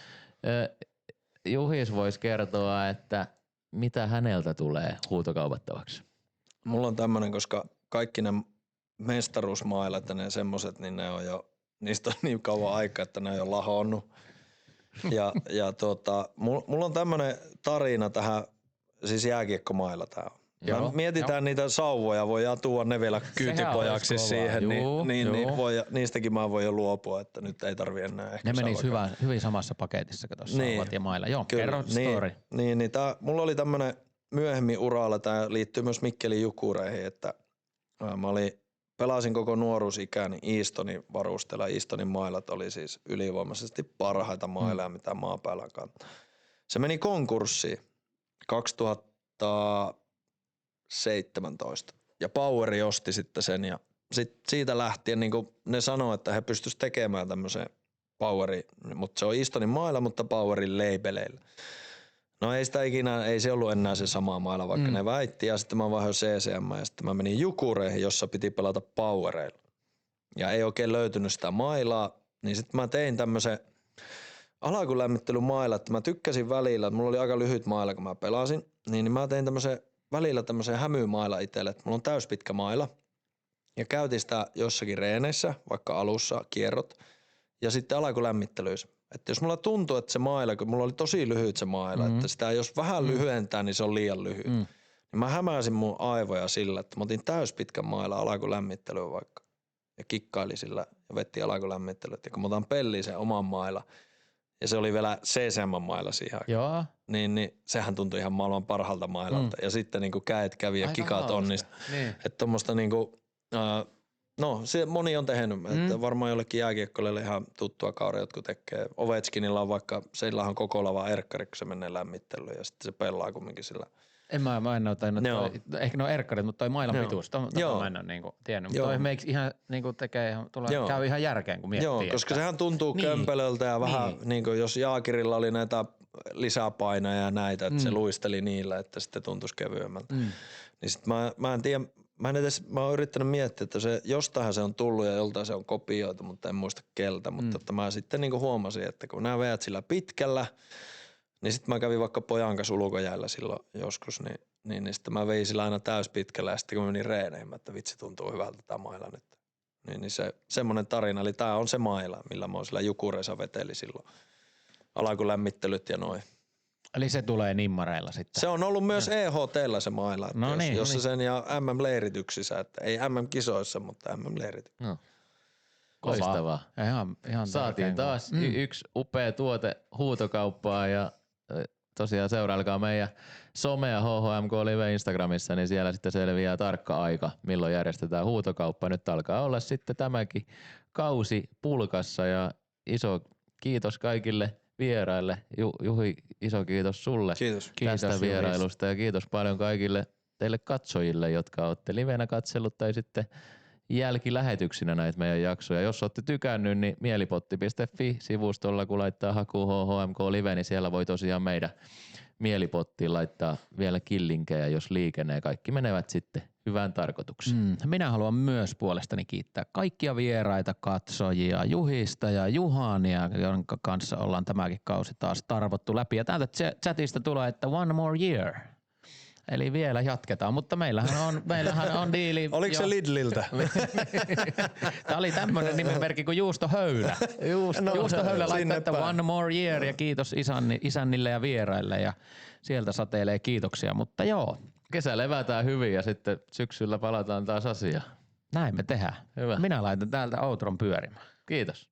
Juhis voisi kertoa, että mitä häneltä tulee huutokaupattavaksi. Mulla on tämmönen, koska kaikki ne mestaruusmailat ja ne semmoset, niin ne on jo niistä on niin kauan aikaa, että ne on jo lahonnut. Mulla on tämmönen tarina tähän, siis jääkiekkomailla tää on. Mietitään niitä sauvoja, voidaan tuoda ne vielä kyytipojaksi siihen, niistäkin mä voin jo luopua, että nyt ei tarvi enää ehkä. Ne menis hyvin samassa paketissa, kun tuossa sauvat ja mailla. Joo, kerro story. Mulla oli tämmönen myöhemmin uralla, tää liittyy myös Mikkelin Jukureihin, että mä pelasin koko nuoruusikäni Eastonin varusteella. Eastonin mailat oli siis ylivoimaisesti parhaita maileja, mitä maapäällä on kantaa. Se meni konkurssiin 2017 ja Poweri osti sitten sen ja siitä lähtien niin ne sanoo, että he pystyisivät tekemään tämmöisen Poweri, mutta se on Eastonin maila, mutta Powerin labeleillä. No ei se ollut enää se sama maila, vaikka ne väitti ja sitten mä vaihdoin CCM ja sitten mä menin Jukureihin, jossa piti pelata Powereilla. Ja ei oikein löytynyt sitä mailaa, niin sitten mä tein tämmöisen alakulämmittelyn että mä tykkäsin välillä, että mulla oli aika lyhyt maila kun mä pelasin, niin mä tein välillä tämmöisen hämymaila itselle, että mulla on täyspitkä maila ja käytin sitä jossakin reeneissä, vaikka alussa kierrot ja sitten alakulämmittelyissä. Että jos mulla tuntuu, että se maila, kun mulla oli tosi lyhyt se maila, että sitä jos vähän lyhyentää, niin se on liian lyhyt. Niin mä hämäsin mun aivoja sillä, että mä otin täyspitkän maila alakulämmittelyyn vaikka ja kikkaili sillä ja vetti alakulämmittelyä. Ja kun mä otan pelliin sen oman maila ja se oli vielä CCM-maila siihen aikaan, niin sehän tuntui ihan maailman parhaalta mailalta. Ja sitten niin kuin käet kävi ja kikat onnistu. Niin. Että tommoista niinku, se moni on tehnyt, että varmaan jollekin jääkiekkoille ihan tuttua kauria, jotkut tekee. Ovechkinilla on vaikka, seillä on koko lava erkkari, kun se menee lämmittelyyn ja sitten se pelaa kumminkin sillä. Mä en ole tainnut, ehkä ne on erkkarit, mutta toi mailan pituus, mä en ole niinku tiennyt. Mutta toi meiksi ihan niinku käy ihan järkeen, kun miettii. Joo, koska sehän tuntuu kömpelöltä ja vähän niinku jos Jaakirilla oli näitä lisäpainoja ja näitä, että se luisteli niillä, että sitten tuntuisi kevyemmältä. Niin sit mä en tiedä, mä oon yrittänyt miettiä, että jostain se on tullut ja joltain se on kopioitu, mutta en muista keltä. Mutta että mä sitten niinku huomasin, että kun nämä veät sillä pitkällä, niin sitten mä kävin vaikka pojan kanssa ulkojäällä silloin joskus, niin sitten mä vein sillä aina täyspitkällä ja sitten kun mä menin reeneihin, että vitsi tuntuu hyvältä tämä maila nyt. Niin se semmoinen tarina, eli tää on se maila, millä mä oon sillä Jukureissa veteli silloin. Alakulämmittelyt ja noin. Eli se tulee nimmareilla sitten. Se on ollut myös EHT:llä se maila, että No niin, jos no niin. sen ja MM-leirityksissä, että ei MM-kisoissa, mutta MM-leirityksissä. No. Loistavaa. Ihan Saatiin taas yksi upea tuote huutokauppaan ja tosiaan seurailkaa meidän somea HHMK Live Instagramissa, niin siellä sitten selviää tarkka aika, milloin järjestetään huutokauppa. Nyt alkaa olla sitten tämäkin kausi pulkassa ja iso kiitos kaikille vieraille. Juhi, iso kiitos sulle Kiitos. tästä Kiitos, vierailusta ja kiitos paljon kaikille teille katsojille, jotka olette livenä katsellut tai sitten jälkilähetyksinä näitä meidän jaksoja. Jos olette tykännyt, niin mielipotti.fi-sivustolla, kun laittaa hakuun HHMK Live, niin siellä voi tosiaan meidän mielipottiin laittaa vielä killinkejä, jos liikenee. Kaikki menevät sitten hyvään tarkoitukseen. Minä haluan myös puolestani kiittää kaikkia vieraita, katsojia, Juhista ja Juhania, jonka kanssa ollaan tämäkin kausi taas tarvottu läpi. Ja täältä chatista tulee, että one more year. Eli vielä jatketaan, mutta meillähän on diili. Oliko se Lidliltä? Tämä oli tämmöinen nimenmerkki kuin juustohöylä. Juustohöylä laittaa, että one more year ja kiitos isännille ja vieraille ja sieltä satelee kiitoksia, mutta joo. Kesä levätään hyvin ja sitten syksyllä palataan taas asiaan. Näin me tehdään. Hyvä. Minä laitan täältä outron pyörimään. Kiitos.